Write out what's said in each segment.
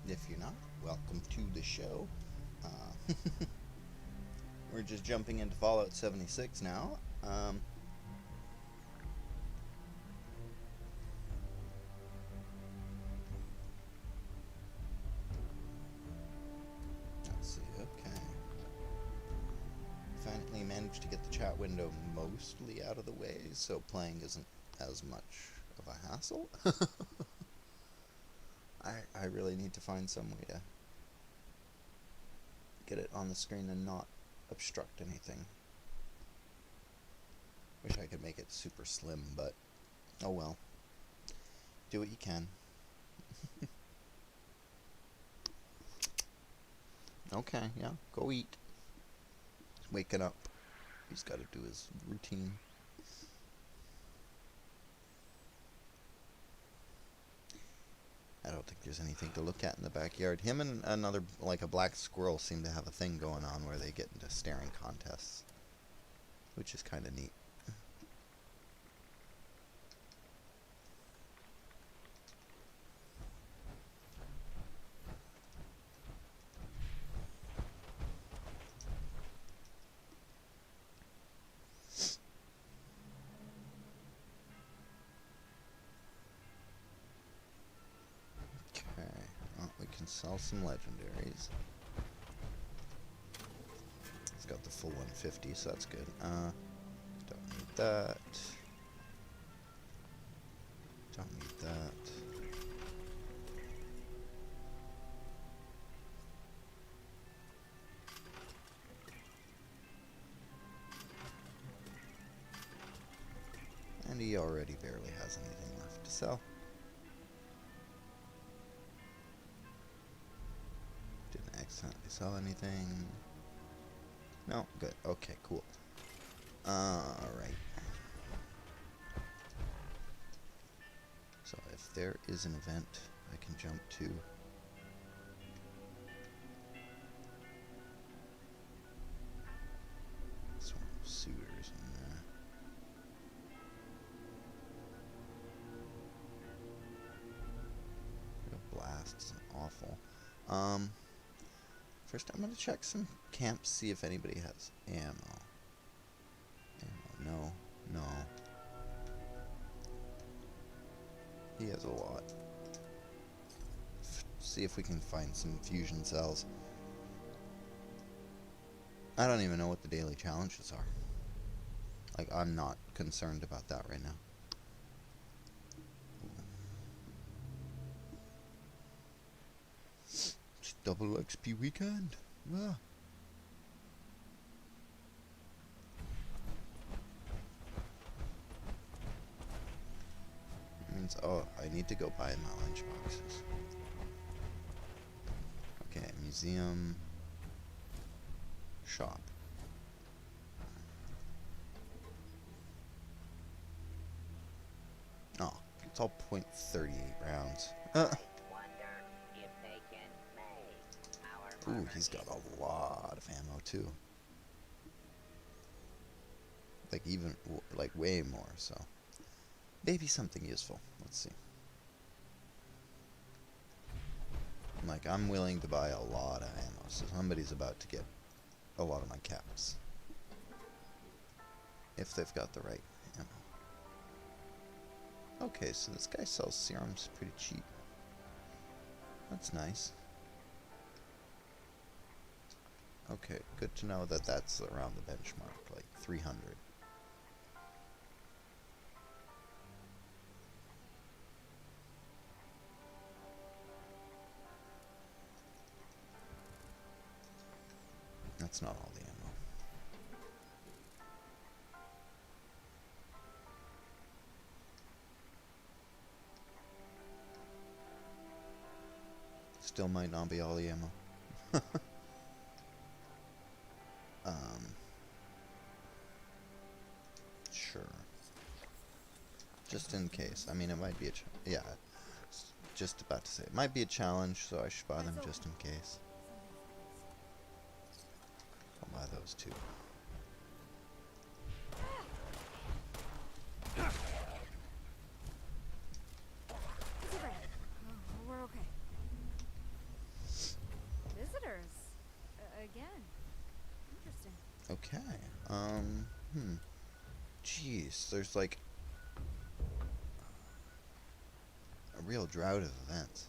If you're not, welcome to the show. We're just jumping into Fallout 76 now. Let's see, okay. Finally managed to get the chat window mostly out of the way, so playing isn't as much of a hassle. I really need to find some way to get it on the screen and not obstruct anything. Wish I could make it super slim, but oh well. Do what you can. Okay, yeah, go eat. He's waking up. He's got to do his routine. I don't think there's anything to look at in the backyard. Him and another, like a black squirrel, seem to have a thing going on where they get into staring contests, which is kind of neat. We can sell some legendaries. It's got the full 150, so that's good. Don't need that. Don't need that. And he already barely has anything left to sell. Didn't accidentally sell anything. No, good. Okay, cool. Alright. So if there is an event I can jump to. Some suitors in there. Blasts and awful. First I'm gonna check some camps, see if anybody has ammo. No. He has a lot. See if we can find some fusion cells. I don't even know what the daily challenges are. Like, I'm not concerned about that right now. It's double XP weekend. Ah. Means, oh, I need to go buy my lunch boxes. Okay, museum, shop. Oh, it's all .38 rounds. Ooh, he's got a lot of ammo too. Like even, like way more, so. Maybe something useful. Let's see. Like, I'm willing to buy a lot of ammo, so somebody's about to get a lot of my caps. If they've got the right ammo. Okay, so this guy sells serums pretty cheap. That's nice. Okay, good to know that that's around the benchmark, like 300. That's not all the ammo. Still might not be all the ammo. Sure. Just in case. I mean, it might be a yeah. Just about to say. It might be a challenge, so I should buy them just in case. I'll buy those too. We're okay. Okay. Jeez, there's like a real drought of events.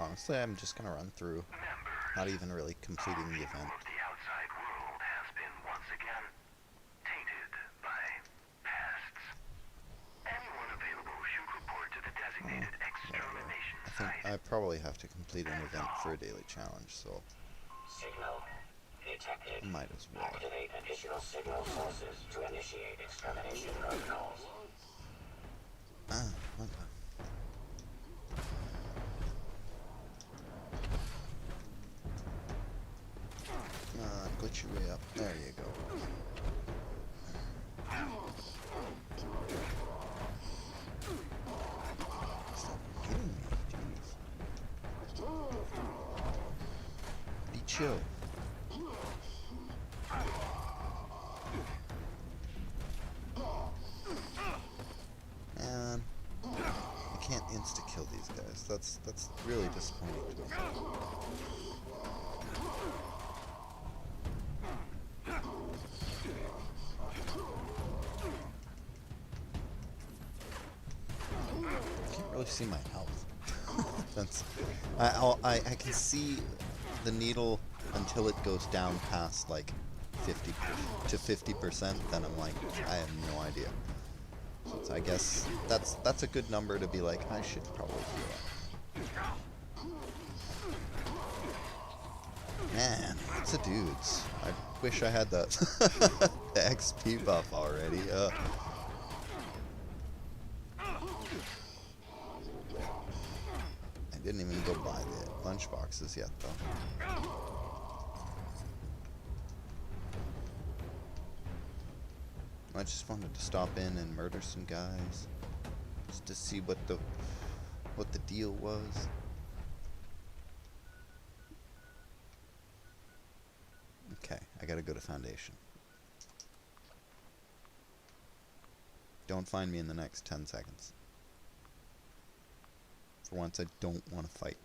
Honestly, I'm just gonna run through, not even really completing the event. The outside world has been once again tainted by pests. Anyone available should report to the designated extermination I think site. I probably have to complete an event for a daily challenge, so Signal detected. might as well. Activate additional signal sources to initiate extermination protocols. What the? Glitch your way up. There you go. Stop hitting me, jeez. Be chill. Man, I can't insta-kill these guys. That's really disappointing to me. Really see my health. That's I can see the needle until it goes down past like 50 to 50%. Then I'm like, I have no idea. So I guess that's a good number to be like, I should probably heal up. Man, lots of dudes. I wish I had the the XP buff already. I didn't even go buy the lunch boxes yet, though. I just wanted to stop in and murder some guys, just to see what the deal was. Okay, I gotta go to Foundation. Don't find me in the next 10 seconds. For once, I don't want to fight.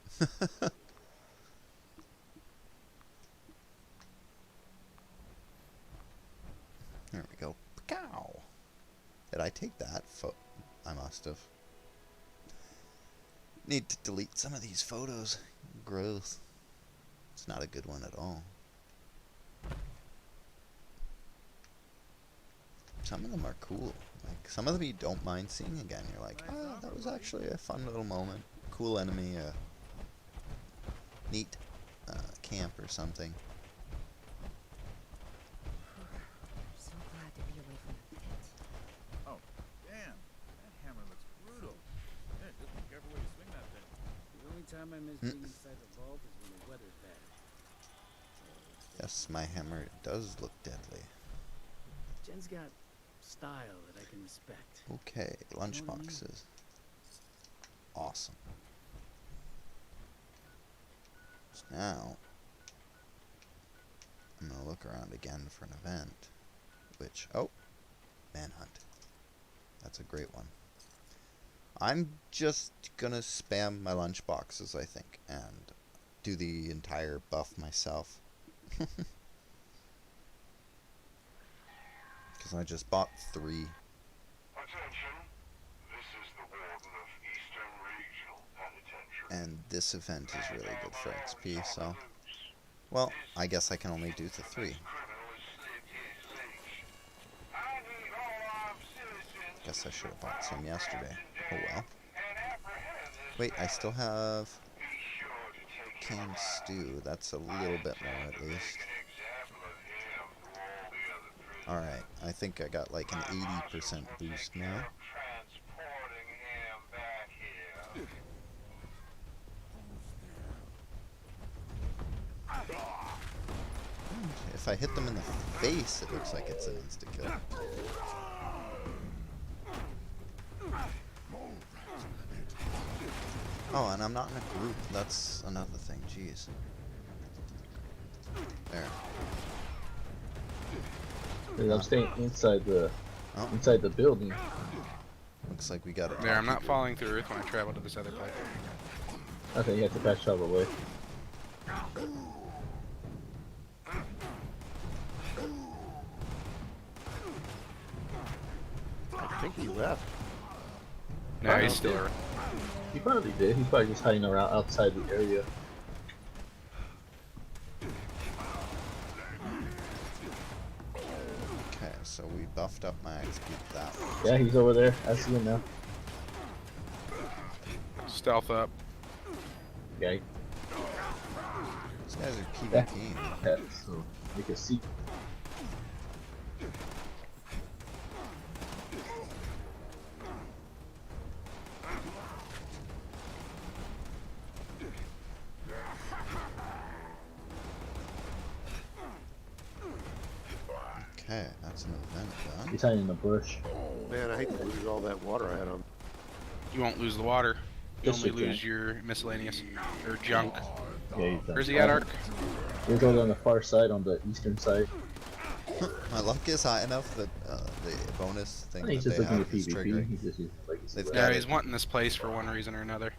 There we go. Pow! Did I take that? I must have. Need to delete some of these photos. Gross. It's not a good one at all. Some of them are cool. Like, some of them you don't mind seeing again. You're like, oh, that was actually a fun little moment. Cool enemy, neat camp or something. So glad to be away from the pit. Oh, damn. That hammer looks brutal. Yeah, just be careful where you swing that thing. The only time I miss being inside the vault is when the weather's bad. Yes, my hammer does look deadly. Jen's got style that I can respect. Okay, lunch boxes. Awesome. So now, I'm gonna look around again for an event, which, oh, manhunt. That's a great one. I'm just gonna spam my lunch boxes, I think, and do the entire buff myself. Because I just bought 3. Attention. This is the Warden of Eastern Regional Penitentiary. And this event is really good for XP, so... Well, I guess I can only do the 3. Guess I should have bought some yesterday. Oh well. Wait, I still have... canned stew. That's a little bit more, at least. Alright, I think I got like an 80% boost now. If I hit them in the face, it looks like it's an insta-kill. Oh, and I'm not in a group. That's another thing. Jeez. There. Dude, I'm staying inside the Oh, building. looks like we got it. There, I'm not falling through Earth when I travel to this other pipe. Okay, you have to fast travel away. I think he left. No, he's still around. He probably did. He's probably just hiding around outside the area. Okay, so we buffed up my XP that way. Yeah, he's over there. I see him now. Stealth up. Yeah, These guys are Yeah. PvPing. yeah, so you can see. Okay, that's an event done. He's hiding in the bush. Man, I hate to lose all that water I had on. You won't lose the water. You Yes, only you can. lose your miscellaneous or junk. Yeah, he's done. Where's he at, Ark? He's over on the far side, on the eastern side. My luck is high enough that the bonus I thing think he's that just they looking have at is PvP. triggering. He's just using legacy. They've weapons. got No, it. he's wanting this place for one reason or another.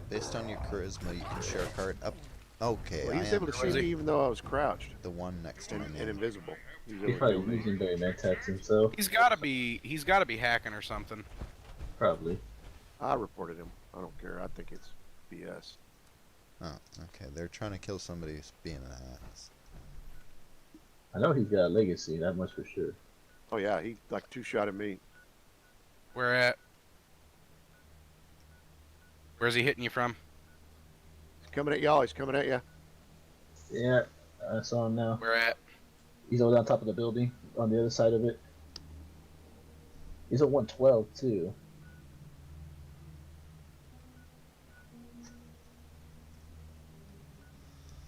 Based on your charisma, you can share a card up. Okay, Well, he I was am able to see me even though I was crouched the one next to my and name. invisible. He was He's able to probably kill me. using very attacks himself. He's gotta be hacking or something. Probably. I reported him. I don't care. I think it's BS. Oh, okay. They're trying to kill somebody who's being an ass. I know he's got a legacy, that much for sure. Oh yeah, he like two-shot at me. Where at? Where's he hitting you from? He's coming at y'all. He's coming at you. Yeah, I saw him now. Where at? He's over on top of the building, on the other side of it. He's at 112 too.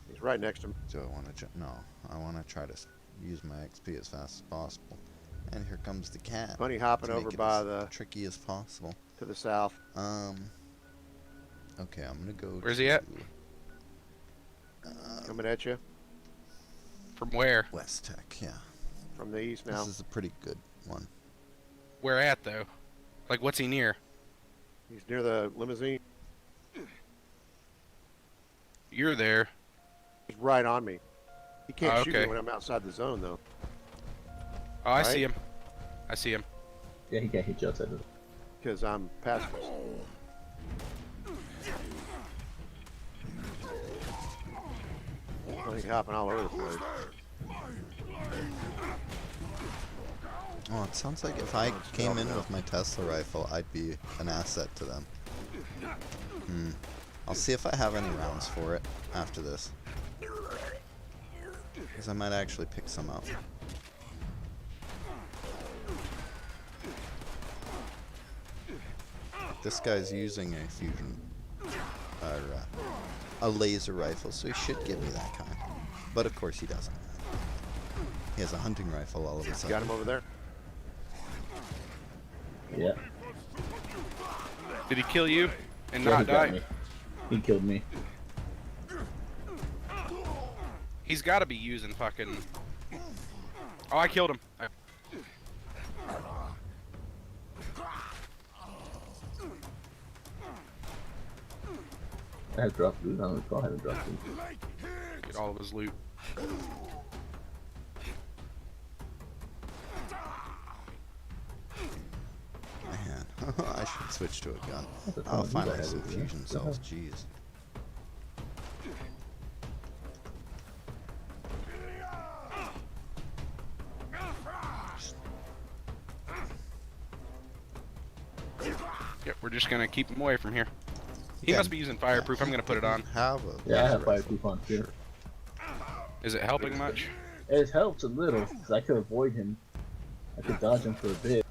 He's right next to me. Do I want to? No, I want to try to use my XP as fast as possible. And here comes the cat. Bunny hopping to make over it by as the tricky as possible. to the south. Okay, I'm gonna go. Where's he at? Coming at you From where? West Tech, yeah. from the east now. This is a pretty good one. Where at though? Like what's he near? He's near the limousine. You're there. He's right on me. He can't Oh, shoot me okay. when I'm outside the zone though. Oh, I Right? see him. I see him. Yeah, he can't hit you outside of it. Because I'm pacifist. Bunny hopping all over the place. Oh, it sounds like if I came in with my Tesla rifle, I'd be an asset to them. I'll see if I have any rounds for it after this. Because I might actually pick some up. This guy's using a fusion, or a laser rifle, so he should give me that kind. But of course he doesn't. He has a hunting rifle all of a Got sudden. him over there. Yeah. Did he kill you and Yeah, not he got die? me. He killed me. He's got to be using fucking. Oh, I killed him. I had dropped loot. I don't recall having dropped loot. Get all of his loot. Man, I should switch to a gun. That's a ton Oh, of loot I finally had some over there. fusion What the hell? cells. Jeez. Yep, we're just gonna keep him away from here. He Yeah, must be using fireproof. I'm gonna put it on. Have a Yeah, I laser have rifle. fireproof on too. Is it helping much? It helps a little, because I could avoid him. I could dodge him for a bit.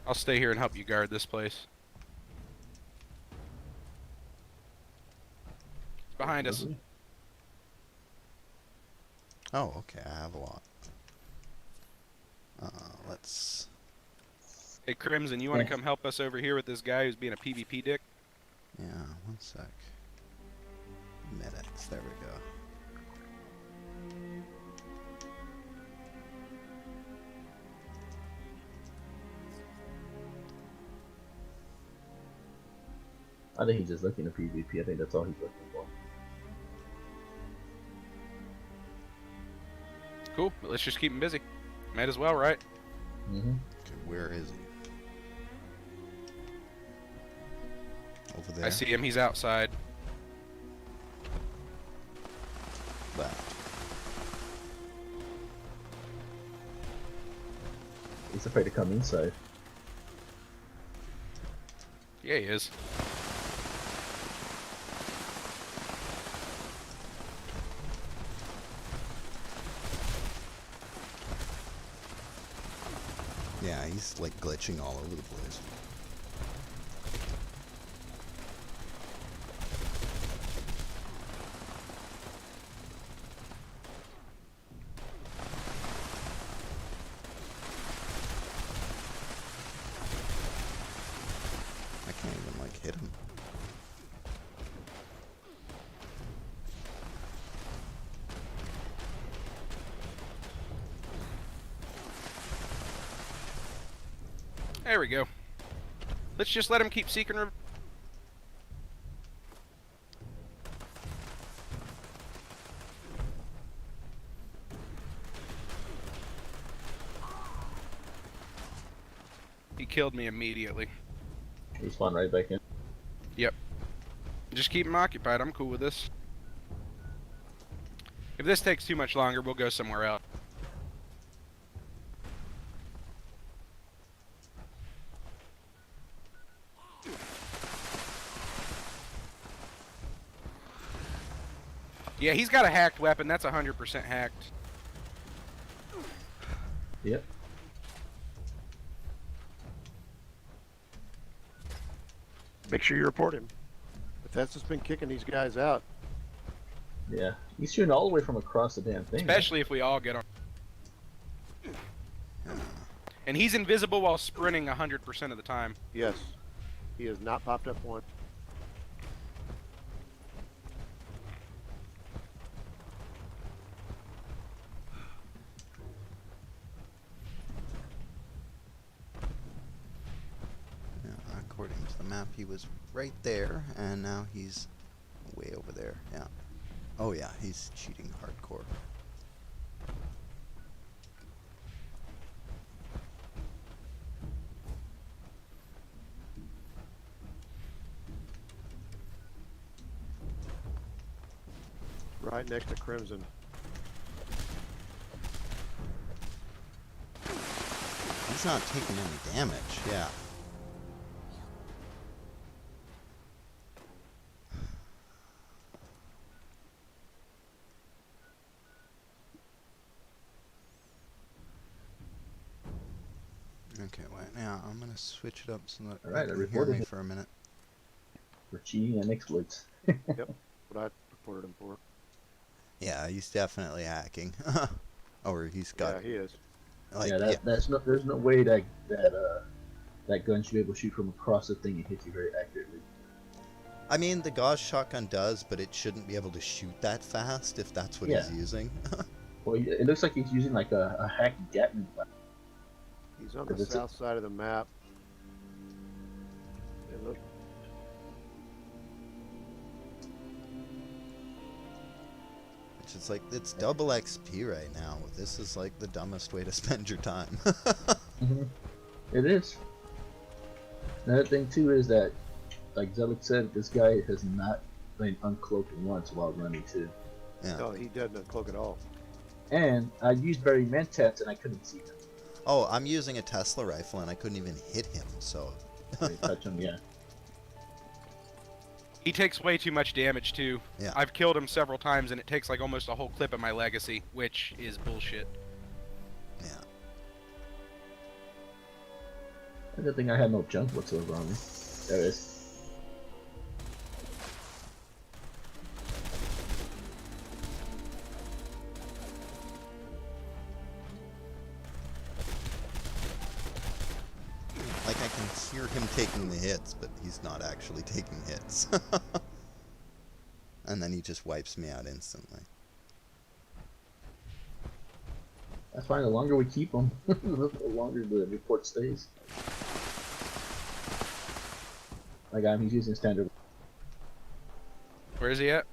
I'll stay here and help you guard this place. Behind us. Oh, okay, I have a lot. Let's... Hey, Crimson, you want to Yeah. come help us over here with this guy who's being a PvP dick? Yeah, one sec. Medics, there we go. I think he's just looking at PvP. I think that's all he's looking for. Cool. But let's just keep him busy. Might as well, right? Mm-hmm. Okay, where is he? Over there? I see him. He's outside. Left. He's afraid to come inside. Yeah, he is. Yeah, he's like glitching all over the place. I can't even like hit him. There we go. Let's just let him keep seeking. He killed me immediately. He spawned right back in. Yep. Just keep him occupied. I'm cool with this. If this takes too much longer, we'll go somewhere else. Yeah, he's got a hacked weapon. That's 100% hacked. Yep. Make sure you report him. If that's just been kicking these guys out. Yeah. He's shooting all the way from across the damn thing. Especially if we all get on. And he's invisible while sprinting 100% of the time. Yes. He has not popped up once. Yeah, according to the map, he was right there, and now he's way over there. Yeah. Oh yeah, he's cheating hardcore. Right next to Crimson. He's not taking any damage. Yeah. Okay, wait. Now I'm gonna switch it up so that Alright, I you can hear reported me him. for a minute. For cheating and exploits. Yep. What I reported him for. Yeah, he's definitely hacking. Or he's got Yeah, he is. like yeah, that's no. There's no way that gun should be able to shoot from across the thing and hit you very accurately. I mean, the Gauss shotgun does, but it shouldn't be able to shoot that fast if that's what he's Yeah. using. Well, it looks like he's using like a hacked Gatling blast. He's on the Is it- south side of the map. It look, It's just like, it's double XP right now. This is like the dumbest way to spend your time. It is. Another thing too is that, like Zelik said, this guy has not been uncloaked once while running too. Yeah. no, he doesn't cloak at all. And I used Barry Mentats and I couldn't see him. Oh, I'm using a Tesla rifle and I couldn't even hit him, so... I didn't touch him, yeah. He takes way too much damage, too. Yeah. I've killed him several times, and it takes like almost a whole clip of my legacy, which is bullshit. Yeah. Good thing I had no junk whatsoever on me. There it is. Like, I can hear him taking the hits, but he's not actually taking hits. And then he just wipes me out instantly. That's fine. The longer we keep him, the longer the report stays. Like he's using standard. Where is he at?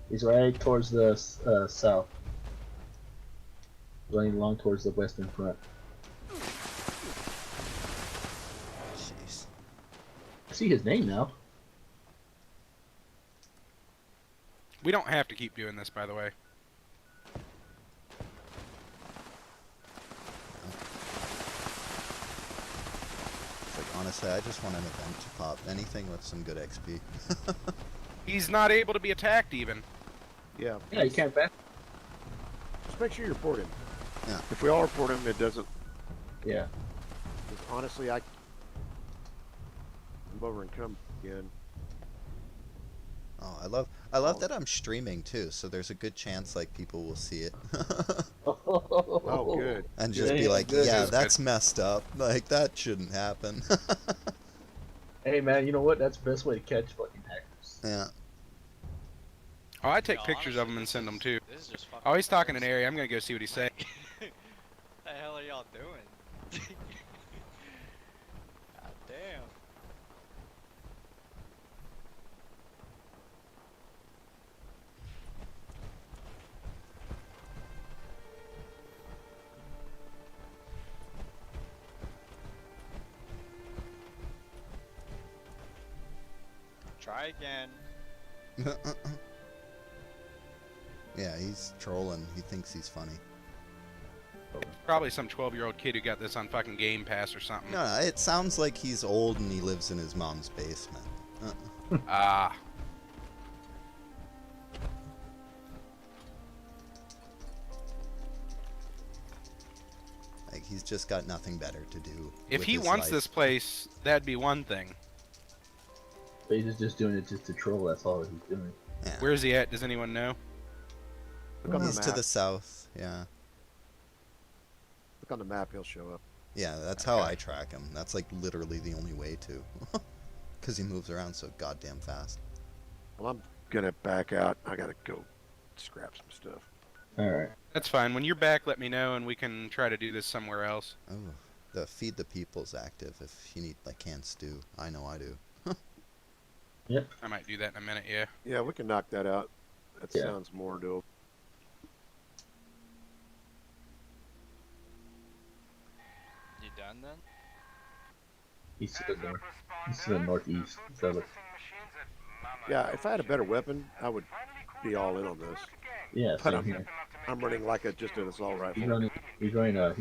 He's right towards the south. Running along towards the western front. Jeez. I see his name now. We don't have to keep doing this, by the way. It's like, honestly, I just want an event to pop. Anything with some good XP. He's not able to be attacked even. Yeah. Yeah, you can't back. Just make sure you report him. Yeah. If we all report him, it doesn't. Yeah. 'Cause honestly, I'm over and come again. Oh, I love that I'm streaming too, so there's a good chance like people will see it. Oh, good. And just Yeah, be yeah, like, good. yeah, Good. that's messed up. Like, that shouldn't happen. Hey man, you know what? That's the best way to catch fucking hackers. Yeah. Oh, I take No, pictures of honestly, him and this send them is- too. This is just fucking. Oh, he's talking in gross. area. I'm gonna go see what he's saying. What the hell are y'all doing? God damn. Try again. Yeah, he's trolling. He thinks he's funny. Probably some 12-year-old kid who got this on fucking Game Pass or something. No, it sounds like he's old and he lives in his mom's basement. Ah. Like, he's just got nothing better to do. If with he his wants life. this place, that'd be one thing. But he's just doing it just to troll. That's all he's doing. Yeah. Where's he at? Does anyone know? Look on the He's to map. the south, yeah. Look on the map, he'll show up. Yeah, that's how I track him. That's like literally the only way to. Because he moves around so goddamn fast. Well, I'm gonna back out. I gotta go scrap some stuff. Alright. That's fine. When you're back, let me know and we can try to do this somewhere else. Oh, the Feed the People's active if you need like canned stew. I know I do. I might do that in a minute, yeah. Yeah, we can knock that out. That Yeah. sounds more doable. You done then? He's to the north. He's to the northeast. So Yeah, if I had a better weapon, I would be all in on this. yeah, But same here. I'm running like just an assault He's rifle. running. He's running a.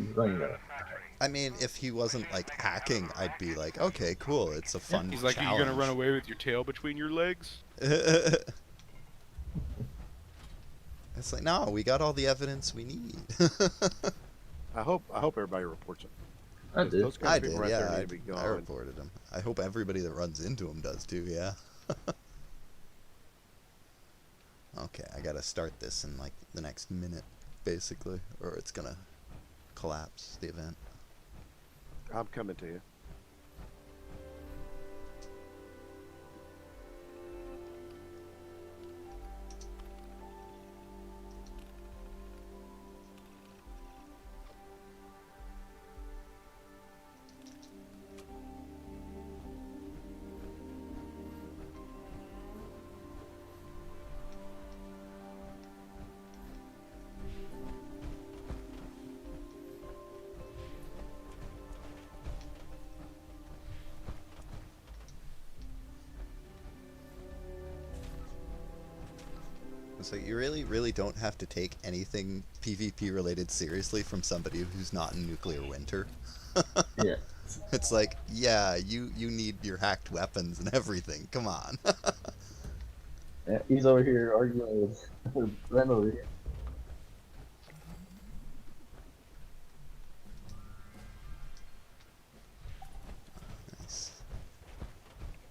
I mean, if he wasn't like hacking, I'd be like, okay, cool. It's a fun. He's like, are you gonna run away with your tail between your legs? It's like, no, we got all the evidence we need. I hope everybody reports it. I did. Those kind I of people did, right yeah. there need to be I gone. reported him. I hope everybody that runs into him does too, yeah. Okay, I gotta start this in like the next minute, basically, or it's gonna collapse the event. I'm coming to you. So you really, really don't have to take anything PvP related seriously from somebody who's not in nuclear winter. Yeah. It's like, yeah, you need your hacked weapons and everything. Come on. Yeah, he's over here arguing with Ren over here. Nice.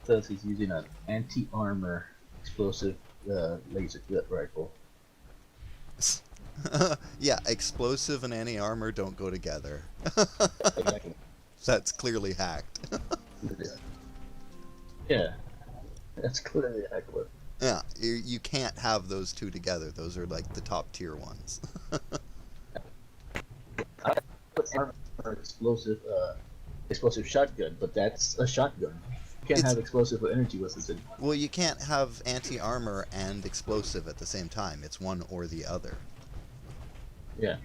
Says he's using an anti-armor explosive laser rifle. Yeah, explosive and anti-armor don't go together. Exactly. That's clearly hacked. Yeah. That's clearly a heckler. Yeah, you can't have those two together. Those are like the top tier ones. Armor explosive shotgun, but that's a shotgun. can't have explosive with energy weapons anymore. Well, you can't have anti-armor and explosive at the same time. It's one or the other. Yeah.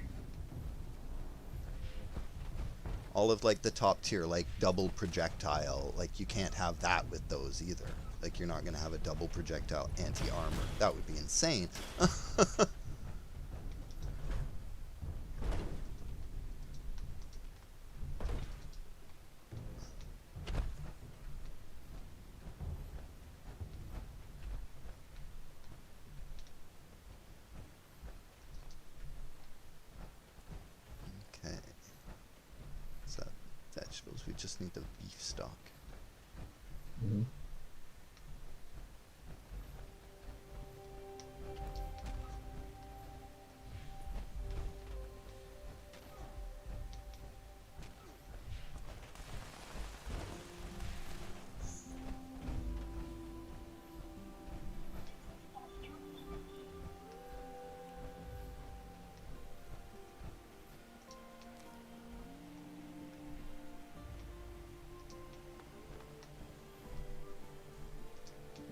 All of like the top tier, like double projectile, like you can't have that with those either. Like you're not gonna have a double projectile anti-armor. That would be insane. Okay. So vegetables. We just need the beef stock. Mm-hmm.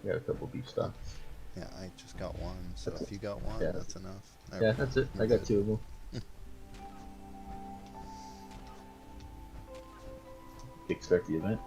Got a couple beef stocks. Yeah, I just got one. So That's if you got one, yeah. that's enough. Yeah, that's it. I got 2 of them. Kickstart the event.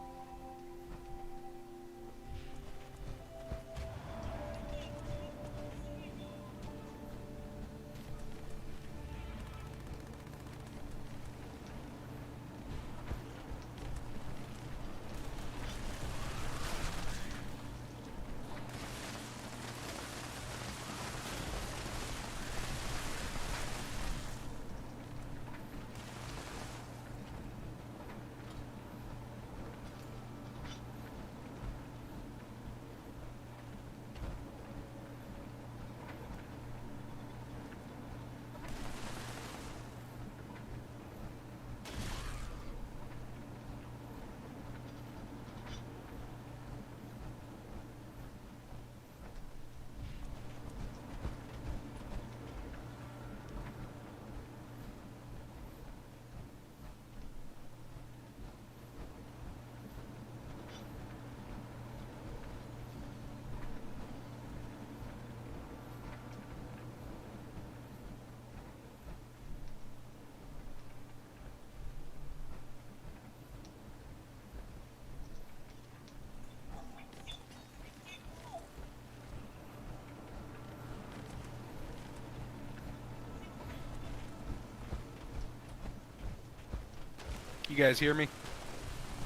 You guys hear me?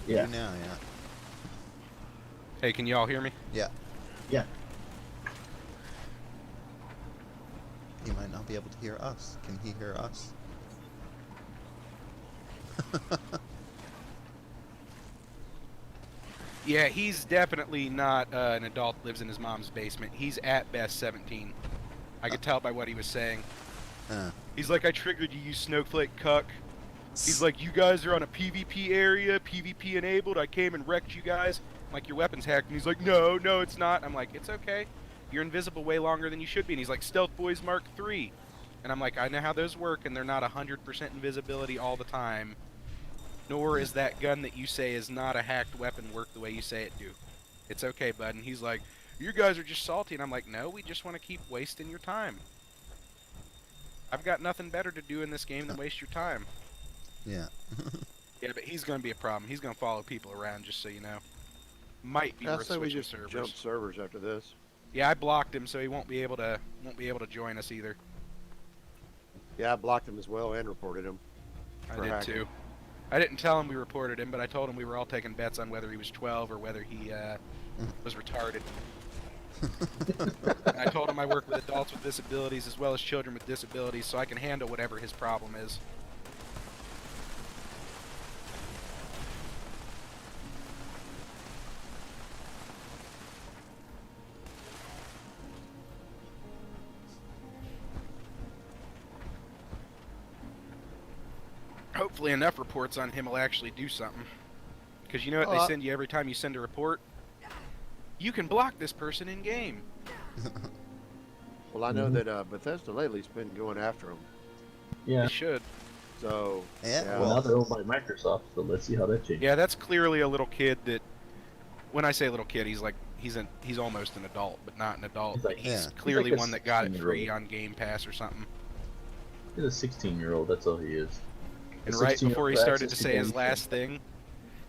Yeah. Now, yeah. Hey, can you all hear me? Yeah. Yeah. He might not be able to hear us. Can he hear us? Yeah, he's definitely not an adult that lives in his mom's basement. He's at best 17. I could tell by what he was saying. He's like, I triggered you, you snowflake cuck. He's like, you guys are on a PvP area, PvP enabled. I came and wrecked you guys. I'm like, your weapon's hacked. And he's like, no, it's not. I'm like, it's okay. You're invisible way longer than you should be. And he's like, Stealth Boys Mark III. And I'm like, I know how those work, and they're not 100% invisibility all the time. Nor is that gun that you say is not a hacked weapon work the way you say it do. It's okay, bud. And he's like, you guys are just salty. And I'm like, no, we just want to keep wasting your time. I've got nothing better to do in this game than waste your time. Yeah. Yeah, but he's going to be a problem. He's going to follow people around, just so you know. Might be I worth say we switching just servers. jump servers after this. Yeah, I blocked him, so he won't be able to join us either. Yeah, I blocked him as well and reported him. I for did hacking. too. I didn't tell him we reported him, but I told him we were all taking bets on whether he was 12 or whether he was retarded. I told him I work with adults with disabilities as well as children with disabilities, so I can handle whatever his problem is. Hopefully enough reports on him will actually do something. Because you know what they send you every time you send a report? You can block this person in game. Well, I know that Bethesda lately's been going after him. Yeah. They should. Yeah, Well, now they're owned by Microsoft, so let's see how that changes. Yeah, that's clearly a little kid that when I say little kid, he's like he's almost an adult, but not an adult. He's But like- he's Yeah. clearly He's like a one that got it 16-year-old. free on Game Pass or something. He's a 16-year-old. That's all he is. And A right 16-year-old before he with started to access say his everything. last thing,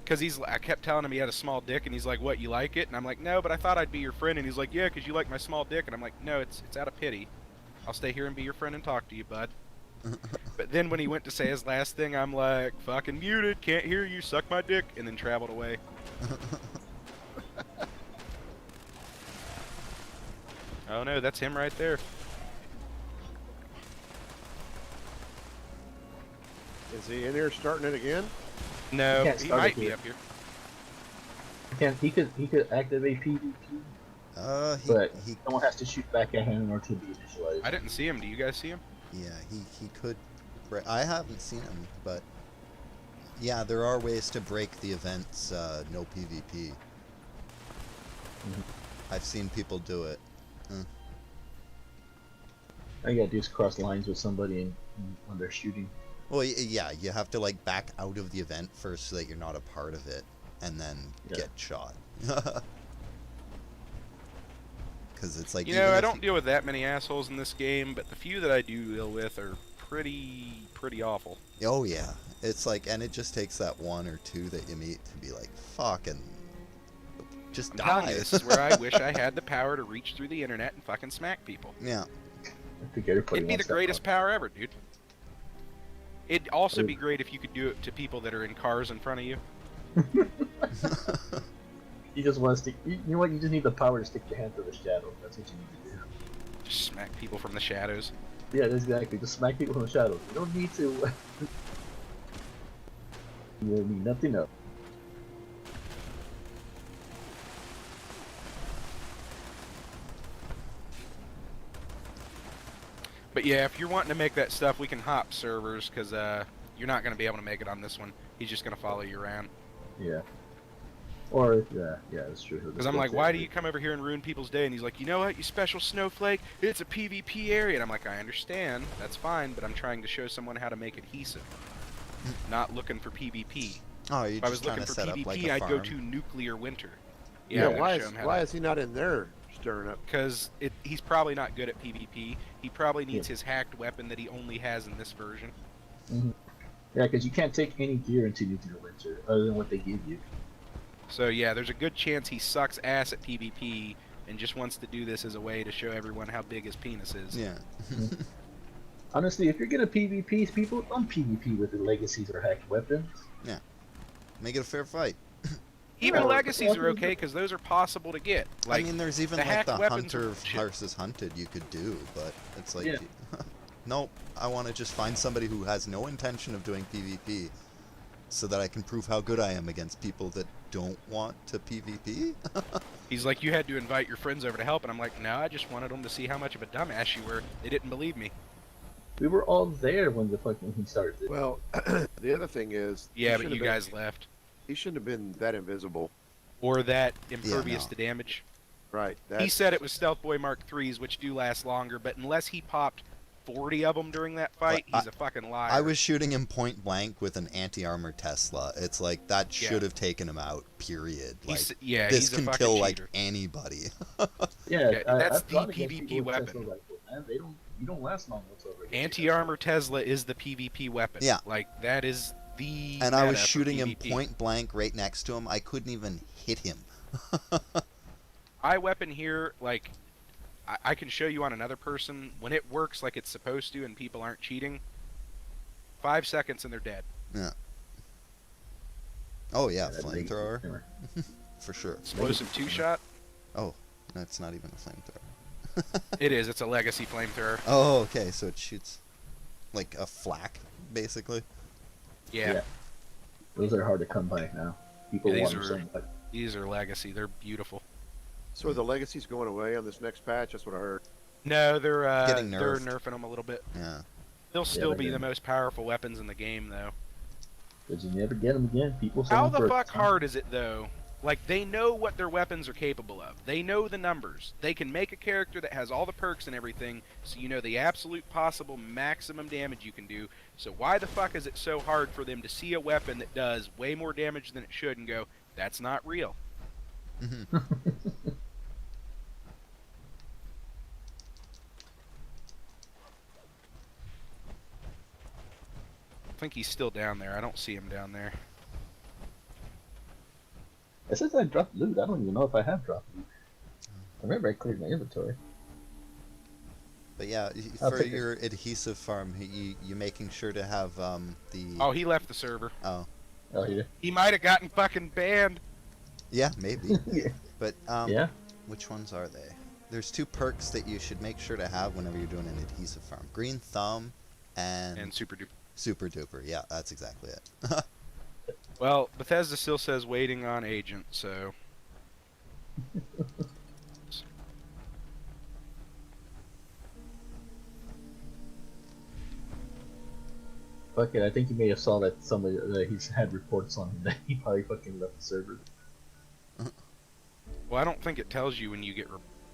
because I kept telling him he had a small dick, and he's like, "What, you like it?" And I'm like, "No, but I thought I'd be your friend." And he's like, "Yeah, because you like my small dick." And I'm like, "No, it's out of pity. I'll stay here and be your friend and talk to you, bud." But then when he went to say his last thing, I'm like, "Fucking muted, can't hear you, suck my dick," and then traveled away. Oh no, that's him right there. Is he in here starting it again? No, can't he start might it be here. up here. He could activate PvP, but He someone has to shoot back at him in order to be initialized. I didn't see him. Do you guys see him? yeah, he could. I haven't seen him, but yeah, there are ways to break the events. No PvP. I've seen people do it. All you gotta do is cross lines with somebody when they're shooting. Well, yeah, you have to like back out of the event first so that you're not a part of it, and then Yeah. get shot. Because it's like You know, I don't deal with that many assholes in this game, but the few that I do deal with are pretty awful. Oh yeah, it's like, and it just takes that one or two that you meet to be like, fucking, just I'm telling die. you, this is where I wish I had the power to reach through the internet and fucking smack people. Yeah. I think everybody It'd be the wants that greatest power. power ever, dude. It'd also be great if you could do it to people that are in cars in front of you. You just want to stick. You know what? You just need the power to stick your hand through the shadow. That's what you need to do. Just smack people from the shadows. Yeah, exactly. Just smack people from the shadows. You don't need to. You don't need nothing else. But yeah, if you're wanting to make that stuff, we can hop servers, because you're not going to be able to make it on this one. He's just going to follow you around. Yeah. Or yeah, that's true. Because I'm like, why do you come over here and ruin people's day? And he's like, you know what, you special snowflake? It's a PvP area. And I'm like, I understand. That's fine, but I'm trying to show someone how to make adhesive. Not looking for PvP. Oh, you're If I was just trying looking to for set up PvP, like a I'd go farm. to nuclear winter. Yeah, I'm gonna why show him how why to- is he not in there stirring up? Because he's probably not good at PvP. He probably needs his hacked weapon that he only has in this version. Yeah, because you can't take any gear into nuclear winter other than what they give you. So yeah, there's a good chance he sucks ass at PvP and just wants to do this as a way to show everyone how big his penis is. Yeah. Honestly, if you're gonna PvP, people don't PvP with the legacies or hacked weapons. Make it a fair fight. Even Yeah, legacies are okay because those are possible to get. Like, I mean, there's even the like hacked the weapons hunter are shit. versus hunted you could do, but it's like, Yeah. nope, I want to just find somebody who has no intention of doing PvP so that I can prove how good I am against people that don't want to PvP. he's like, you had to invite your friends over to help, and I'm like, no, I just wanted them to see how much of a dumbass you were. They didn't believe me. We were all there when he started. Well, the other thing is, Yeah, he but shouldn't you have guys left. he shouldn't have been that invisible. Or that impervious no. to damage. Right. He That's, said it was Stealth Boy Mark IIIs, which do last longer, but unless he popped 40 of them during that fight, Well, he's a fucking liar. I was shooting him point blank with an anti-armor Tesla. It's like, that Yeah. should have taken him out, period. Like, yeah, this he's a can fucking kill cheater. like anybody. Yeah, that's I've the gone against PvP people with weapon. Tesla rifles, man. You don't last long whatsoever. against Anti-armor Tesla is the PvP weapon. Yeah. Like, that is the And I was meta for shooting him PvP. point blank right next to him. I couldn't even hit him. My weapon here, like, I can show you on another person, when it works like it's supposed to and people aren't cheating, 5 seconds and they're dead. Oh yeah, that flamethrower legacy. for sure. Explosive two-shot? Oh, that's not even a flamethrower. It is, it's a legacy flamethrower. Oh, okay, so it shoots like a flak, basically. Yeah, Yeah. Those are hard to come by now. People Yeah, want these them are- so much. these are legacy. They're beautiful. so are the legacies going away on this next patch? That's what I heard. No, they're Getting they're nerfed. nerfing them a little bit. Yeah. They'll still they're be the getting- most powerful weapons in the game, though. But you never get them again. People sell How them the for a fuck ton. hard is it, though? Like, they know what their weapons are capable of. They know the numbers. They can make a character that has all the perks and everything, so you know the absolute possible maximum damage you can do. So why the fuck is it so hard for them to see a weapon that does way more damage than it should and go, that's not real? Mm-hmm. I think he's still down there. I don't see him down there. It says I dropped loot. I don't even know if I have dropped loot. I remember I cleared my inventory. But yeah, I'll for take it. your adhesive farm, you making sure to have the. Oh, he left the server. Oh. Oh, yeah. He might have gotten fucking banned. Yeah, maybe. Yeah. But Yeah. which ones are they? There's 2 perks that you should make sure to have whenever you're doing an adhesive farm: green thumb And super duper. super duper. Yeah, that's exactly it. Well, Bethesda still says waiting on agent, so. Fuck it, I think you may have saw that somebody that he's had reports on him that he probably fucking left the server. Well, I don't think it tells you when you get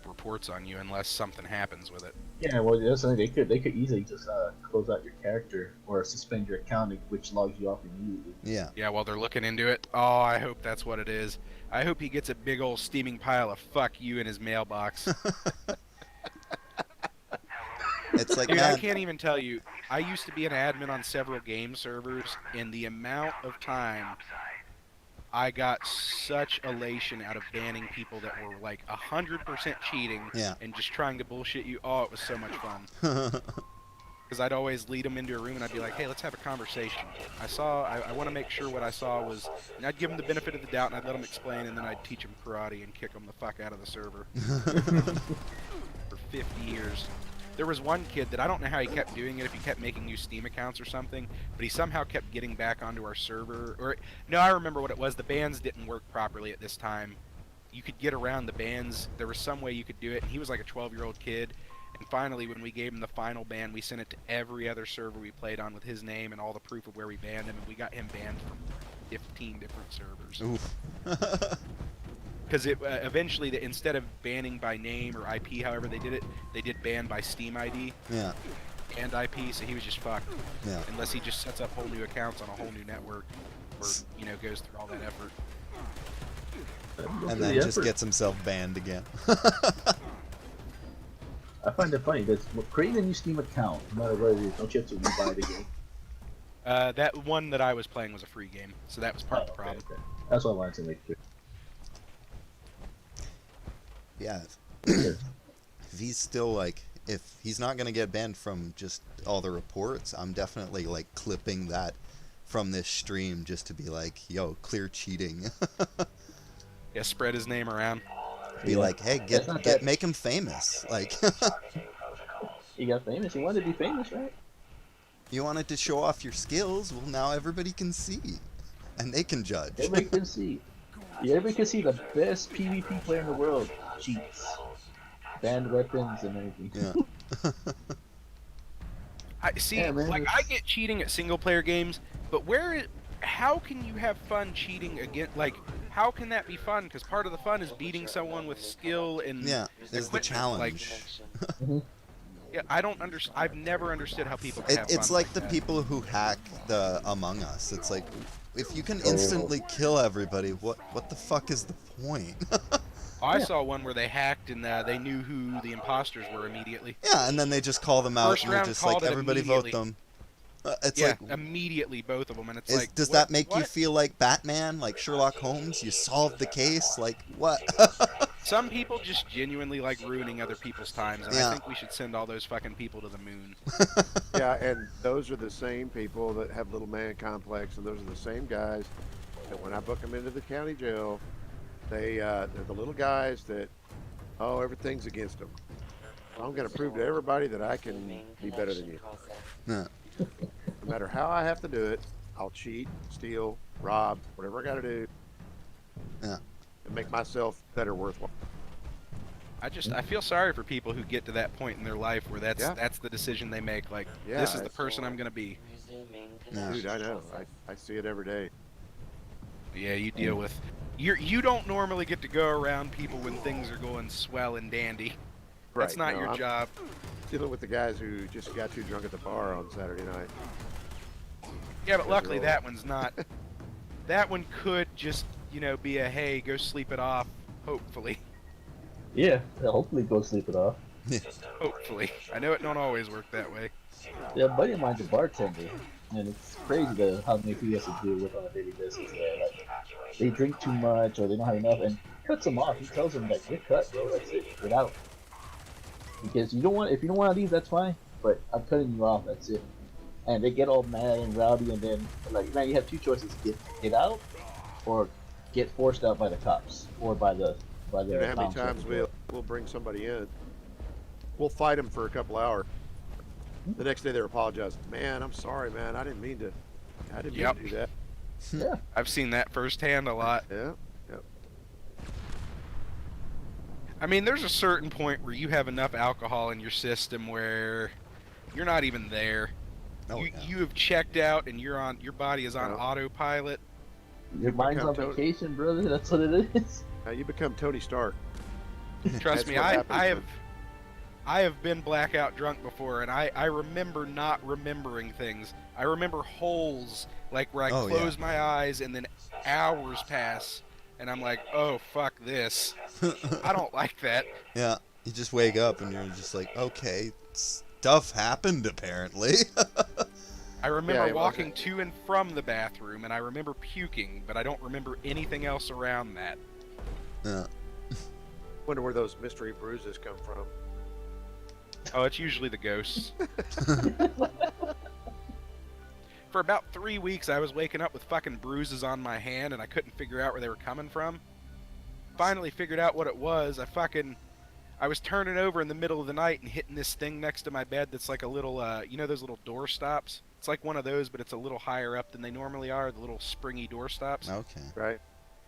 reports on you unless something happens with it. Yeah, well, that's something they could easily just close out your character or suspend your account, which logs you off immediately. Yeah. Yeah, while they're looking into it. Oh, I hope that's what it is. I hope he gets a big old steaming pile of fuck you in his mailbox. It's like, Dude, I man, can't even tell you. I used to be an admin on several game servers, and the amount of time I got such elation out of banning people that were like 100% cheating Yeah. and just trying to bullshit you. Oh, it was so much fun. Because I'd always lead them into a room and I'd be like, hey, let's have a conversation. I want to make sure what I saw was, and I'd give them the benefit of the doubt and I'd let them explain, and then I'd teach them karate and kick them the fuck out of the server. For 50 years. There was one kid that I don't know how he kept doing it, if he kept making new Steam accounts or something, but he somehow kept getting back onto our server. Or no, I remember what it was. The bans didn't work properly at this time. You could get around the bans. There was some way you could do it, and he was like a 12-year-old kid. And finally, when we gave him the final ban, we sent it to every other server we played on with his name and all the proof of where we banned him, and we got him banned from 15 different servers. oof. Because eventually, instead of banning by name or IP, however they did it, they did ban by Steam ID Yeah. and IP, so he was just fucked. Yeah. Unless he just sets up whole new accounts on a whole new network, or, you know, goes through all that effort. And then just gets himself banned again. I find it funny that creating a new Steam account, no matter what it is, don't you have to rebuy the game? That one that I was playing was a free game, so that was part of the problem. Okay. That's what I wanted to make sure. Yeah. If he's still like, if he's not gonna get banned from just all the reports, I'm definitely like clipping that from this stream just to be like, yo, clear cheating. Yeah, spread his name around. Be Yeah. like, hey, That's not bad. make him famous. Like, He got famous. He wanted to be famous, right? you wanted to show off your skills. Well, now everybody can see, and they can judge. Everybody can see. Yeah, everybody can see the best PvP player in the world cheats, banned weapons and everything. Yeah. I see. Yeah, man, like, it's- I get cheating at single player games, but how can you have fun cheating again? Like, how can that be fun? Because part of the fun is beating someone with skill and Yeah, there's the equipment. challenge. Like, yeah, I don't understand. I've never understood how people can have It's fun like the that. people who hack the Among Us. It's like, if you can instantly kill everybody, what the fuck is the point? I saw one where they hacked and they knew who the imposters were immediately. Yeah, and then they just call them out, First and they're round just like, called it everybody vote immediately. them. It's Yeah, like, immediately, both of them, and it's like, does what- that make you what? feel like Batman, like Sherlock Holmes? You solved the case, like what? Some people just genuinely like ruining other people's times, and Yeah. I think we should send all those fucking people to the moon. Yeah, and those are the same people that have little man complex, and those are the same guys that when I book them into the county jail, they're the little guys that, oh, everything's against them. I'm going to prove to everybody that I can be better than you. Yeah. No matter how I have to do it, I'll cheat, steal, rob, whatever I got to do. Yeah. And make myself better worthwhile. I feel sorry for people who get to that point in their life where Yeah. that's the decision they make. Like, Yeah, this is the it's- person I'm gonna be. Yeah. Dude, I know. I see it every day. Yeah, you deal with. You don't normally get to go around people when things are going swell and dandy. That's Right, not no, your I'm job. Dealing with the guys who just got too drunk at the bar on Saturday night. Yeah, but luckily roll. that one's not. That one could just, be a hey, go sleep it off. Hopefully. Yeah, hopefully go sleep it off. Hopefully. I know it don't always work that way. Yeah, a buddy of mine's a bartender, and it's crazy how many people he has to deal with on a daily basis. Like, they drink too much or they don't have enough, and he cuts them off. He tells them like, "You're cut, bro. That's it. Get out." Because you don't want, if you don't want to leave, that's fine. But I'm cutting you off. That's it. And they get all mad and rowdy, and then like, now you have two choices: get out, or get forced out by the cops or by the You know how many township. times we'll bring somebody in, we'll fight them for a couple hours. The next day they're apologizing. Man, I'm sorry, man. I didn't mean to do that. Yeah. I've seen that firsthand a lot. Yeah. Yep. I mean, there's a certain point where you have enough alcohol in your system where you're not even there. Oh, You have checked out and your body is on Yeah. autopilot. Your mind's on become vacation, brother. That's what it is. You become Tony Stark. Trust That's me, what I happens have been blackout drunk before, and I remember not remembering things. I remember holes, like where I close my eyes and then hours pass, and I'm like, oh, fuck this. I don't like that. Yeah, you just wake up and you're just like, okay, stuff happened apparently. I remember it walking to and from the bathroom, and I remember puking, but I don't remember anything else around that. Yeah. Wonder where those mystery bruises come from. Oh, it's usually the ghosts. For about 3 weeks, I was waking up with fucking bruises on my hand, and I couldn't figure out where they were coming from. Finally figured out what it was. I was turning over in the middle of the night and hitting this thing next to my bed that's like a little, you know those little door stops? It's like one of those, but it's a little higher up than they normally are, the little springy door stops. Okay. Right.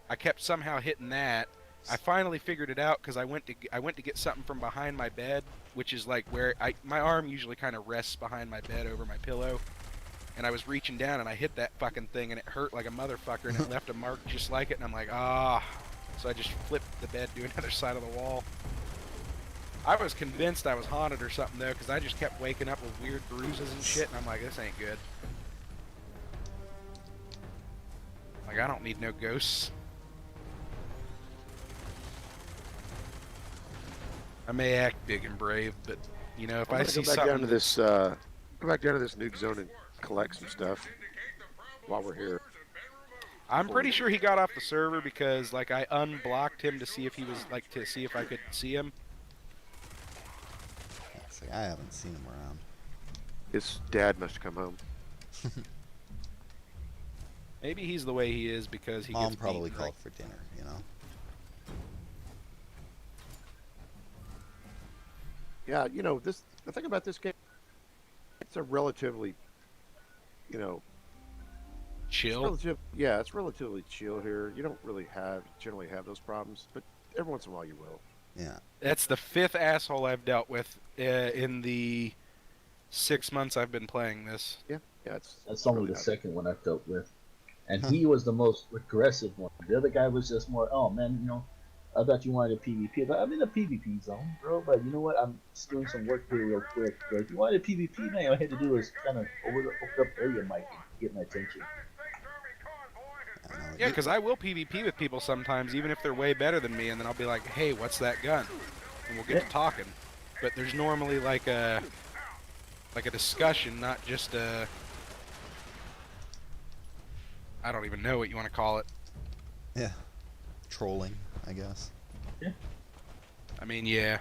I kept somehow hitting that. I finally figured it out because I went to get something from behind my bed, which is like where my arm usually kind of rests behind my bed over my pillow. And I was reaching down and I hit that fucking thing and it hurt like a motherfucker and it left a mark just like it, and I'm like, ah. So I just flipped the bed to another side of the wall. I was convinced I was haunted or something though, because I just kept waking up with weird bruises and shit, and I'm like, this ain't good. Like, I don't need no ghosts. I may act big and brave, but you know, if I see go back down to something, this, go back down to this nuke zone and collect some stuff while we're here. I'm pretty sure he got off the server because like I unblocked him to see if he was like to see if I could see him. It's like, I haven't seen him around. His dad must have come home. Maybe he's the way he is because he Mom gets probably beaten, called like- for dinner, you know. Yeah, you know, the thing about this game, it's a relatively, you know, chill. it's relatively chill here. You don't really generally have those problems, but every once in a while you will. Yeah. That's the 5th asshole I've dealt with in the 6 months I've been playing this. Yeah, That's only the second one I've dealt with. And he was the most aggressive one. The other guy was just more, oh man, you know, I thought you wanted a PvP. But I'm in a PvP zone, bro. But you know what? I'm just doing some work here real quick. But if you wanted a PvP, man, all I had to do was kind of open up area mic and get my attention. I know. Yeah, because I will PvP with people sometimes, even if they're way better than me, and then I'll be like, hey, what's that gun? And we'll get to talking. But there's normally like a discussion, not just a... I don't even know what you want to call it. Yeah. Trolling, I guess. Yeah. I mean, yeah.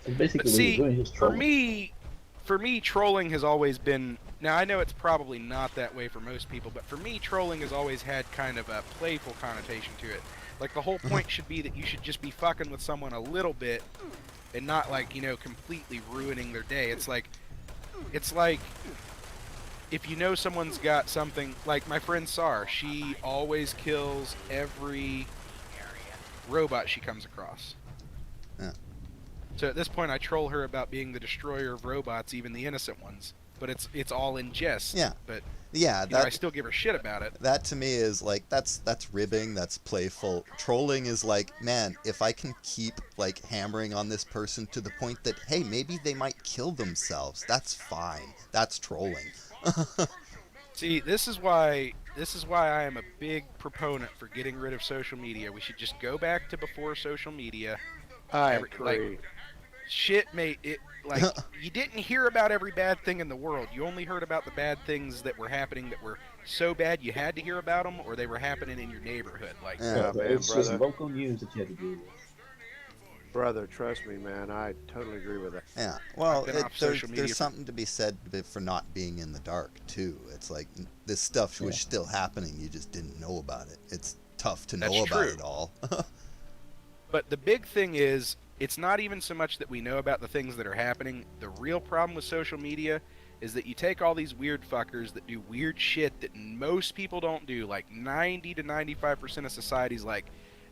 So basically, But what see, you're doing is for trolling. me, trolling has always been... Now, I know it's probably not that way for most people, but for me, trolling has always had kind of a playful connotation to it. Like, the whole point should be that you should just be fucking with someone a little bit and not, like, you know, completely ruining their day. It's like if you know someone's got something... Like, my friend Sar, she always kills every robot she comes across. Yeah. So at this point, I troll her about being the destroyer of robots, even the innocent ones. But it's all in jest. Yeah. But Yeah, you know, I still give her shit about it. that to me is like that's ribbing, that's playful. Trolling is like, man, if I can keep like hammering on this person to the point that hey, maybe they might kill themselves, that's fine. That's trolling. See, this is why this is why I am a big proponent for getting rid of social media. We should just go back to before social media. I Every- agree. Shit made it like you didn't hear about every bad thing in the world. You only heard about the bad things that were happening that were so bad you had to hear about them, or they were happening in your neighborhood. Like, Yeah. man, it's just brother. local news that you have to deal with. Brother, trust me, man. I totally agree with that. Yeah. Well, been off social media there's for- something to be said for not being in the dark too. It's like this stuff was Yeah. still happening. You just didn't know about it. It's tough to know That's about true. it all. but the big thing is, it's not even so much that we know about the things that are happening. The real problem with social media is that you take all these weird fuckers that do weird shit that most people don't do. Like 90 to 95% of society's like,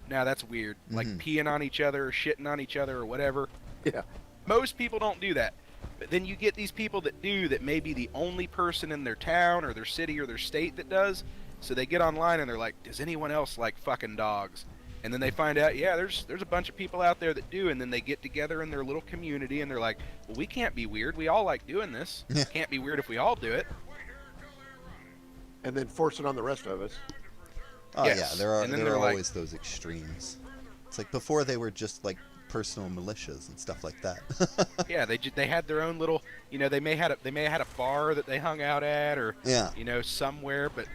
nah, that's weird. Like Mhm. peeing on each other or shitting on each other or whatever. Yeah. Most people don't do that. But then you get these people that do, that may be the only person in their town or their city or their state that does. So they get online and they're like, does anyone else like fucking dogs? And then they find out, yeah, there's a bunch of people out there that do, and then they get together in their little community and they're like, well, we can't be weird. We all like doing this. Yeah. Can't be weird if we all do it. And then force it on the rest of us. Oh Yes. yeah, there are And then there they're are like- always those extremes. It's like before they were just like personal militias and stuff like that. Yeah, they had their own little, they may have had a bar that they hung out at, or Yeah. somewhere, but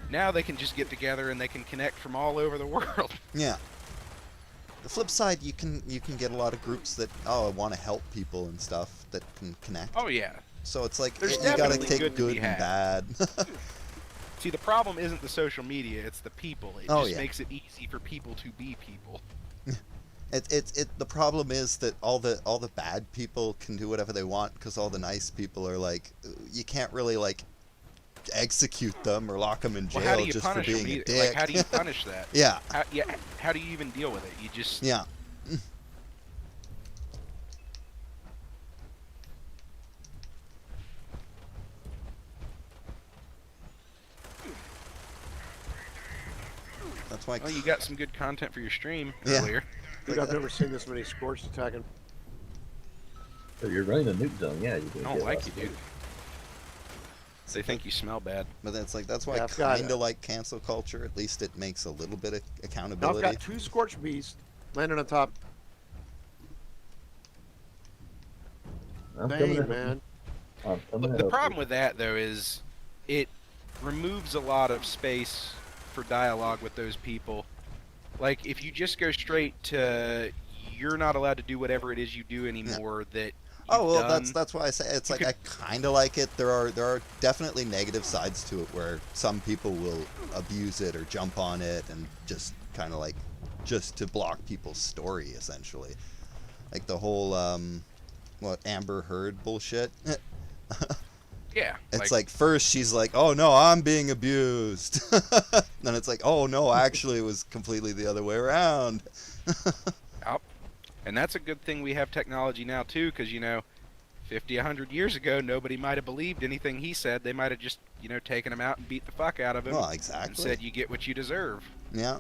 now they can just get together and they can connect from all over the world. Yeah. The flip side, you can get a lot of groups that want to help people and stuff that can connect. Oh yeah. So it's like There's you gotta definitely take good to good be and bad. See, the problem isn't the social media; it's the people. It Oh, just yeah. makes it easy for people to be people. The problem is that all the bad people can do whatever they want because all the nice people are like, you can't really like execute them or lock them in jail Well, how do you just for punish being them? a Like, dick. how do you punish that? Yeah. How do you even deal with it? You just Yeah. That's why. Well, you got some good content for your stream Yeah. earlier. Dude, I've never seen this many scorched attacking. So you're running a nuke zone, yeah. You're I gonna don't get like lots you, of dude. loot. They think you smell bad. But that's why Yeah, I I've got kind it. of like cancel culture. At least it makes a little bit of Now I've accountability. got 2 scorched beasts landing on top. I'm coming Dang, to- man. I'm coming But to the help problem you. with that, though, is it removes a lot of space for dialogue with those people. Like, if you just go straight to, you're not allowed to do whatever it is you do anymore that Oh you've well, done. that's why I say it's You like I kind of like it. There are definitely negative sides to it where some people will abuse it or jump on it and just kind of like just to block people's story essentially, like the whole what Amber Heard bullshit. Yeah. It's like first she's like, oh no, I'm being abused. Then it's like, oh no, actually it was completely the other way around. And that's a good thing we have technology now, too, because, 50, 100 years ago, nobody might have believed anything he said. They might have just, taken him out and beat the fuck out of him. Well, And exactly. said, you get what you deserve. Yeah.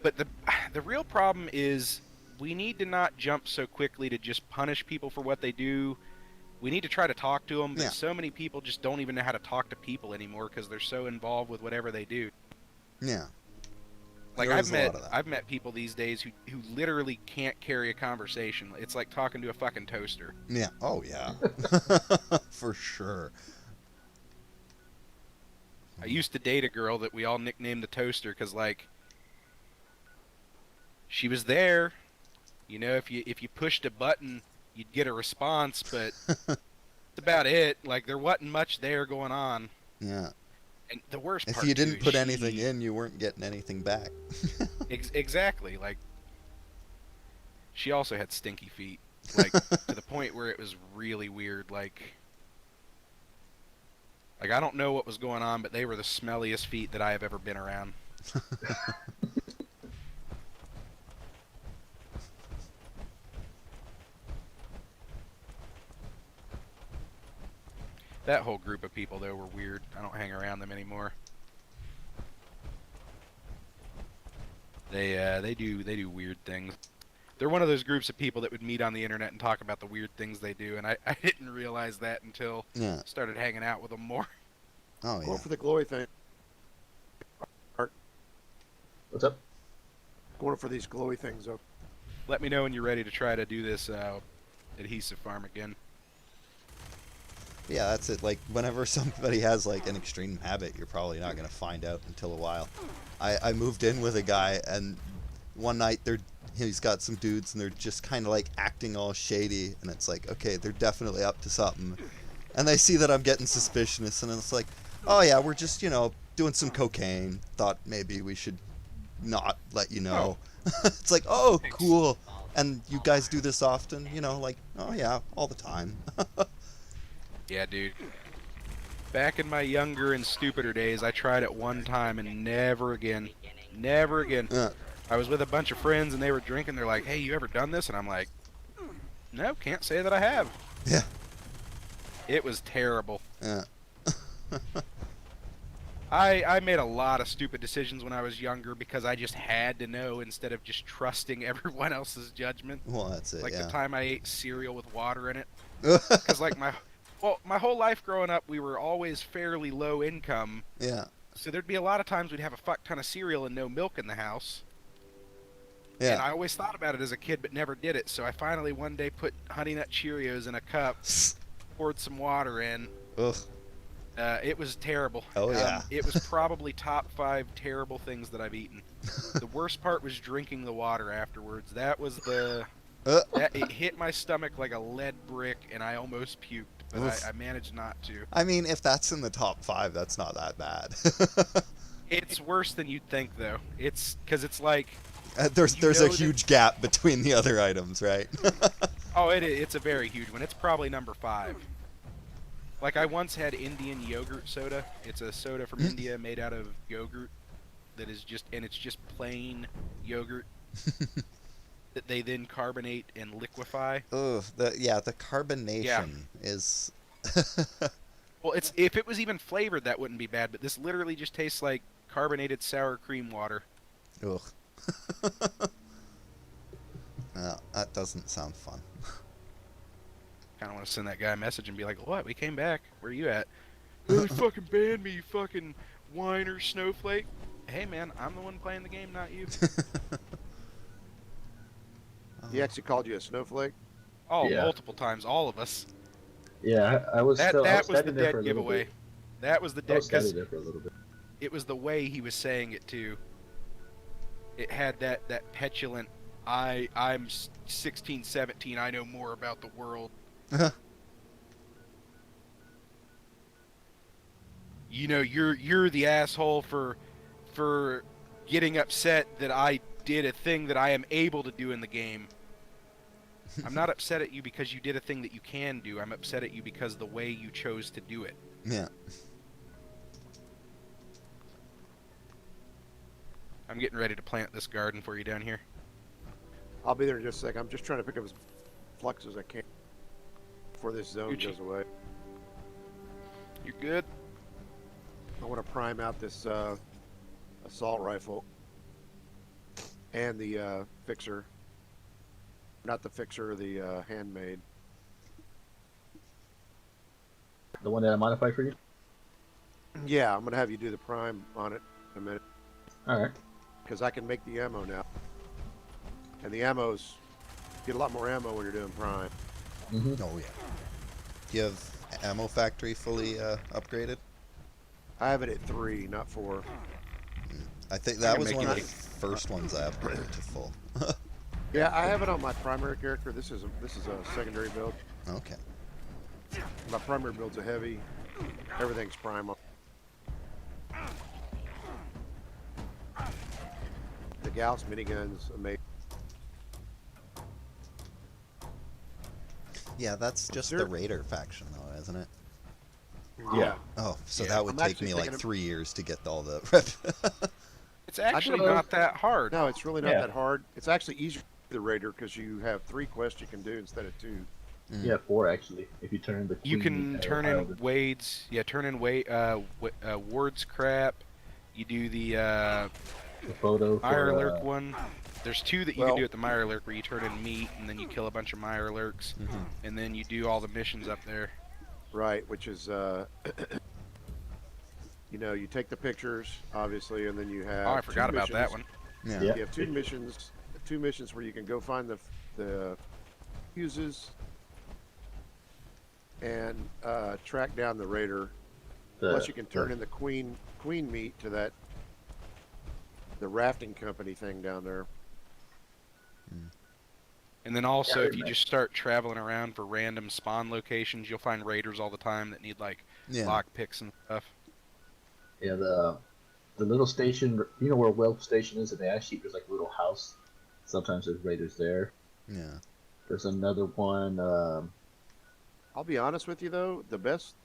But the real problem is we need to not jump so quickly to just punish people for what they do. We need to try to talk to them, but Yeah. so many people just don't even know how to talk to people anymore because they're so involved with whatever they do. Yeah. Like There I've is a lot met of that. I've met people these days who literally can't carry a conversation. It's like talking to a fucking toaster. Yeah. Oh yeah. For sure. I used to date a girl that we all nicknamed the toaster because like she was there. If you pushed a button, you'd get a response, but that's about it. Like there wasn't much there going on. Yeah. And the worst If part you too didn't is put she- anything in, you weren't getting anything back. Exactly. Like she also had stinky feet, like to the point where it was really weird. Like I don't know what was going on, but they were the smelliest feet that I have ever been around. That whole group of people though were weird. I don't hang around them anymore. They do weird things. They're one of those groups of people that would meet on the internet and talk about the weird things they do, and I didn't realize that until Yeah. I started hanging out with them more. Oh yeah. Going for the glory thing. What's up? Going for these glowy things up. Let me know when you're ready to try to do this adhesive farm again. Yeah, that's it. Like, whenever somebody has, like, an extreme habit, you're probably not going to find out until a while. I moved in with a guy, and one night he's got some dudes, and they're just kind of, like, acting all shady, and it's like, okay, they're definitely up to something. And they see that I'm getting suspicious, and it's like, oh, yeah, we're just, you know, doing some cocaine. Thought maybe we should not let you know. It's like, oh, cool. And you guys do this often? You know, like, oh, yeah, all the time. Yeah, dude. Back in my younger and stupider days, I tried it one time and never again. Never again. I was with a bunch of friends and they were drinking. They're like, hey, you ever done this? And I'm like, no, can't say that I have. Yeah. It was terrible. Yeah. I made a lot of stupid decisions when I was younger because I just had to know instead of just trusting everyone else's judgment. Well, that's it, Like yeah. the time I ate cereal with water in it. Because like my whole life growing up, we were always fairly low income. Yeah. So there'd be a lot of times we'd have a fuck ton of cereal and no milk in the house. Yeah. And I always thought about it as a kid, but never did it. So I finally one day put Honey Nut Cheerios in a cup, poured some water in. Ugh. It was terrible. Oh, yeah. It was probably top 5 terrible things that I've eaten. The worst part was drinking the water afterwards. That was it hit my stomach like a lead brick, and I almost puked, but I managed not to. I mean, if that's in the top 5, that's not that bad. It's worse than you'd think, though. It's because it's like there's a huge gap between the other items, right? Oh, it's a very huge one. It's probably number 5. Like, I once had Indian yogurt soda. It's a soda from India made out of yogurt that is it's just plain yogurt that they then carbonate and liquefy. Ugh, the carbonation is... Well, if it was even flavored, that wouldn't be bad, but this literally just tastes like carbonated sour cream water. Ugh. Well, that doesn't sound fun. Kind of want to send that guy a message and be like, what? We came back. Where are you at? They fucking banned me, you fucking whiner snowflake. Hey, man, I'm the one playing the game, not you. He actually called you a snowflake? Oh, Yeah. multiple times, all of us. Yeah, I was That still. I was the standing there for dead a little giveaway. bit. That was the I dead, was standing because there for a little bit. it was the way he was saying it, too. It had that petulant, I'm 16, 17, I know more about the world. You know, you're the asshole for getting upset that I did a thing that I am able to do in the game. I'm not upset at you because you did a thing that you can do. I'm upset at you because the way you chose to do it. Yeah. I'm getting ready to plant this garden for you down here. I'll be there in just a sec. I'm just trying to pick up as flux as I can before this zone Gucci. goes away. You good? I want to prime out this assault rifle and the fixer. Not the fixer, the handmade. The one that I modified for you. Yeah, I'm going to have you do the prime on it in a minute. All right. Because I can make the ammo now. And the ammos, get a lot more ammo when you're doing prime. Mm-hmm. Oh, yeah. Do you have Ammo Factory fully upgraded? I have it at 3, not 4. I think that can was make one you of the first ones I upgraded to full. Yeah, I have it on my primary character. This is a secondary build. Okay. My primary build's a heavy. Everything's prime. The Gauss minigun's amazing. Yeah, that's just the Raider faction, though, isn't it? Yeah. Oh, so Yeah. that would I'm take actually me like thinking of- 3 years to get all the rep. It's actually know. not that hard. No, it's really not Yeah. that hard. It's actually easier for the Raider because you have 3 quests you can do instead of 2. Yeah, 4 actually. If you turn the. You queen, can turn in Wilder. Wade's, Ward's crap. You do the The photo. Mirelurk one. There's 2 that you Well- can do at the Mirelurk where you turn in meat and then you kill a bunch of Mirelurks, and then you do all the missions up there. Right, which is, you know, you take the pictures, obviously, and then you have. Oh, I 2 forgot about that missions. one. Yeah. Yeah. You have two missions where you can go find the fuses and track down the raider. Plus, you can turn in the queen meat to the rafting company thing down there. And then also, Yeah, if you just start traveling around for random spawn locations, you'll find raiders all the time that need like Yeah. lock picks and stuff. Yeah, the little station, you know where Welp Station is, and they actually there's like a little house. Sometimes there's raiders there. Yeah. There's another one. I'll be honest with you though, the best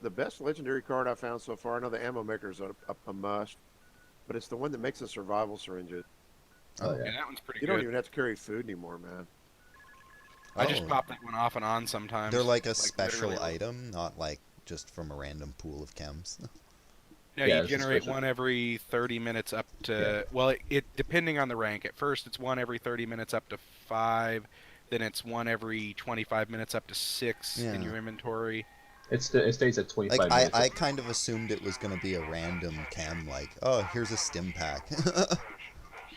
legendary card I found so far. I know the ammo maker's a must, but it's the one that makes the survival syringes. Oh Yeah, yeah. that one's pretty You good. don't even have to carry food anymore, man. I just Oh. pop that one off and on sometimes. They're like a special literally. item, not like just from a random pool of chems. No, Yeah, you it's a generate special- one every 30 minutes up to... Well, it depending on the rank. At first, it's one every 30 minutes up to 5. Then it's one every 25 minutes up to 6 in Yeah. your inventory. It stays at 25 Like, minutes. I kind of assumed it was going to be a random chem, like, oh, here's a stim pack.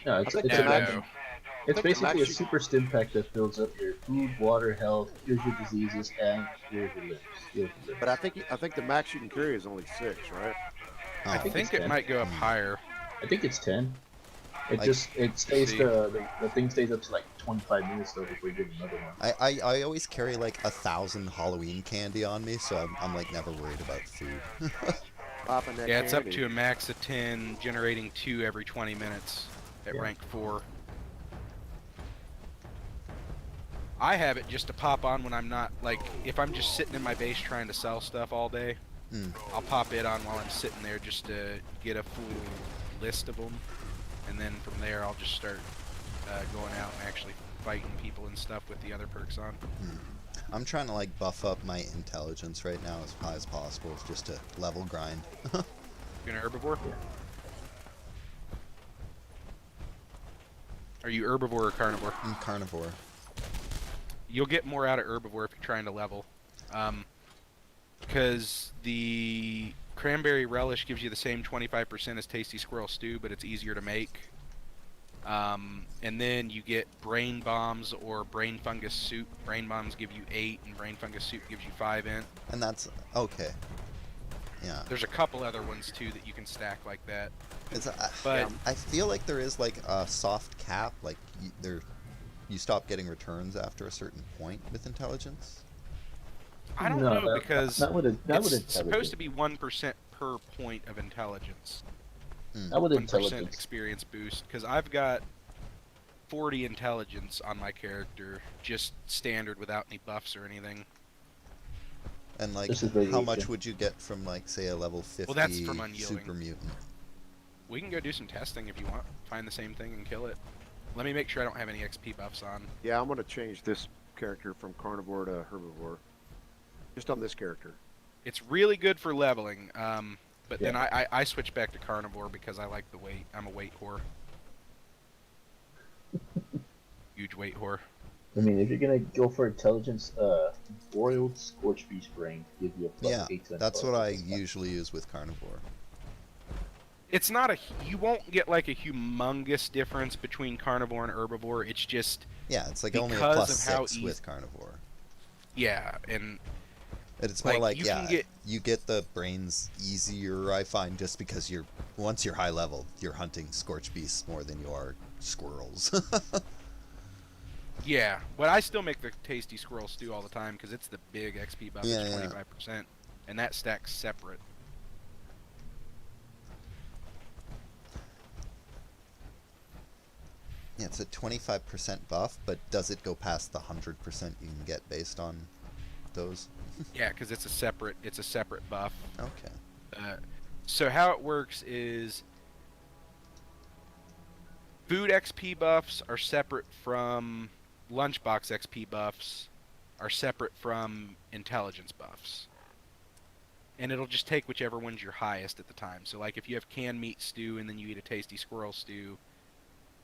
No, it's No, a no. random. It's think the basically a max- super stim pack that fills up your food, water, health, here's your diseases, and here's your limbs. Here's your limbs. But I think the max you can carry is only 6, right? I Oh. think it's it might go up higher. I think it's 10. It Like- it stays See. the thing stays up to like 25 minutes though before you get another one. I always carry like 1,000 Halloween candy on me, so I'm like never worried about food. Popping that Yeah, it's up candy. to a max of 10, generating 2 every 20 minutes at Yeah. rank 4. I have it just to pop on when I'm not, like, if I'm just sitting in my base trying to sell stuff all day, I'll pop it on while I'm sitting there just to get a full list of them. And then from there, I'll just start going out and actually fighting people and stuff with the other perks on. I'm trying to like buff up my intelligence right now as high as possible, just to level grind. You're an herbivore? Yeah. Are you herbivore or carnivore? I'm carnivore. You'll get more out of herbivore if you're trying to level. Because the cranberry relish gives you the same 25% as tasty squirrel stew, but it's easier to make. And then you get brain bombs or brain fungus soup. Brain bombs give you 8, and brain fungus soup gives you 5 in. And that's okay. Yeah. There's a couple other ones too that you can stack like that. It's, But I feel like there is like a soft cap, like you stop getting returns after a certain point with intelligence. I don't No, know that- because not with it's intelligence. supposed to be 1% per point of intelligence. Not with 1% intelligence. experience boost, because I've got 40 intelligence on my character, just standard without any buffs or anything. And like, This is how radiation. much would you get from like, say, a level 50 Well, that's from unyielding. super mutant? We can go do some testing if you want. Find the same thing and kill it. Let me make sure I don't have any XP buffs on. Yeah, I'm gonna change this character from carnivore to herbivore. Just on this character. It's really good for leveling, but then Yeah. I switch back to carnivore because I like the weight. I'm a weight whore. Huge weight whore. I mean, if you're gonna go for intelligence, broiled scorch beast brain give you a plus Yeah, 8 to that's what I intelligence. usually use with carnivore. It's not a. You won't get like a humongous difference between carnivore and herbivore. It's just Yeah, it's like only a Because plus of how 6 easy- with carnivore. yeah, and It's Like, more like, you can get- you get the brains easier, I find, just because once you're high level, you're hunting scorch beasts more than you are squirrels. yeah. But I still make the tasty squirrel stew all the time because it's the big XP buff. Yeah, It's yeah. 25%, and that stacks separate. Yeah, it's a 25% buff, but does it go past the 100% you can get based on those? Yeah, because it's a separate. It's a separate buff. Okay. So how it works is food XP buffs are separate from lunchbox XP buffs are separate from intelligence buffs. And it'll just take whichever one's your highest at the time. So like if you have canned meat stew and then you eat a tasty squirrel stew,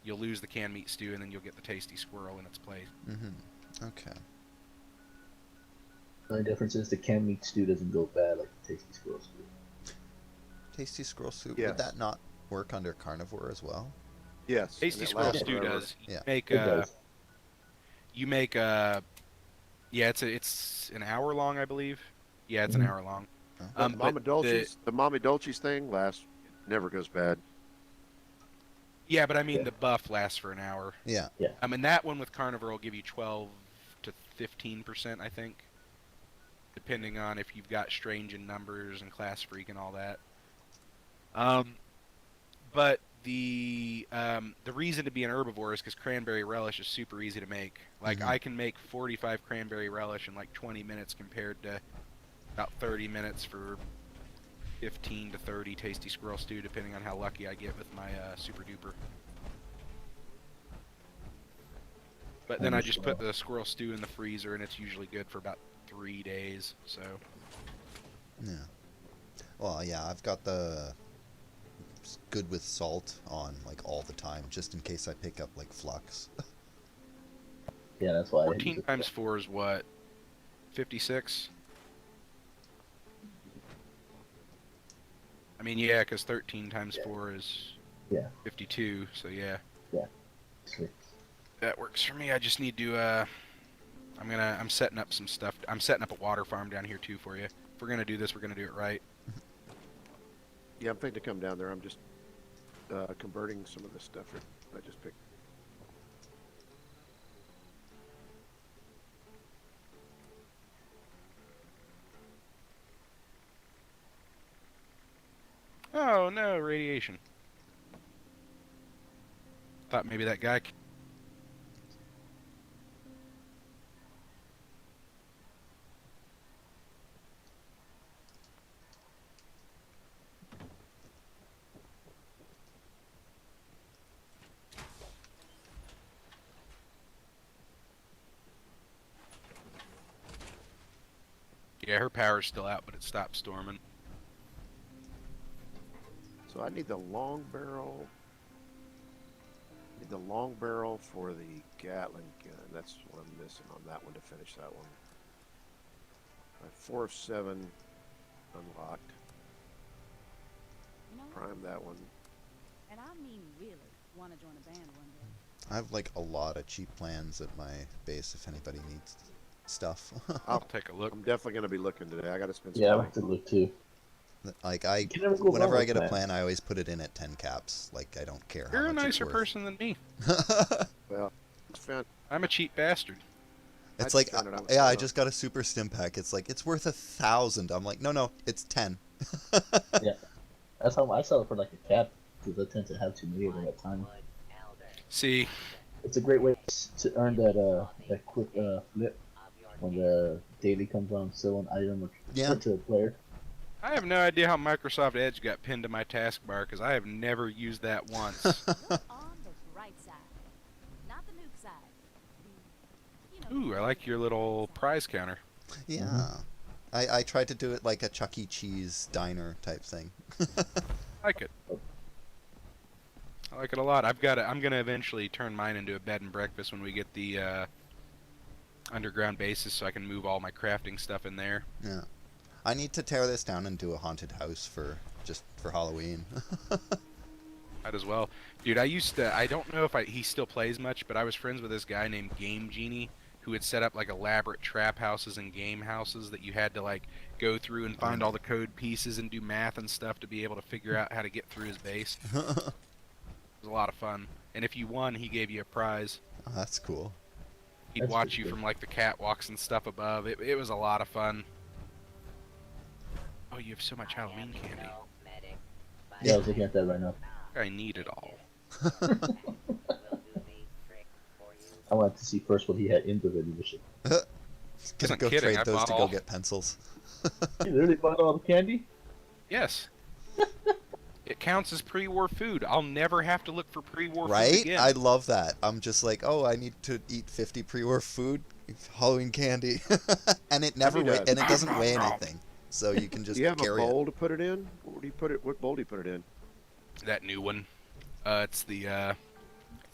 you'll lose the canned meat stew and then you'll get the tasty squirrel in its place. Mm-hmm. Okay. The only difference is the canned meat stew doesn't go bad like the tasty squirrel stew. Tasty squirrel soup, Yes. would that not work under carnivore as well? Yes. and Tasty it squirrel lasts stew forever. does. Yeah. Make It does. you make yeah, it's an hour long, I believe. Yeah, it's an Mhm. hour long. The But Mama Dolce's, the Mama Dolce's thing lasts, never goes bad. yeah, but I mean Yeah. the buff lasts for an hour. Yeah. And that one with carnivore will give you 12 to 15%, I think, depending on if you've got strange in numbers and class freak and all that. But the reason to be an herbivore is because cranberry relish is super easy to make. Like I can make 45 cranberry relish in like 20 minutes compared to about 30 minutes for 15 to 30 tasty squirrel stew, depending on how lucky I get with my super duper. But then I just put the squirrel stew in the freezer, and it's usually good for about 3 days. So Yeah. Well, yeah, I've got the good with salt on like all the time, just in case I pick up like flux. Yeah, that's why. 14 times 4 is what? 56? I mean, yeah, because 13 times 4 is Yeah. 52, so yeah. Sweet. That works for me. I just need to, I'm setting up some stuff. I'm setting up a water farm down here, too, for you. If we're gonna do this, we're gonna do it right. Yeah, I'm thinking to come down there. I'm just converting some of this stuff I just picked. Oh, no, radiation. Thought maybe that guy... Yeah, her power's still out, but it stopped storming. So I need the long barrel. Need the long barrel for the Gatling gun. That's what I'm missing on that one to finish that one. 4 of 7 unlocked. You know, Prime that one. and I mean really want to join a band one day. I have like a lot of cheap plans at my base if anybody needs stuff. I'll take a look. I'm definitely going to be looking today. I got to spend some Yeah, I money. have to look too. Like You can never go wrong whenever I with get a that. plan, I always put it in at 10 caps. Like I don't care You're how a much nicer it's person than me. worth. Well, it's found. I'm a cheap bastard. It's just like, found it out yeah, I myself. just got a super stim pack. It's like it's worth 1,000. I'm like, no, it's 10. Yeah, that's how I sell it for like a cap because I tend to have too many of them at a time. See, It's a great way to earn that quick flip when the daily comes on, sell an item Yeah. to a player. I have no idea how Microsoft Edge got pinned to my taskbar because I have never used that once. Look on the bright side, not the nuke side. You know, Ooh, I like your little prize counter. Yeah. I tried to do it like a Chuck E. Cheese diner type thing. I like it. I like it a lot. I'm gonna eventually turn mine into a bed and breakfast when we get the underground bases, so I can move all my crafting stuff in there. Yeah. I need to tear this down and do a haunted house for Halloween. Might as well, dude. I don't know if he still plays much, but I was friends with this guy named Game Genie who had set up like elaborate trap houses and game houses that you had to like go through and find all the code pieces and do math and stuff to be able to figure out how to get through his base. It was a lot of fun, and if you won, he gave you a prize. Oh, that's cool. He'd That's watch pretty you cool. from like the catwalks and stuff above. It was a lot of fun. Oh, you have so much Halloween candy. Yeah, I was looking at that right now. I need it all. I wanted to see first what he had in the edition. Gonna Isn't go kidding, trade I those bought to all. go get pencils. You literally bought all the candy? Yes. It counts as pre-war food. I'll never have to look for pre-war food Right? again. I love that. I'm just like, oh, I need to eat 50 pre-war food, Halloween candy, and it never need a- and it doesn't weigh anything, so you can just Do you have a carry bowl to put it in? What do you put it? What bowl do you put it in? That new one. It's the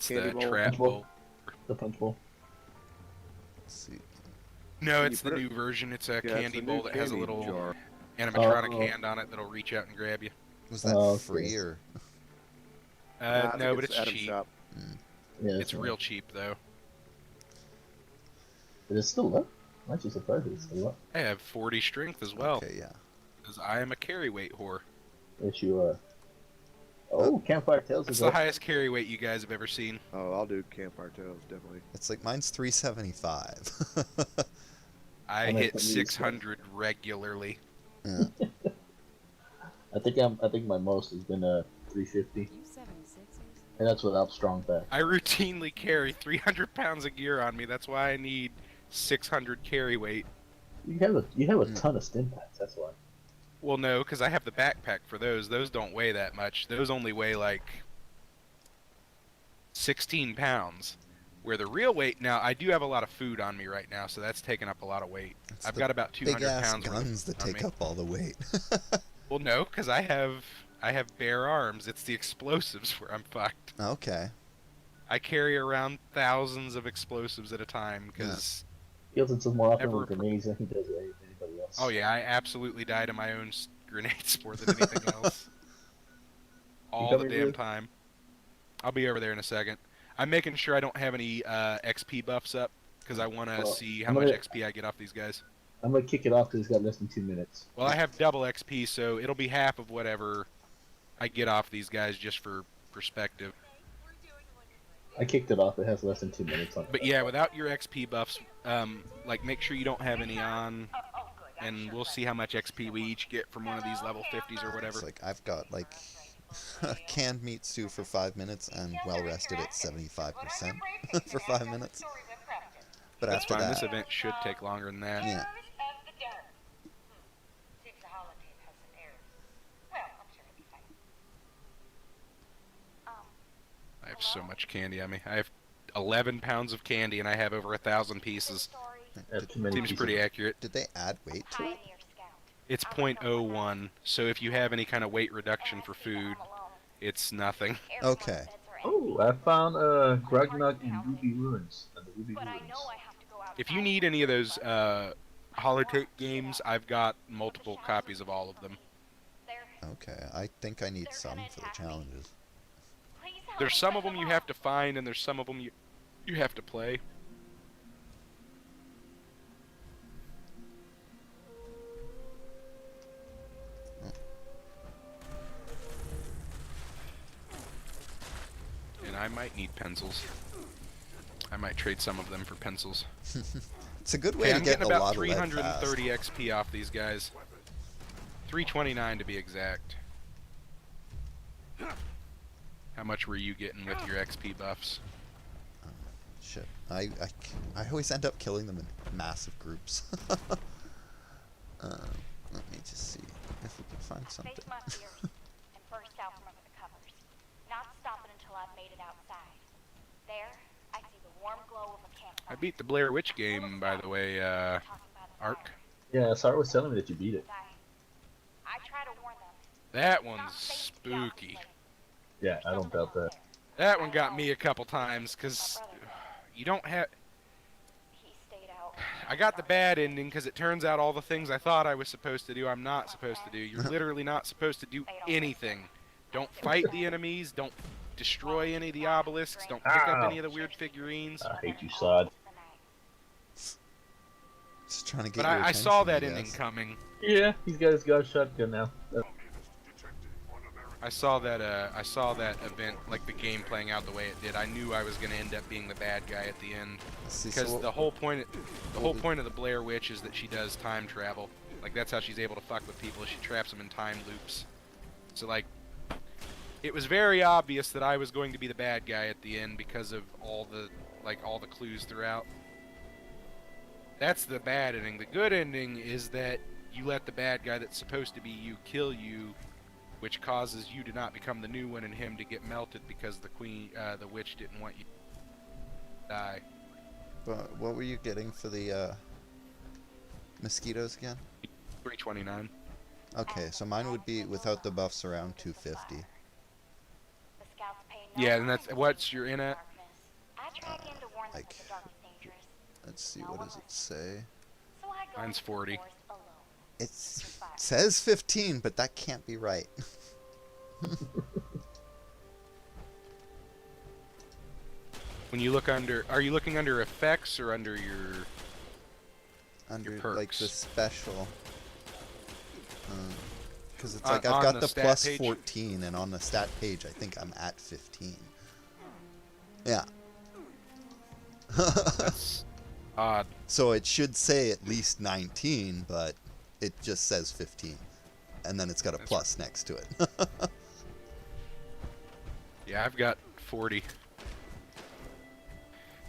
Candy bowl? trap Punch bowl? bowl. The punch bowl. Let's see. No, Can it's you the put it- new version. It's a Yeah, it's candy the bowl new that has a candy little jar. animatronic Oh. hand on it that'll reach out and grab you. Was that Oh, okay. free or? Nah, I No, think but it's Adam's cheap. shop. Yeah, It's real cheap though. But it's still up. I'm actually surprised it's still up. I have 40 strength as well. Okay, yeah. Because I am a carry weight whore. Yes, you are. Oh, Campfire Tales That's is the up. highest carry weight you guys have ever seen. Oh, I'll do Campfire Tales, definitely. It's like mine's 375. I I'm at hit 70 600 regularly. Yeah. I think my most has been 350, You 76ers? and that's without strong back. I routinely carry 300 pounds of gear on me. That's why I need 600 carry weight. You have a ton of stim packs. That's why. Well, no, because I have the backpack for those. Those don't weigh that much. Those only weigh like 16 pounds. Where the real weight, now, I do have a lot of food on me right now, so that's taking up a lot of weight. It's I've the got about 200 big ass pounds worth guns that on take me. up all the weight. Well, no, because I have bare arms. It's the explosives where I'm fucked. Okay. I carry around thousands of explosives at a time because, He kills himself more often Ever with grenades than he does with anybody else. oh yeah, I absolutely die to my own grenades more than anything else. All the coming, damn dude? time. I'll be over there in a second. I'm making sure I don't have any XP buffs up because I want to Well, see how I'm much gonna- XP I get off these guys. I'm gonna kick it off because he's got less than 2 minutes. Well, I have double XP, so it'll be half of whatever I get off these guys just for perspective. I kicked it off. It has less than 2 minutes on it. But yeah, without your XP buffs, like make sure you don't have any on, and we'll see how much XP we each get from one of these level 50s or whatever. It's like I've got like canned meat stew for 5 minutes and well rested at 75% for 5 minutes. But That's after fine. that, This event should take longer than that. yeah. I have so much candy on me. I have 11 pounds of candy, and I have over 1,000 pieces. I have too many Seems pieces. pretty accurate. Did they add weight to it? It's 0.01, so if you have any kind of weight reduction for food, it's nothing. Okay. Oh, I found Grognak and Ruby Ruins. The Ruby Ruins. If you need any of those holotape games, I've got multiple copies of all of them. Okay. I think I need some for the challenges. There's some of them you have to find, and there's some of them you have to play. And I might need pencils. I might trade some of them for pencils. It's a good way Okay, to I'm get getting a about lot of lead fast. 330 XP off these guys. 329 to be exact. How much were you getting with your XP buffs? Shit. I always end up killing them in massive groups. Let me just see if we can find something. Face my fears and burst out from under the covers. Not stopping until I've made it outside. There, I see the warm glow of a campfire. I beat the Blair Witch game, by the way, Talking by the Ark. fire. Yeah, Sarah was telling me that you beat it. I try to warn them. That one's spooky. Yeah, I don't doubt that. That one got me a couple times, because you don't have... He stayed out. I got the bad ending, because it turns out all the things I thought I was supposed to do, I'm not supposed to do. You're literally not supposed to do anything. Don't fight the enemies, don't destroy any of the obelisks, don't pick up any of the weird figurines. I hate you, Sod. Just trying to get But your I saw attention, that I ending guess. coming. Yeah, he's got his god shotgun now. I saw that event, like the game playing out the way it did. I knew I was going to end up being the bad guy at the end. See, so Because what- the whole point of the Blair Witch is that she does time travel. Like that's how she's able to fuck with people. Is she traps them in time loops. So like, it was very obvious that I was going to be the bad guy at the end because of all the clues throughout. That's the bad ending. The good ending is that you let the bad guy that's supposed to be you kill you, which causes you to not become the new one and him to get melted because the witch didn't want you to die. But what were you getting for the mosquitoes again? 329. Okay, so mine would be without the buffs around 250. The scouts pay no Yeah, and that's attention what's to you're in at. darkness. I track in to warn them like- that the dark is dangerous. Let's see, what does it say? So I go Mine's into the 40. forest alone. It says 15, but that can't be right. When you look under, are you looking under effects or under your Under perks? like the special. Because it's On- like I've on got the the stat plus page? 14, and on the stat page, I think I'm at 15. Yeah. That's odd. So it should say at least 19, but it just says 15. And then it's got a That's plus next to it. Yeah, I've got 40.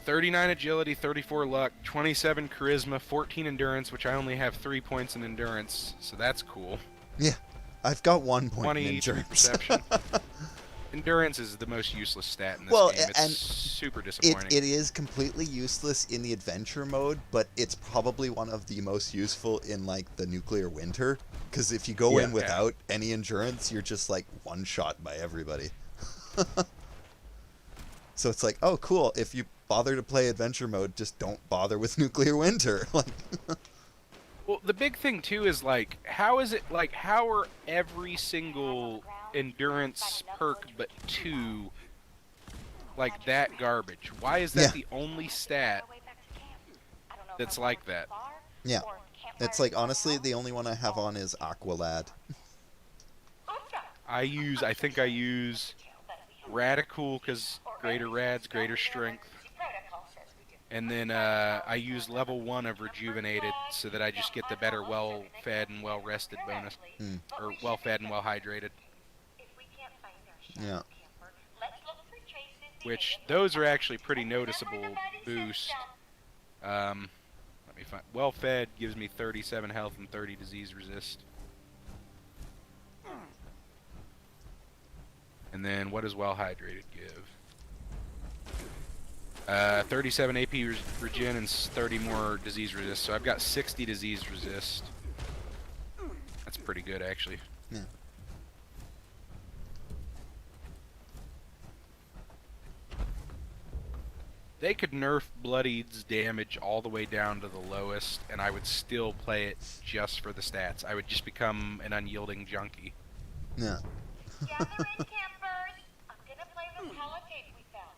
39 agility, 34 luck, 27 charisma, 14 endurance, which I only have 3 points in endurance, so that's cool. Yeah. I've got 1 point in 23 endurance. perception. Endurance is the most useless stat in this Well, game. It's and super disappointing. It is completely useless in the adventure mode, but it's probably one of the most useful in like the nuclear winter. Because if you go in without any endurance, you're just like one shot by everybody. So it's like, oh, cool. If you bother to play adventure mode, just don't bother with nuclear winter. Like, Well, the big thing too is like, how is it like? How are every single endurance perk but 2 like that garbage? Why is that Yeah. the only stat that's like that? yeah. It's like, honestly, the only one I have on is Aqualad. I think I use Radical because greater rads, greater strength. And then I use level 1 of Rejuvenated so that I just get the better well-fed and well-rested bonus. Or well-fed and well-hydrated. Yeah. Which, those are actually pretty noticeable boost. Let me find... Well-fed gives me 37 health and 30 disease resist. And then what does well-hydrated give? 37 AP regen and 30 more disease resist. So I've got 60 disease resist. That's pretty good, actually. Yeah. They could nerf Bloodied's damage all the way down to the lowest, and I would still play it just for the stats. I would just become an unyielding junkie. Yeah. Gather in, campers. I'm gonna play this holotape we found.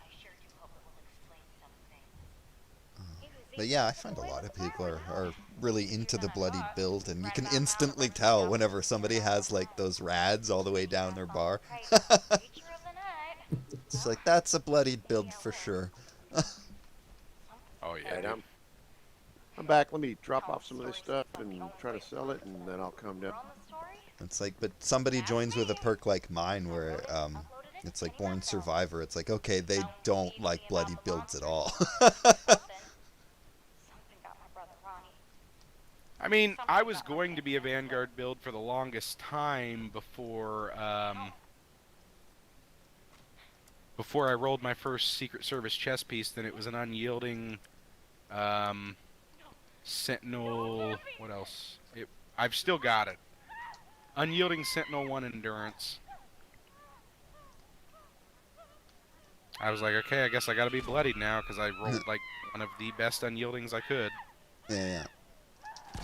I sure do hope it will explain something. But yeah, I find a lot of people are really into the bloody build, and you can instantly tell whenever somebody has like those rads all the way down their bar. It's like, that's a bloodied build for sure. Oh yeah. Right, I'm back. Let me drop off some of this stuff and try to sell it, and then I'll come down. It's like, but somebody joins with a perk like mine where it's like Born Survivor. It's like, okay, they don't like bloody builds at all. I mean, I was going to be a Vanguard build for the longest time before before I rolled my first Secret Service chess piece. Then it was an unyielding Sentinel. What else? I've still got it. Unyielding Sentinel 1 endurance. I was like, okay, I guess I gotta be bloodied now because I rolled like one of the best unyieldings I could. Yeah.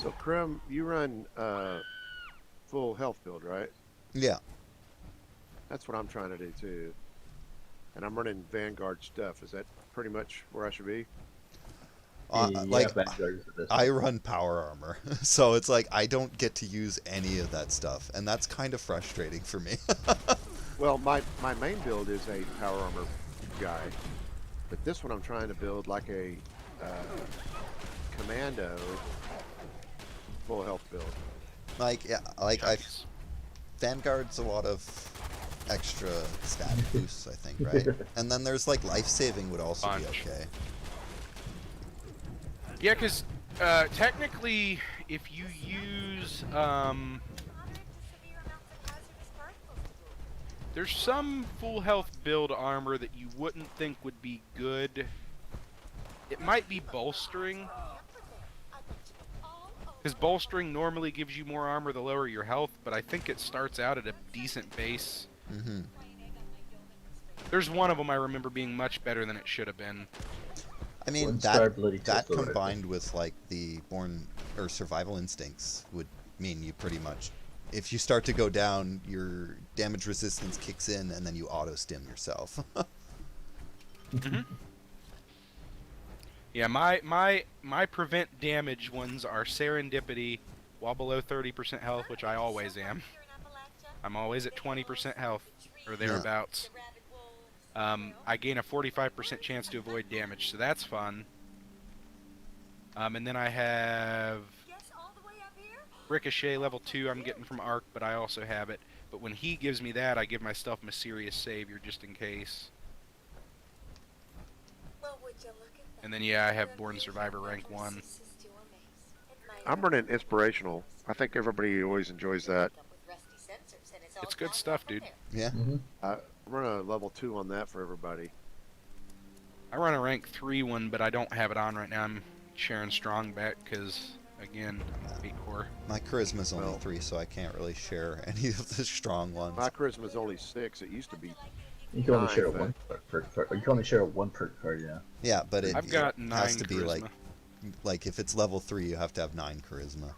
So, Krim, you run full health build, right? Yeah. That's what I'm trying to do too. And I'm running Vanguard stuff. Is that pretty much where I should be? Like, I run power armor, so it's like I don't get to use any of that stuff, and that's kind of frustrating for me. Well, my main build is a power armor guy, but this one I'm trying to build like a commando full health build. Like, yeah, like Vanguard's a lot of extra stat boosts, I think, right? And then there's like life saving would also be okay. Yeah, because technically, if you use there's some full health build armor that you wouldn't think would be good. It might be bolstering. Because bolstering normally gives you more armor the lower your health, but I think it starts out at a decent base. Mm-hmm. There's one of them I remember being much better than it should have been. I mean, that combined with like the survival instincts would mean you pretty much, if you start to go down, your damage resistance kicks in and then you auto stim yourself. Yeah, my prevent damage ones are serendipity while below 30% health, which I always am. I'm always at 20% health or thereabouts. I gain a 45% chance to avoid damage, so that's fun. And then I have Ricochet level 2 I'm getting from Arc, but I also have it. But when he gives me that, I give myself Mysterious Savior just in case. And then yeah, I have Born Survivor rank 1. I'm running inspirational. I think everybody always enjoys that. It's good stuff, dude. Yeah. I run a level 2 on that for everybody. I run a rank 3 one, but I don't have it on right now. I'm sharing strong back because, again, I'm 8 core. My charisma's only 3, so I can't really share any of the strong ones. My charisma's only 6. It used to be. You can only 9, share but- one perk card. You can only share one perk card, yeah. Yeah, but it, I've got it 9 has to be charisma. like if it's level 3, you have to have 9 charisma.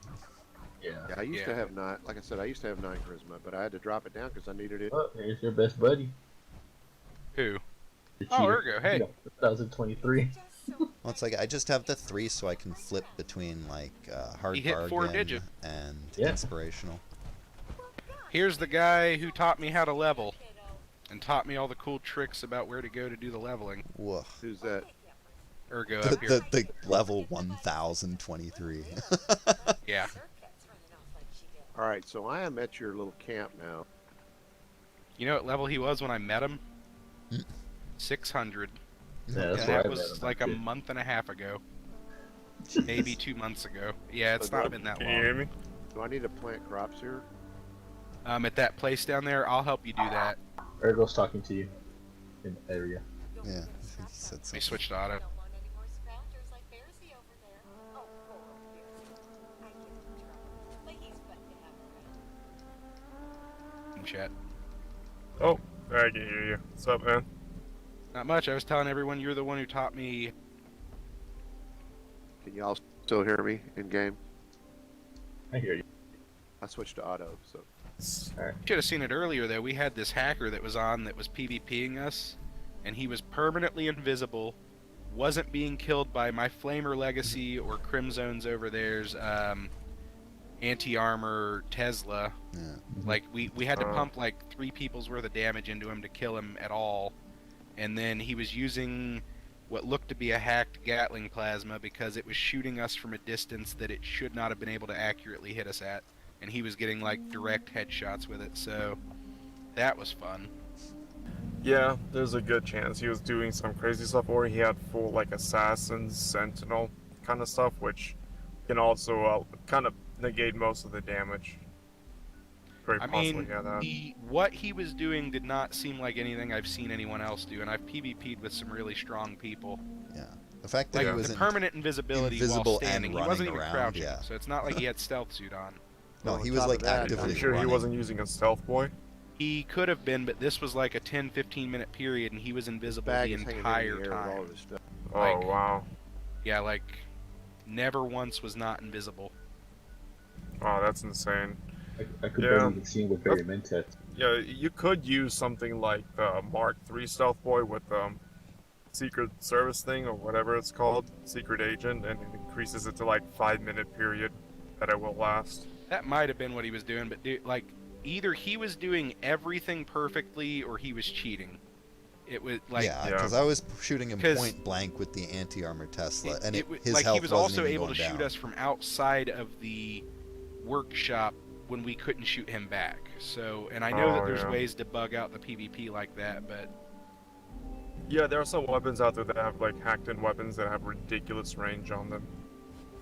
Yeah. Yeah, I used to have 9. Like I said, I used to have 9 charisma, but I had to drop it down because I needed it. Oh, here's your best buddy. Who? The Oh, cheater. Ergo, hey. 2023. Well, it's like I just have the 3 so I can flip between like hard He hit 4 bargain digit. and Yeah. inspirational. Here's the guy who taught me how to level and taught me all the cool tricks about where to go to do the leveling. Whoa. Who's that? Ergo The, up here. the level 1023. Yeah. All right, so I am at your little camp now. You know what level he was when I met him? Hmm. 600. Yeah, Okay. that's And why I that met was him, like a too. month and a half ago. Maybe 2 months ago. Yeah, it's not been that Can you hear long. me? Do I need to plant crops here? At that place down there, I'll help you do that. Ergo's talking to you in the area. Yeah, I think he said Let me something. switch to auto. Chat. Oh, I can hear you. What's up, man? Not much. I was telling everyone you're the one who taught me. Can y'all still hear me in game? I hear you. I switched to auto, so. Alright. Should have seen it earlier though. We had this hacker that was on that was PvPing us, and he was permanently invisible, wasn't being killed by my Flamer Legacy or Crimzone's over there's anti-armor Tesla. Yeah. Like we had to pump like 3 people's worth of damage into him to kill him at all, and then he was using what looked to be a hacked Gatling plasma because it was shooting us from a distance that it should not have been able to accurately hit us at, and he was getting like direct headshots with it, so that was fun. Yeah, there's a good chance he was doing some crazy stuff, or he had full like assassin, sentinel kind of stuff, which can also kind of negate most of the damage. Very I possibly, mean, yeah, that. what he was doing did not seem like anything I've seen anyone else do, and I've PvP'd with some really strong people. Yeah. The fact that Like he the was permanent invisibility invisible while standing, and he wasn't running even around, crouching, yeah. so it's not like he had stealth suit on. no, on he was top like of that, actively I'm sure running. he wasn't using a stealth boy. He could have been, but this was like a 10-15 minute period, and he was invisible Bag the is hanging in entire the air with all time. of this stuff. Oh Like- wow. Yeah, like never once was not invisible. Oh, that's insane. I could Yeah. barely even see him with Barry Mentet. Yeah, you could use something like the Mark III stealth boy with Secret Service thing or whatever it's called, Secret Agent, and it increases it to like 5-minute period that it will last. That might have been what he was doing, but dude, like either he was doing everything perfectly or he was cheating. It was like yeah, Yeah. because I was shooting him 'Cause point blank with the anti-armor Tesla, and it was his like health he was wasn't also even able to going shoot down. us from outside of the workshop when we couldn't shoot him back. So, and I know that Oh, there's yeah. ways to bug out the PvP like that, but Yeah, there are some weapons out there that have like hacked-in weapons that have ridiculous range on them.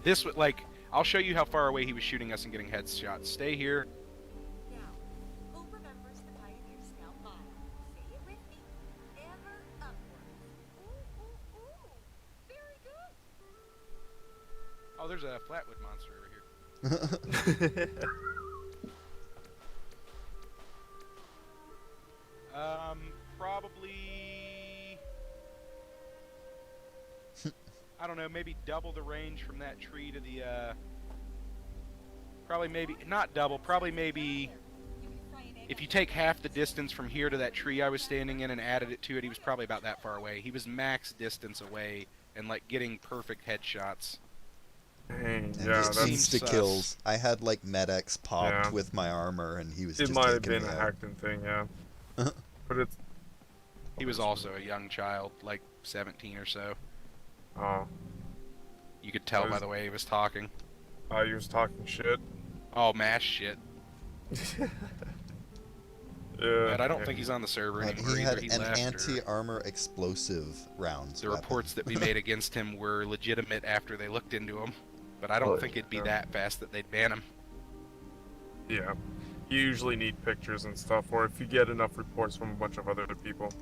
this was like, I'll show you how far away he was shooting us and getting headshots. Stay here. Now, who remembers the Pioneer Scout motto? Say it with me. Ever upwards. Ooh, ooh, ooh. Very good. Oh, there's a flatwood monster over here. Probably. I don't know, maybe double the range from that tree to the, probably maybe, not double, probably maybe If you take half the distance from here to that tree I was standing in and added it to it, he was probably about that far away. He was max distance away and like getting perfect headshots. Dang, And yeah, just that's... insta kills. I had like Med-X popped Yeah. with my armor, and he was It just might have taking been me a out. hacked-in thing, yeah. But it's... He was also a young child, like 17 or so. Oh. You could tell by the way he was talking. He was talking shit. Oh, mash shit. Yeah. But I don't think he's on the server anymore. He either. had He an left, or anti-armor explosive rounds. the weapon. reports that we made against him were legitimate after they looked into him. But I don't think it'd be that fast that they'd ban him. Yeah. You usually need pictures and stuff, or if you get enough reports from a bunch of other people.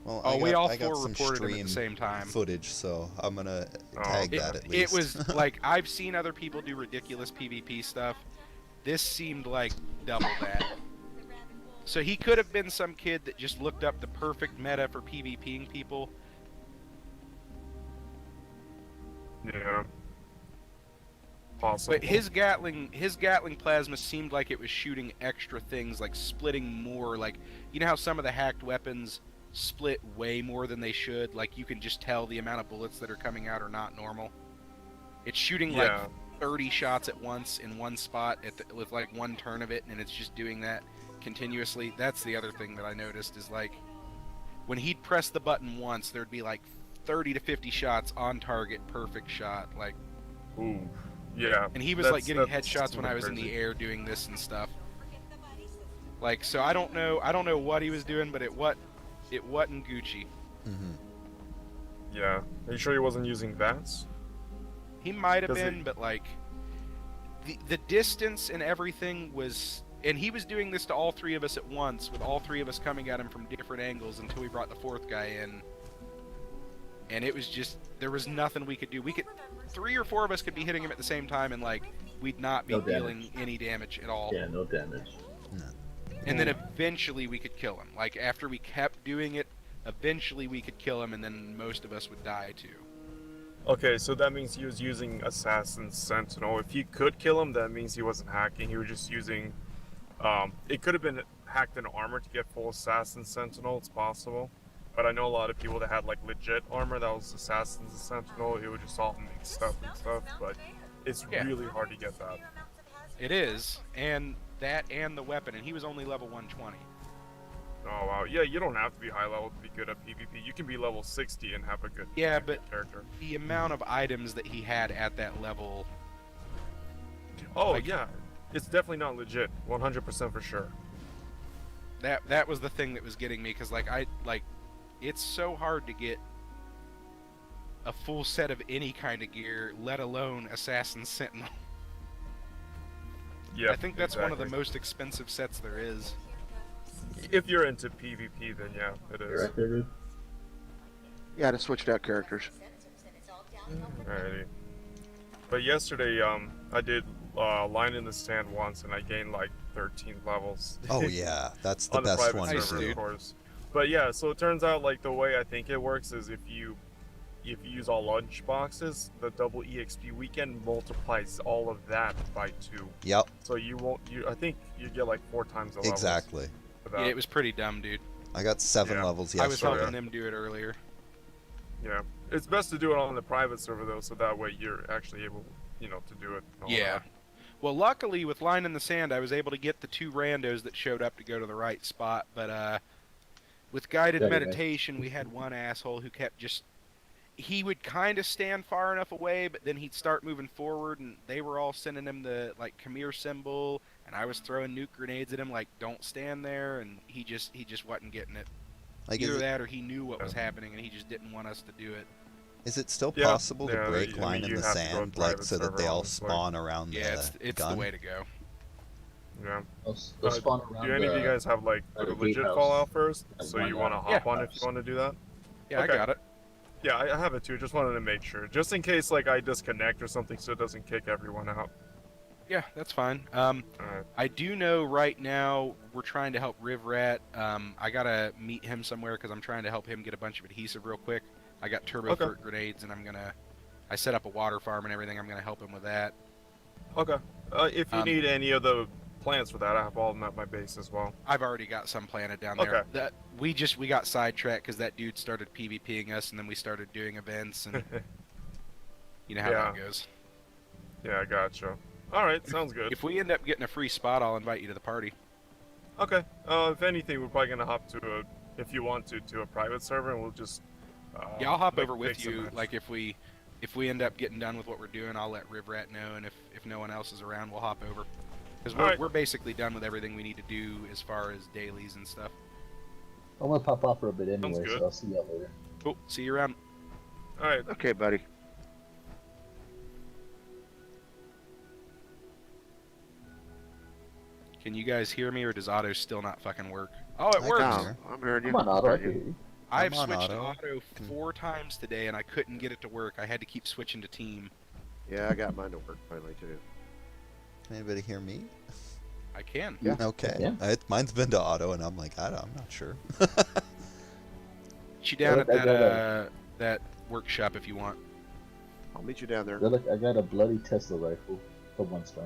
Well, Oh, we all I got four some reported him at stream the same time. footage, so I'm gonna tag that at It least. was like, I've seen other people do ridiculous PvP stuff. This seemed like double that. So he could have been some kid that just looked up the perfect meta for PvPing people. Yeah. Possible. But his Gatling plasma seemed like it was shooting extra things, like splitting more. Like, you know how some of the hacked weapons split way more than they should? Like, you can just tell the amount of bullets that are coming out are not normal. It's shooting like 30 shots at once in one spot with like one turn of it, and it's just doing that continuously. That's the other thing that I noticed is like when he'd press the button once, there'd be like 30 to 50 shots on target, perfect shot. Like, ooh. Yeah. And he was like getting headshots when I was in the air doing this and stuff. Like, so I don't know what he was doing, but it wasn't Gucci. Mm-hmm. Yeah. Are you sure he wasn't using VATS? He might have been, but like the distance and everything was, and he was doing this to all three of us at once, with all three of us coming at him from different angles until we brought the fourth guy in. And it was just, there was nothing we could do. We could, 3 or 4 of us could be hitting him at the same time, and like we'd not be dealing any damage at all. Yeah, no damage. No. And then eventually we could kill him. Like, after we kept doing it, eventually we could kill him, and then most of us would die too. Okay, so that means he was using Assassin Sentinel. If he could kill him, that means he wasn't hacking. He was just using... it could have been hacked in armor to get full Assassin Sentinel. It's possible. But I know a lot of people that had, like, legit armor that was Assassin's Sentinel. It would just all mixed up and stuff. But it's really hard to get that. It is. And that and the weapon. And he was only level 120. Oh, wow. Yeah, you don't have to be high level to be good at PvP. You can be level 60 and have a good character. The amount of items that he had at that level... Oh, like, yeah. It's definitely not legit. 100% for sure. That was the thing that was getting me, because, it's so hard to get a full set of any kind of gear, let alone Assassin Sentinel. Yeah, I think that's one of the most expensive sets there is. If you're into PvP, then yeah, it is. Yeah, to switch out characters. Alrighty. But yesterday, I did line in the stand once, and I gained like 13 levels. Oh yeah, that's the on the best private one to server, do. of course. But yeah, so it turns out like the way I think it works is if you use all lunch boxes, the double EXP weekend multiplies all of that by 2. Yep. So I think you get like 4 times the levels. Exactly. Yeah, it was pretty dumb, dude. I got 7 levels yesterday. I was helping them do it earlier. Yeah, it's best to do it on the private server though, so that way you're actually able, to do it. Yeah. Well, luckily with Line in the Sand, I was able to get the 2 randos that showed up to go to the right spot. But with guided meditation, we had one asshole who kept he would kind of stand far enough away, but then he'd start moving forward, and they were all sending him the come here symbol, and I was throwing nuke grenades at him like, don't stand there, and he just wasn't getting it. Like, either that or he knew what was happening and he just didn't want us to do it. Is it still possible to break line in the sand, so that they all spawn around the gun? It's the way to go. Yeah. They'll spawn around do any of you guys have like a legit Fallout first? So you want to hop on if you want to do that? Yeah, okay. I got it. Yeah, I have it too. Just wanted to make sure, just in case like I disconnect or something, so it doesn't kick everyone out. Yeah, that's fine. I do know right now we're trying to help Rivrat. I gotta meet him somewhere because I'm trying to help him get a bunch of adhesive real quick. I got turbo flirt grenades, and I set up a water farm and everything. I'm gonna help him with that. Okay. If you need any of the plans for that. I have all of them at my base as well. I've already got some planted down there. Okay. That we got sidetracked because that dude started PvPing us, and then we started doing events, and you know how Yeah. that goes. Yeah, I gotcha. All right, sounds good. If we end up getting a free spot, I'll invite you to the party. Okay. If anything, we're probably gonna hop to if you want to a private server, and we'll just. Yeah, I'll hop like, over with mix and you. match. Like if we end up getting done with what we're doing, I'll let Rivrat know, and if no one else is around, we'll hop over. Because Alright. we're basically done with everything we need to do as far as dailies and stuff. I'm gonna pop off for a bit Sounds anyway, good. so I'll see y'all later. Cool. See you around. All right. Okay, buddy. Can you guys hear me, or does auto still not fucking work? Oh, it I works. can No, hear. I'm hearing you. Come on, Otto, I Hearing can you. hear you. I've I'm on switched auto. to auto 4 times today, and I couldn't get it to work. I had to keep switching to team. Yeah, I got mine to work finally too. Can anybody hear me? I can. Yeah. Okay. Yeah. Mine's been to auto, and I'm like, I'm not sure. Meet you down Yeah, at I that got that workshop if you want. I'll meet you down there. Look, I got a bloody Tesla rifle for 1 star.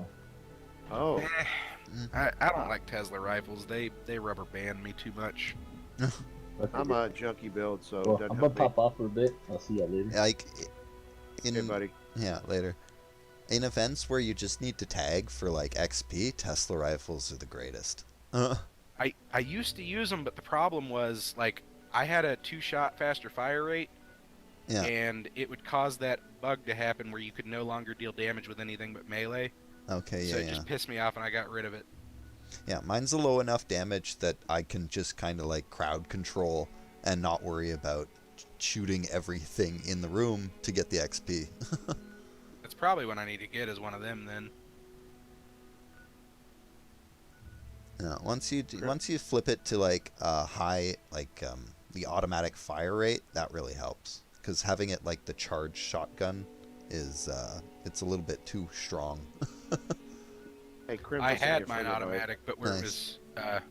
Oh, I don't like Tesla rifles. They rubber band me too much. Okay, I'm a junkie build, so well, it doesn't I'm gonna help me. pop off for a bit. I'll see y'all later. Like, in Hey, buddy. yeah, later. In events where you just need to tag for like XP, Tesla rifles are the greatest. I used to use them, but the problem was like I had a 2-shot faster fire rate, Yeah. and it would cause that bug to happen where you could no longer deal damage with anything but melee. Okay. So Yeah. it Yeah. just pissed me off, and I got rid of it. Yeah. Mine's a low enough damage that I can just kind of like crowd control and not worry about shooting everything in the room to get the XP. That's probably what I need to get is one of them then. Yeah, once you flip it to like high, like the automatic fire rate, that really helps. Because having it like the charged shotgun is it's a little bit too strong. Hey, Crimson, I had your mine friend of automatic, but where Nice. it was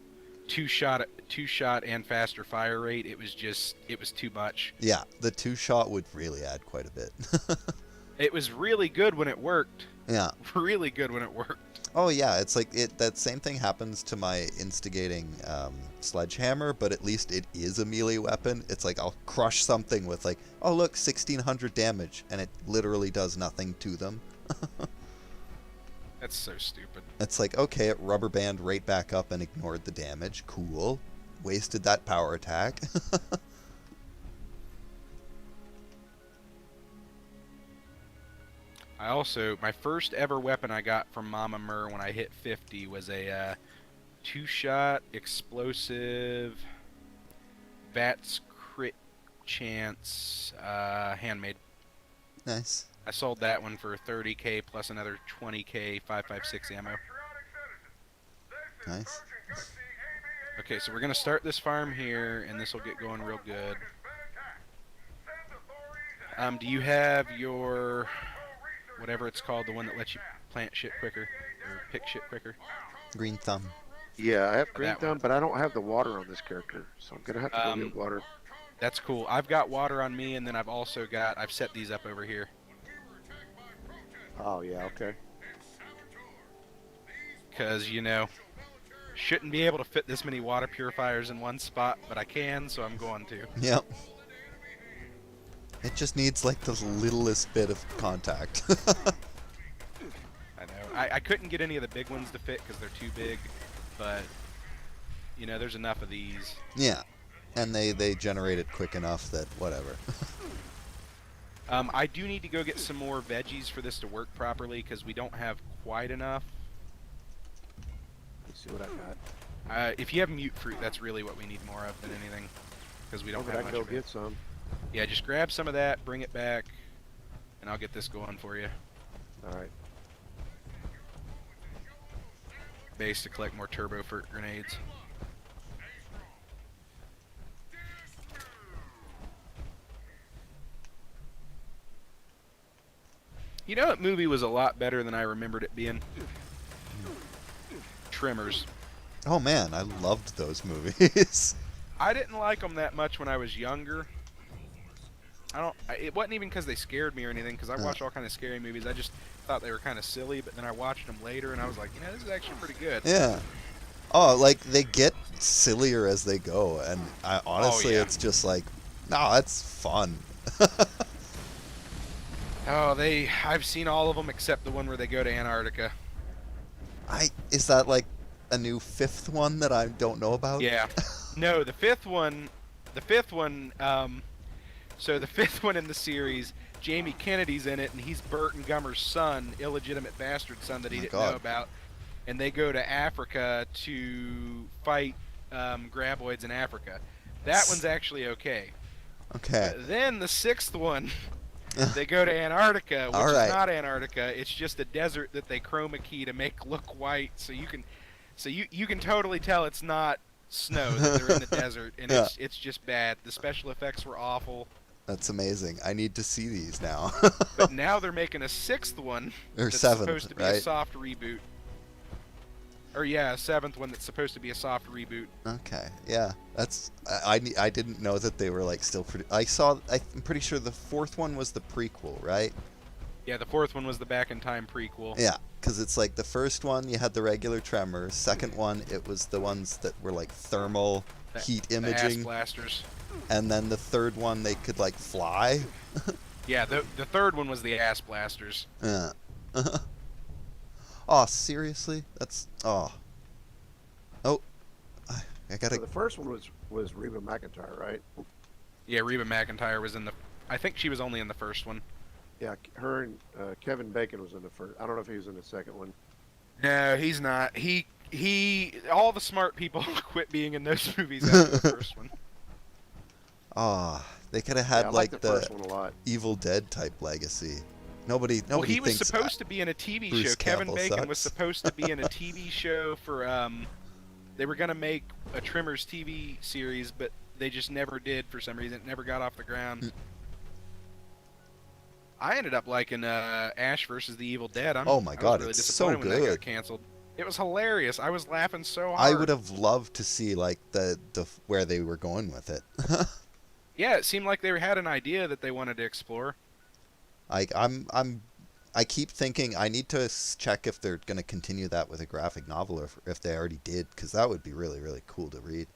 2-shot and faster fire rate, it was too much. Yeah, the 2-shot would really add quite a bit. It was really good when it worked. Yeah. Really good when it worked. Oh yeah, it's like that same thing happens to my instigating sledgehammer, but at least it is a melee weapon. It's like I'll crush something with like, oh look, 1600 damage, and it literally does nothing to them. That's so stupid. It's like, okay, it rubber band right back up and ignored the damage. Cool. Wasted that power attack. I also, my first ever weapon I got from Mama Mur when I hit 50 was a 2-shot explosive VATS crit chance handmade. Nice. I sold that one for 30k plus another 20k 5.56 ammo. Nice. Okay, so we're gonna start this farm here, and this will get going real good. Do you have your whatever it's called, the one that lets you plant shit quicker or pick shit quicker? Green thumb. Yeah, I have green That thumb, one. but I don't have the water on this character, so I'm gonna have to go get water. That's cool. I've got water on me, and then I've also got, I've set these up over here. Oh yeah, okay. Because, you know, shouldn't be able to fit this many water purifiers in one spot, but I can, so I'm going to. Yep. It just needs like the littlest bit of contact. I know. I couldn't get any of the big ones to fit because they're too big, but, you know, there's enough of these. Yeah. And they generate it quick enough that whatever. I do need to go get some more veggies for this to work properly because we don't have quite enough. Let's see what I got. If you have mute fruit, that's really what we need more of than anything because we don't But have I much can go of it. get some. Yeah, just grab some of that, bring it back, and I'll get this going for you. All right. Base to collect more turbo for grenades. You know, that movie was a lot better than I remembered it being. Tremors. Oh man, I loved those movies. I didn't like them that much when I was younger. It wasn't even because they scared me or anything, because I watch all kind of scary movies. I just thought they were kind of silly, but then I watched them later, and I was like, this is actually pretty good. Yeah. Oh, like, they get sillier as they go, and honestly, it's just like, no, it's fun. I've seen all of them except the one where they go to Antarctica. Is that like a new 5th one that I don't know about? Yeah. No, the fifth one, so the 5th one in the series, Jamie Kennedy's in it, and he's Bert and Gummer's son, illegitimate bastard son that he didn't know about. And they go to Africa to fight graboids in Africa. That one's actually okay. Okay. Then the 6th one, they go to Antarctica, which is not Antarctica. It's just a desert that they chroma key to make look white, so you can totally tell it's not snow, that they're in the desert, and it's just bad. The special effects were awful. That's amazing. I need to see these now. But now they're making a 6th one or that's 7th, supposed to be a soft reboot. Or yeah, a 7th one that's supposed to be a soft reboot. Okay, yeah, that's I didn't know that they were like still pretty. I'm pretty sure the 4th one was the prequel, right? Yeah, the 4th one was the Back in Time prequel. Yeah, because it's like the first one you had the regular tremors. 2nd one it was the ones that were like thermal heat imaging. The ass blasters. And then the 3rd one they could like fly. Yeah, the 3rd one was the ass blasters. Yeah. Oh, seriously? That's I gotta. So the first one was Reba McEntire, right? Yeah, Reba McEntire was in the. I think she was only in the first one. Yeah, her and Kevin Bacon was in the first. I don't know if he was in the second one. No, he's not. He. All the smart people quit being in those movies after the first one. Oh, they could have had like the first one a lot. Evil Dead type legacy. Nobody Well, he was thinks supposed to be in a TV Bruce show. Kevin Campbell Bacon sucks. was supposed to be in a TV show for. They were gonna make a Tremors TV series, but they just never did for some reason. It never got off the ground. I ended up liking Ash versus the Evil Dead. Oh my God, really it's so disappointed when that got good. canceled. It was hilarious. I was laughing so hard. I would have loved to see like the where they were going with it. Yeah, it seemed like they had an idea that they wanted to explore. I keep thinking I need to check if they're going to continue that with a graphic novel or if they already did, because that would be really, really cool to read.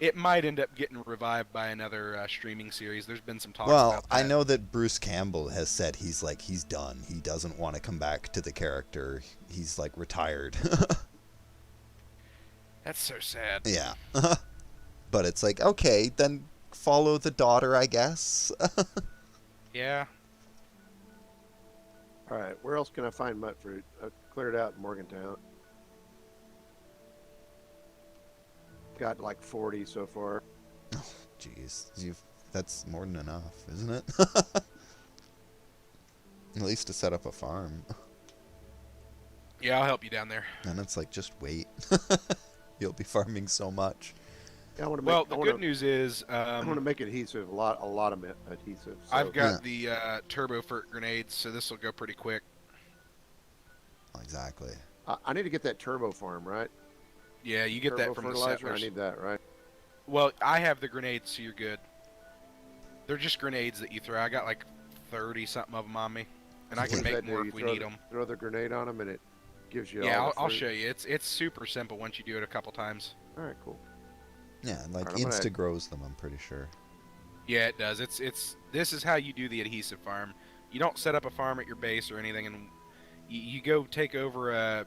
It might end up getting revived by another streaming series. There's been some talk Well, about that. I know that Bruce Campbell has said he's done. He doesn't want to come back to the character. He's like retired. That's so sad. Yeah. But it's like, okay, then follow the daughter, I guess. Yeah. All right, where else can I find mut fruit? I cleared out in Morgantown. Got like 40 so far. Oh, jeez. That's more than enough, isn't it? At least to set up a farm. Yeah, I'll help you down there. And it's like, just wait. You'll be farming so much. Yeah, Well, the good news is I want to make adhesive, a lot of adhesive. So. I've got the turbo fert grenades, so this will go pretty quick. Exactly. I need to get that turbo farm, right? Yeah, you get that from the fertilizer. settlers. I need that, right? Well, I have the grenades, so you're good. They're just grenades that you throw. I got like 30 something of them on me, and I can make more if we need them. Throw the grenade on them, and it gives you. Yeah, all the I'll fruit. show you. It's super simple once you do it a couple times. All right, cool. Yeah, and like Alright, I'm gonna- insta grows them, I'm pretty sure. Yeah, it does. This is how you do the adhesive farm. You don't set up a farm at your base or anything, and you go take over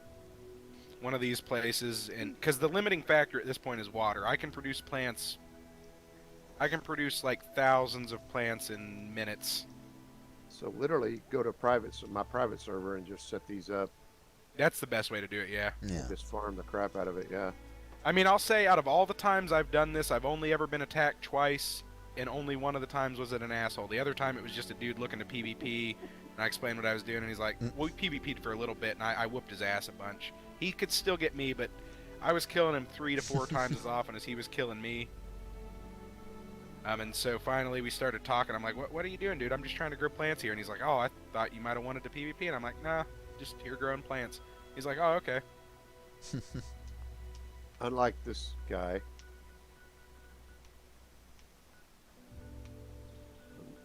one of these places, and because the limiting factor at this point is water. I can produce plants. I can produce like thousands of plants in minutes. So literally, go to my private server and just set these up. That's the best way to do it. Yeah. Yeah. Just farm the crap out of it. Yeah. I mean, I'll say out of all the times I've done this, I've only ever been attacked twice, and only one of the times was it an asshole. The other time it was just a dude looking to PvP, and I explained what I was doing, and he's like, well, we PvP'd for a little bit, and I whooped his ass a bunch. He could still get me, but I was killing him 3 to 4 times as often as he was killing me. And so finally we started talking. I'm like, what are you doing, dude? I'm just trying to grow plants here. And he's like, oh, I thought you might have wanted to PvP. And I'm like, nah, just here growing plants. He's like, oh, okay. Unlike this guy.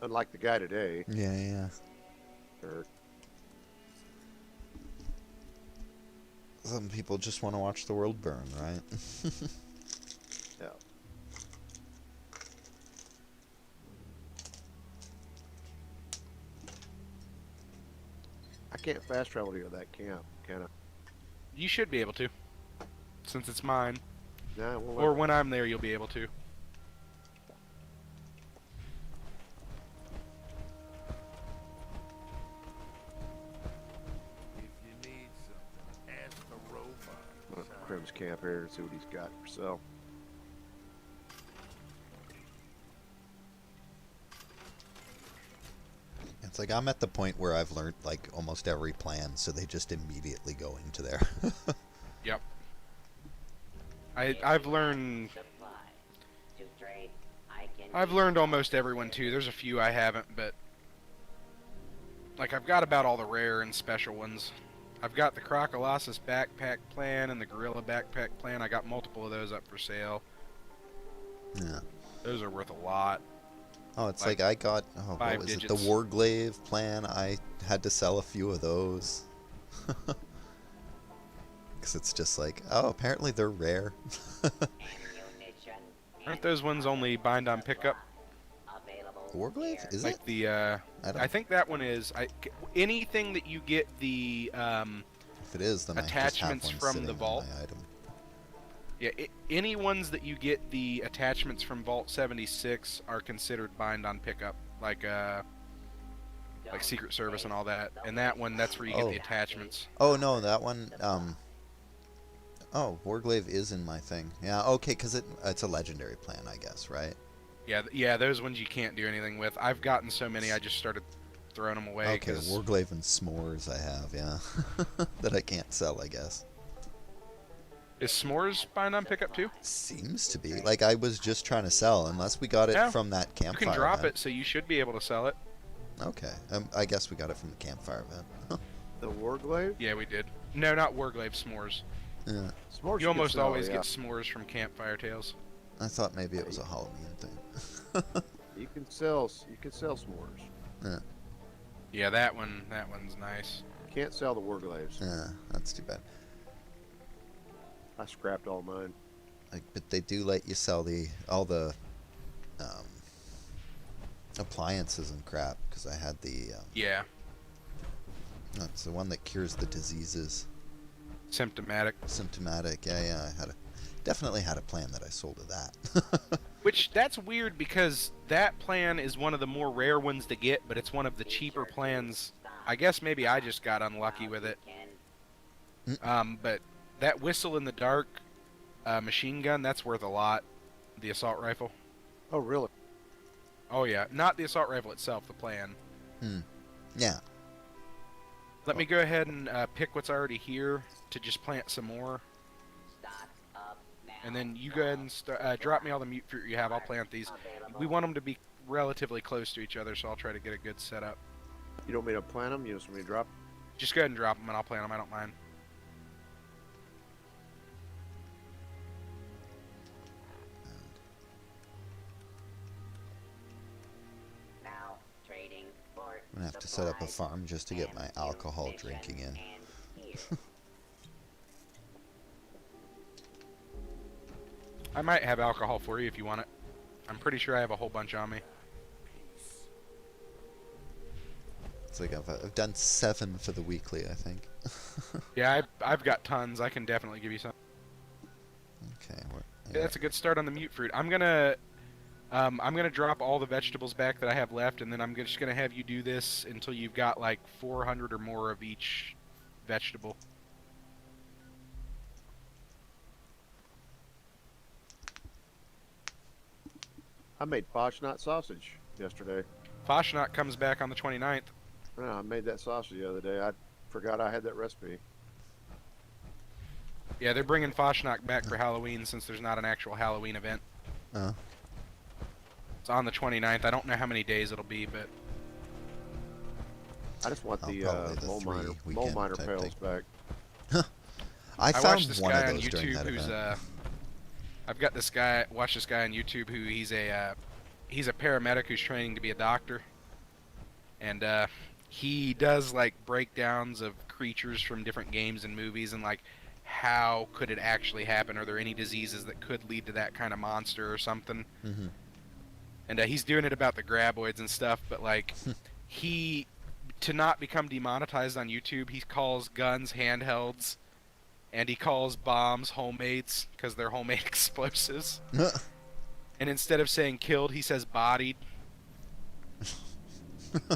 Unlike the guy today. Yeah. Or, Some people just want to watch the world burn, right? yeah. I can't fast travel to that camp, can I? You should be able to, since it's mine. Nah, well, Or when I'm there, you'll be able to. If you need something, ask the robot. Look at Crim's camp here and see what he's got for sale. It's like I'm at the point where I've learned like almost every plan, so they just immediately go into there. Yep. I've learned almost everyone too. There's a few I haven't, but like I've got about all the rare and special ones. I've got the Crocolosis backpack plan and the Gorilla backpack plan. I got multiple of those up for sale. Yeah. Those are worth a lot. Oh, it's like I got, what was it, the Warglaive plan? I had to sell a few of those. Because it's just like, oh, apparently they're rare. Aren't those ones only bind on pickup? Warglaive? Is like it? The, I think that one is. Anything that you get the if it is, then attachments I just have one from sitting the on vault. my item. Yeah, any ones that you get the attachments from Vault 76 are considered bind on pickup, like Secret Service and all that. And that one, that's where you get the attachments. Oh no, that one. Oh, Warglaive is in my thing. Yeah, okay, because it's a legendary plan, I guess, right? Yeah, those ones you can't do anything with. I've gotten so many, I just started throwing them away. Okay, Warglaive and S'mores I have, yeah, that I can't sell, I guess. Is S'mores bind on pickup too? Seems to be. Like, I was just trying to sell, unless we got it from that campfire You can drop event. it, so you should be able to sell it. Okay, I guess we got it from the campfire event. The Warglaive? Yeah, we did. No, not Warglaive, S'mores. Yeah. S'mores You almost sell, always yeah. get S'mores from Campfire Tales. I thought maybe it was a Halloween thing. You can sell s'mores. Yeah. Yeah, that one's nice. Can't sell the Warglaives. Yeah, that's too bad. I scrapped all mine. Like, but they do let you sell all the appliances and crap, because I had the yeah. That's the one that cures the diseases. Symptomatic. Yeah. I definitely had a plan that I sold of that. Which, that's weird because that plan is one of the more rare ones to get, but it's one of the cheaper plans. I guess maybe I just got unlucky with it. But that Whistle in the Dark machine gun, that's worth a lot. The assault rifle. Oh, really? Oh, yeah. Not the assault rifle itself, the plan. Yeah. Let me go ahead and pick what's already here to just plant some more. And then you go ahead and drop me all the mute fruit you have. I'll plant these. We want them to be relatively close to each other, so I'll try to get a good setup. You don't mean to plant them? You just want me to drop? Just go ahead and drop them, and I'll plant them. I don't mind. I'm gonna have to set up a farm just to get my alcohol drinking in. I might have alcohol for you if you want it. I'm pretty sure I have a whole bunch on me. It's like I've done 7 for the weekly, I think. Yeah, I've got tons. I can definitely give you some. Okay. Yeah, that's a good start on the mute fruit. I'm gonna drop all the vegetables back that I have left, and then I'm just gonna have you do this until you've got like 400 or more of each vegetable. I made Foshnot sausage yesterday. Foshnot comes back on the 29th. Yeah, I made that sausage the other day. I forgot I had that recipe. Yeah, they're bringing Foshnot back for Halloween since there's not an actual Halloween event. Oh. It's on the 29th. I don't know how many days it'll be, but... I just want the mole miner pails back. I found watched this one guy of on those during YouTube that who's event. I've got this guy. Watch this guy on YouTube who he's a he's a paramedic who's training to be a doctor, and he does like breakdowns of creatures from different games and movies, and like how could it actually happen? Are there any diseases that could lead to that kind of monster or something? Mm-hmm. And he's doing it about the graboids and stuff, but like to not become demonetized on YouTube, he calls guns handhelds, and he calls bombs homemades because they're homemade explosives. And instead of saying killed, he says bodied.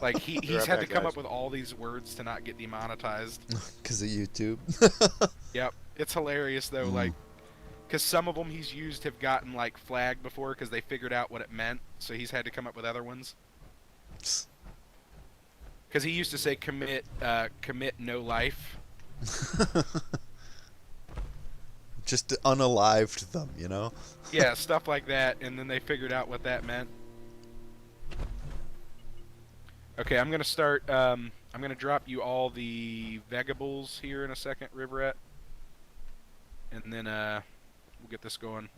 Like he's had to come up with all these words to not get demonetized. Because of YouTube. Yep, it's hilarious though. Like, because some of them he's used have gotten like flagged before because they figured out what it meant, so he's had to come up with other ones. Because he used to say commit no life. Just unalived them, you know? Yeah, stuff like that, and then they figured out what that meant. Okay, I'm gonna start. I'm gonna drop you all the Vegables here in a second, Riverette, and then we'll get this going.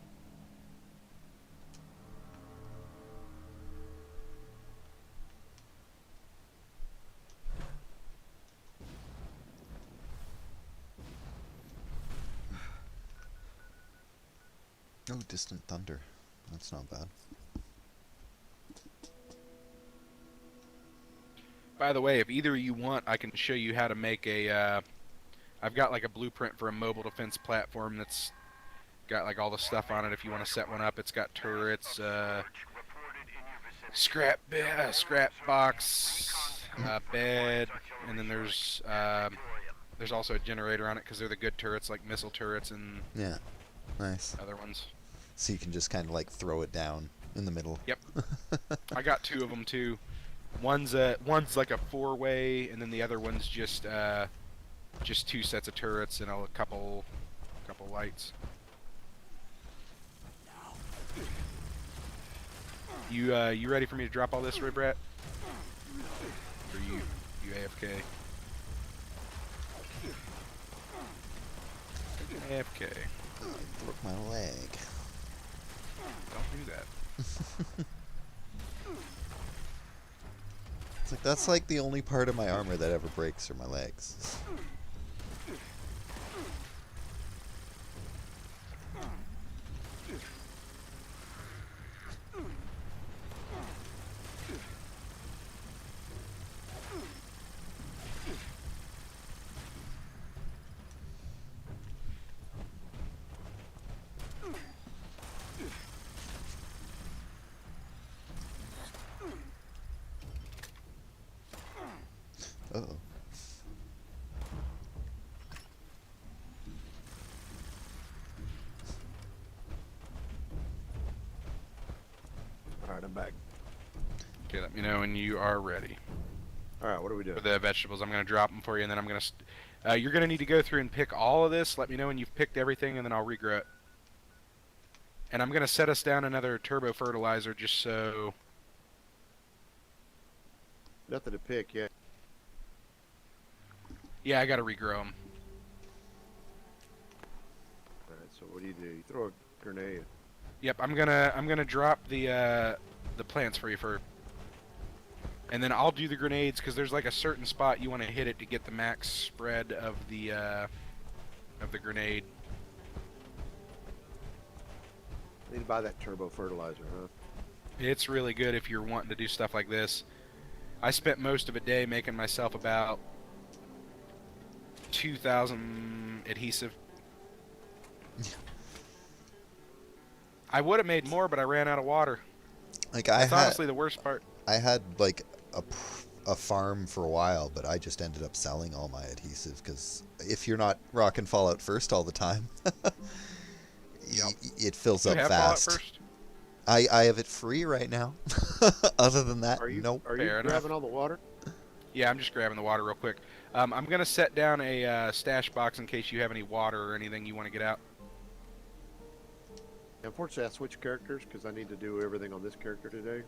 Oh, distant thunder. That's not bad. By the way, if either of you want, I can show you how to make a. I've got like a blueprint for a mobile defense platform that's got like all the stuff on it. If you want to set one up, it's got turrets, scrap box, bed, and then there's also a generator on it because they're the good turrets, like missile turrets and yeah, nice other ones. So you can just kind of like throw it down in the middle. Yep. I got 2 of them too. One's like a 4-way, and then the other one's just 2 sets of turrets and a couple lights. You ready for me to drop all this, Ribrat? Or you AFK? AFK. Oh, I broke my leg. Don't do that. It's like that's like the only part of my armor that ever breaks are my legs. Uh-oh. Alright, I'm back. Okay, let me know when you are ready. Alright, what are we doing? For the vegetables, I'm going to drop them for you, and then I'm going to... you're going to need to go through and pick all of this. Let me know when you've picked everything, and then I'll regrow it. And I'm going to set us down another turbo fertilizer just so... Nothing to pick yet. Yeah, I got to regrow them. Alright, so what do? You throw a grenade. Yep, I'm gonna drop the plants for you for... And then I'll do the grenades, because there's like a certain spot you want to hit it to get the max spread of the grenade. Need to buy that turbo fertilizer, huh? It's really good if you're wanting to do stuff like this. I spent most of a day making myself about 2,000 adhesive. I would have made more, but I ran out of water. Like That's honestly the worst part. I had like a farm for a while, but I just ended up selling all my adhesive because if you're not rocking Fallout First all the time, it fills up fast. Fallout First? I have it free right now. Other than that, nope. Are you grabbing all the water? Yeah, I'm just grabbing the water real quick. I'm gonna set down a stash box in case you have any water or anything you want to get out. Unfortunately, I switched characters because I need to do everything on this character today.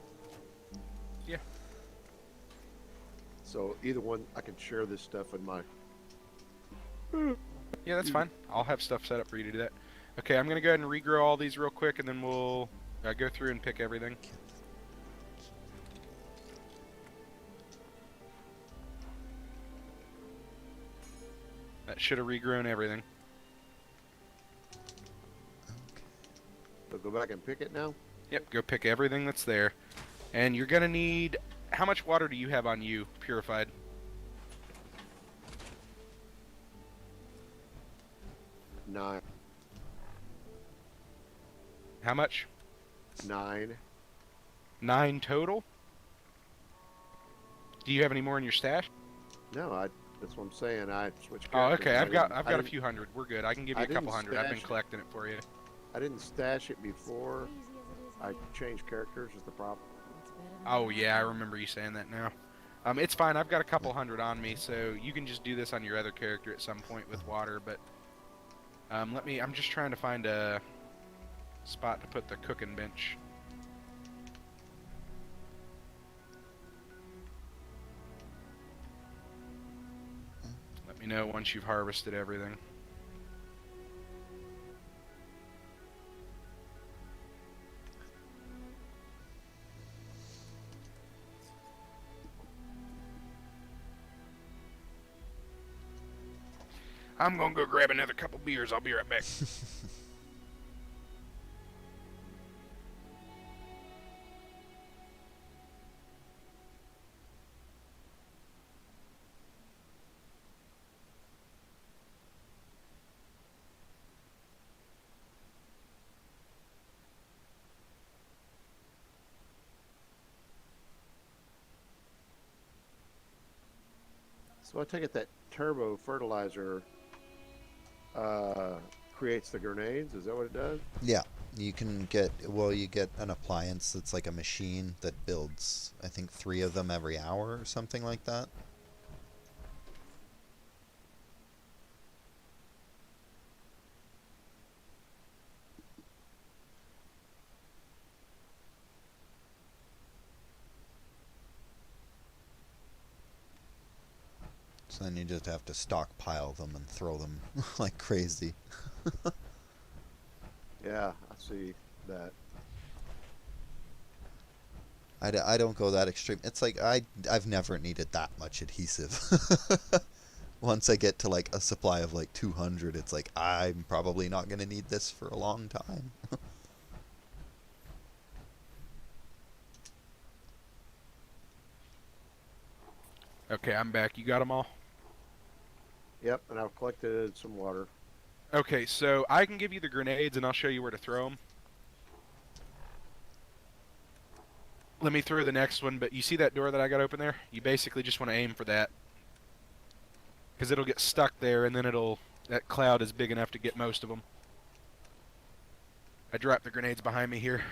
Yeah. So either one, I can share this stuff in my... Yeah, that's fine. I'll have stuff set up for you to do that. Okay, I'm going to go ahead and regrow all these real quick, and then we'll go through and pick everything. should have regrown everything. So go back and pick it now? Yep, go pick everything that's there. And you're going to need... How much water do you have on you, purified? 9. How much? 9. 9 total? Do you have any more in your stash? No, that's what I'm saying. I switched Oh, characters. okay. I've got I a didn't- few hundred. We're good. I can give you I a couple didn't hundred. I've been stash it. collecting it for you. I didn't stash it before I changed characters is the problem. Oh, yeah, I remember you saying that now. It's fine. I've got a couple hundred on me, so you can just do this on your other character at some point with water, but... I'm just trying to find a spot to put the cooking bench. Let me know once you've harvested everything. I'm gonna go grab another couple beers. I'll be right back. So I take it that turbo fertilizer creates the grenades. Is that what it does? Yeah, you can get, well, you get an appliance that's like a machine that builds, I think, 3 of them every hour or something like that. So then you just have to stockpile them and throw them like crazy. Yeah, I see that. I don't go that extreme. It's like I've never needed that much adhesive. Once I get to like a supply of like 200, it's like I'm probably not going to need this for a long time. Okay, I'm back. You got them all? Yep, and I've collected some water. Okay, so I can give you the grenades and I'll show you where to throw them. Let me throw the next one, but you see that door that I got open there? You basically just want to aim for that. Because it'll get stuck there and then that cloud is big enough to get most of them. I dropped the grenades behind me here.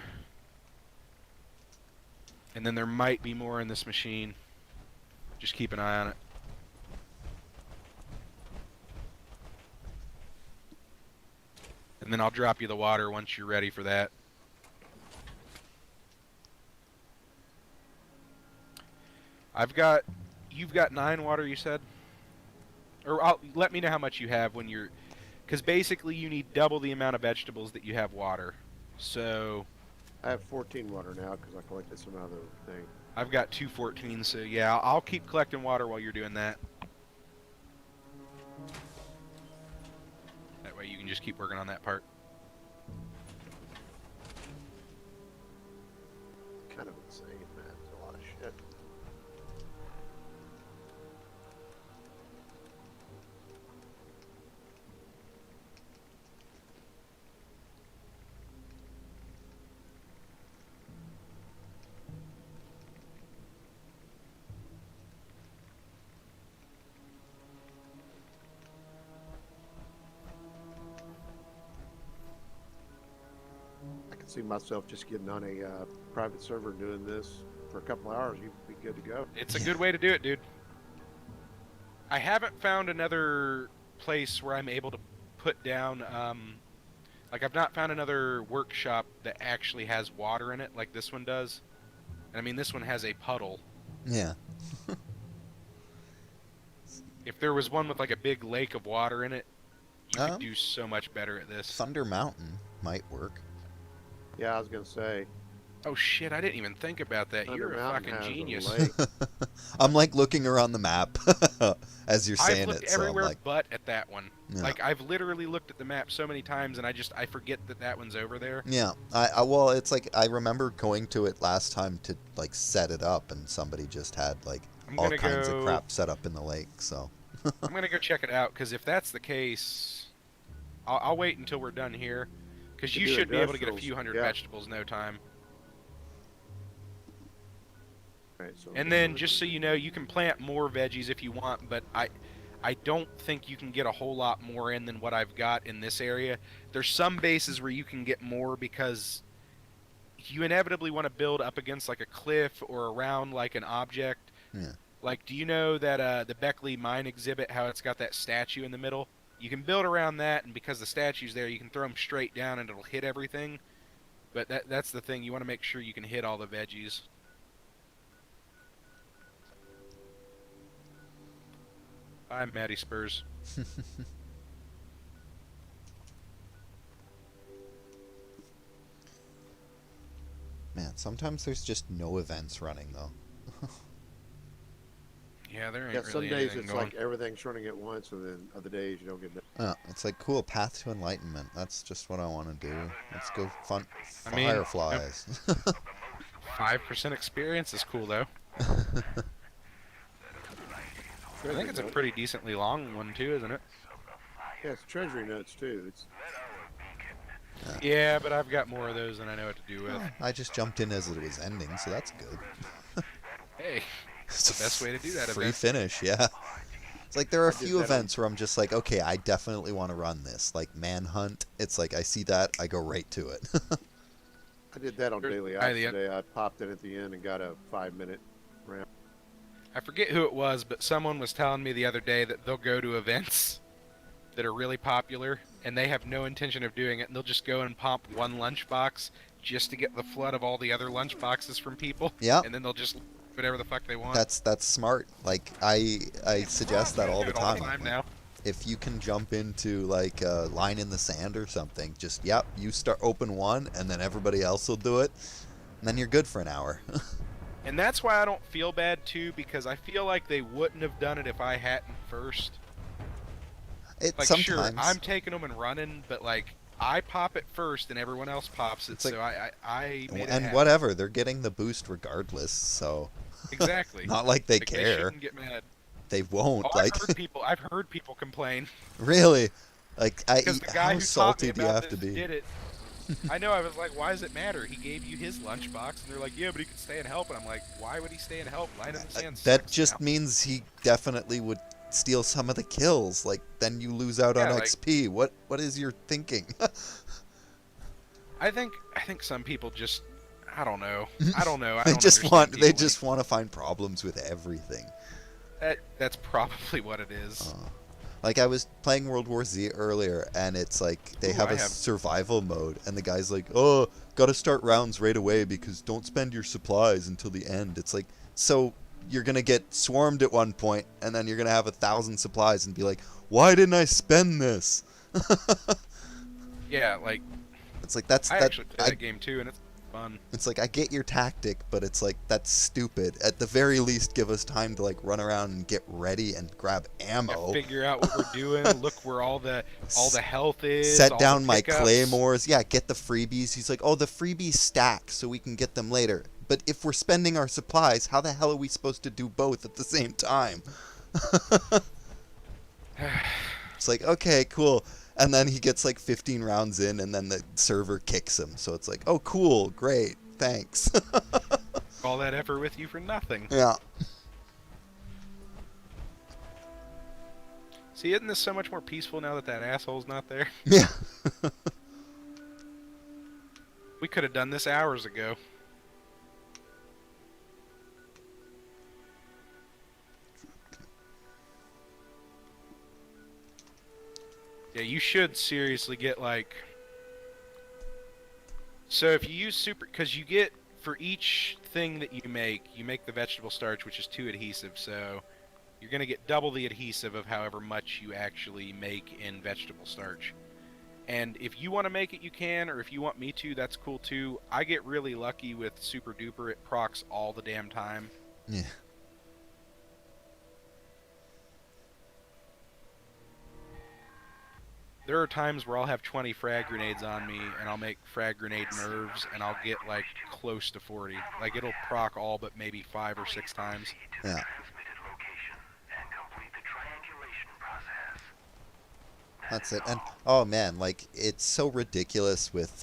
And then there might be more in this machine. Just keep an eye on it. And then I'll drop you the water once you're ready for that. You've got 9 water, you said? Or let me know how much you have when you're... Because basically you need double the amount of vegetables that you have water. So... I have 14 water now because I collected some other thing. I've got 214, so yeah, I'll keep collecting water while you're doing that. That way you can just keep working on that part. Kind of insane, man. It's a lot of shit. I can see myself just getting on a private server and doing this for a couple hours. You'd be good to go. It's a good way to do it, dude. I haven't found another place where I'm able to put down, like I've not found another workshop that actually has water in it like this one does. And I mean, this one has a puddle. Yeah. If there was one with like a big lake of water in it, you could do so much better at this. Thunder Mountain might work. Yeah, I was gonna say. Oh shit, I didn't even think about that. Thunder You're a Mountain fucking has a genius. lake. I'm like looking around the map as you're I've saying looked it, so I'm everywhere like, but at that one. yeah. Like, I've literally looked at the map so many times, and I forget that that one's over there. Yeah, well, it's like I remember going to it last time to like set it up, and somebody just had like all kinds of crap set up in the lake. So I'm gonna go check it out, because if that's the case, I'll wait until we're done here, because you do should be able to get a industrials, few hundred yeah. vegetables no time. Right, so And then, just so you know, you can plant more veggies if you want, but I don't think you can get a whole lot more in than what I've got in this area. There's some bases where you can get more because you inevitably want to build up against like a cliff or around like an object. yeah, Like, do you know that the Beckley mine exhibit, how it's got that statue in the middle? You can build around that, and because the statue's there, you can throw them straight down and it'll hit everything. But that's the thing. You want to make sure you can hit all the veggies. Bye, Matty Spurs. man, sometimes there's just no events running though. Yeah, there ain't yeah, really some days anything it's going. like everything's running at once, and then other days you don't get that. It's like cool path to enlightenment. That's just what I want to do. Let's go fun I mean, fireflies. 5% experience is cool, though. I think it's a pretty decently long one, too, isn't it? Yeah, it's treasury notes too. It's Yeah, but I've got more of those than I know what to do with. I just jumped in as it was ending, so that's good. Hey, it's the best way to do that Free event. finish, yeah. It's like there are a I did few that on- events where I'm just like, okay, I definitely want to run this. Like Manhunt, it's like I see that, I go right to it. I did that on There's- Daily Hi, Ops the- today. I popped in at the end and got a 5-minute round. I forget who it was, but someone was telling me the other day that they'll go to events that are really popular, and they have no intention of doing it, and they'll just go and pop one lunchbox just to get the flood of all the other lunchboxes from people. Yeah. And then they'll just whatever the fuck they want. That's smart. Like I suggest that all Do the it all time. the time now. If you can jump into like a line in the sand or something, just yep, you start open one, and then everybody else will do it, and then you're good for an hour. And that's why I don't feel bad too, because I feel like they wouldn't have done it if I hadn't first. It Like, sometimes. sure, I'm taking them and running, but like I pop it first and everyone else pops it, It's like- so I made it and happen. whatever, they're getting the boost regardless, so Exactly. not like they Like, care. They shouldn't get mad. They won't. Oh, like I've heard people complain really, like because the guy how who salty taught do me you about have to this be? did it. I know. I was like, why does it matter? He gave you his lunchbox, and they're like, yeah, but he could stay and help. And I'm like, why would he stay and help? Line in the sand. That sucks just now. means he definitely would steal some of the kills. Like then you lose out on Yeah, like- XP. What is your thinking? I think some people just, I don't know. I don't know. I they don't just understand want they people just want to find problems with everything. That's probably what it is. Like I was playing World War Z earlier, and it's like they Ooh, have I a have- survival mode, and the guy's like, "Oh, gotta start rounds right away because don't spend your supplies until the end." It's like, so you're gonna get swarmed at one point, and then you're gonna have 1,000 supplies, and be like, "Why didn't I spend this?" Yeah, like It's like that's I that. actually play that game too, and it's fun. It's like I get your tactic, but it's like that's stupid. At the very least, give us time to like run around and get ready and grab ammo. Figure out what we're doing. Look where all the health is. Set all down the my pickups. claymores. Yeah, get the freebies. He's like, oh, the freebies stack, so we can get them later. But if we're spending our supplies, how the hell are we supposed to do both at the same time? It's like, okay, cool. And then he gets like 15 rounds in, and then the server kicks him. So it's like, oh, cool, great, thanks. All that effort with you for nothing. Yeah. See, isn't this so much more peaceful now that asshole's not there? Yeah. We could have done this hours ago. Yeah, you should seriously get like... So if you use super... Because you get, for each thing that you make the vegetable starch, which is 2 adhesive, so you're going to get double the adhesive of however much you actually make in vegetable starch. And if you want to make it, you can, or if you want me to, that's cool too. I get really lucky with Super Duper. It procs all the damn time. Yeah. There are times where I'll have 20 frag grenades on me, and I'll make frag grenade nerves, and I'll get like close to 40. Like it'll proc all but maybe 5 or 6 times. Yeah. Transmitted location and complete the triangulation process. That's it. And oh man, like it's so ridiculous with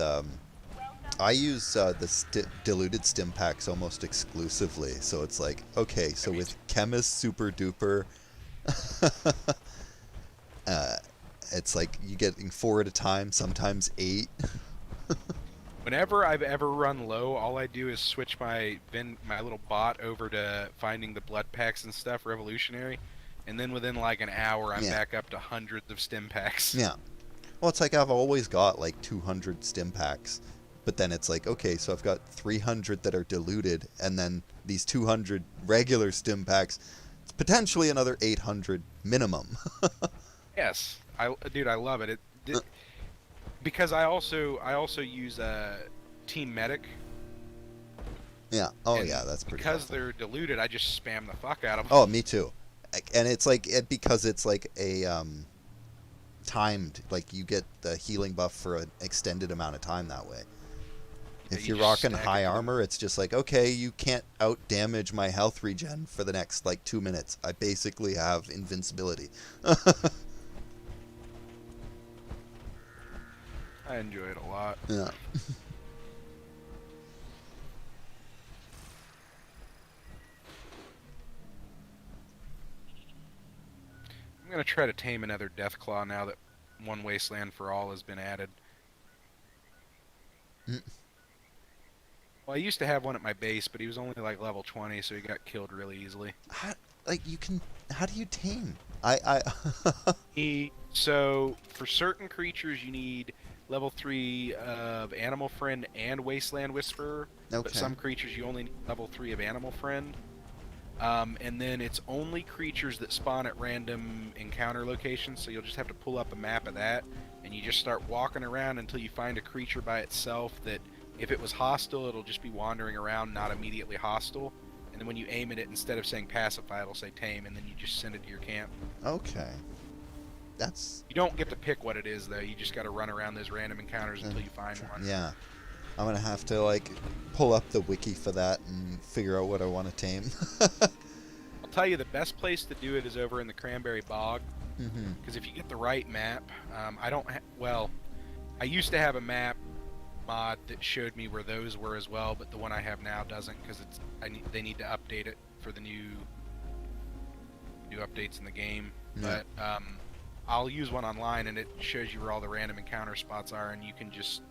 I use the diluted stim packs almost exclusively. So it's like, okay, so with Chemist Super Duper it's like you getting 4 at a time, sometimes 8. Whenever I've ever run low, all I do is switch my little bot over to finding the blood packs and stuff, revolutionary, and then within like an hour, I'm back up to hundreds of stim packs. Yeah. Well, it's like I've always got like 200 stim packs, but then it's like, okay, so I've got 300 that are diluted, and then these 200 regular stim packs, it's potentially another 800 minimum. Yes, dude, I love it. Because I also use Team Medic. Yeah. Oh yeah, that's pretty. Because they're diluted, I just spam the fuck out of them. Oh, me too. And it's like because it's like a timed, like you get the healing buff for an extended amount of time that way. If you're rocking high armor, it's just like, okay, you can't out damage my health regen for the next like 2 minutes. I basically have invincibility. I enjoy it a lot. Yeah. I'm gonna try to tame another Deathclaw now that One Wasteland for All has been added. Well, I used to have one at my base, but he was only like level 20, so he got killed really easily. How do you tame? So for certain creatures, you need level 3 of Animal Friend and Wasteland Whisperer. Okay. But some creatures you only need level 3 of Animal Friend. And then it's only creatures that spawn at random encounter locations, so you'll just have to pull up a map of that, and you just start walking around until you find a creature by itself that, if it was hostile, it'll just be wandering around, not immediately hostile. And then when you aim at it, instead of saying pacify, it'll say tame, and then you just send it to your camp. Okay. You don't get to pick what it is, though. You just got to run around those random encounters until you find one. Yeah. I'm going to have to, like, pull up the wiki for that and figure out what I want to tame. I'll tell you, the best place to do it is over in the Cranberry Bog. Mm-hmm. Because if you get the right map, I used to have a map mod that showed me where those were as well, but the one I have now doesn't, because they need to update it for the new updates in the game. Yeah. But I'll use one online, and it shows you where all the random encounter spots are, and you can just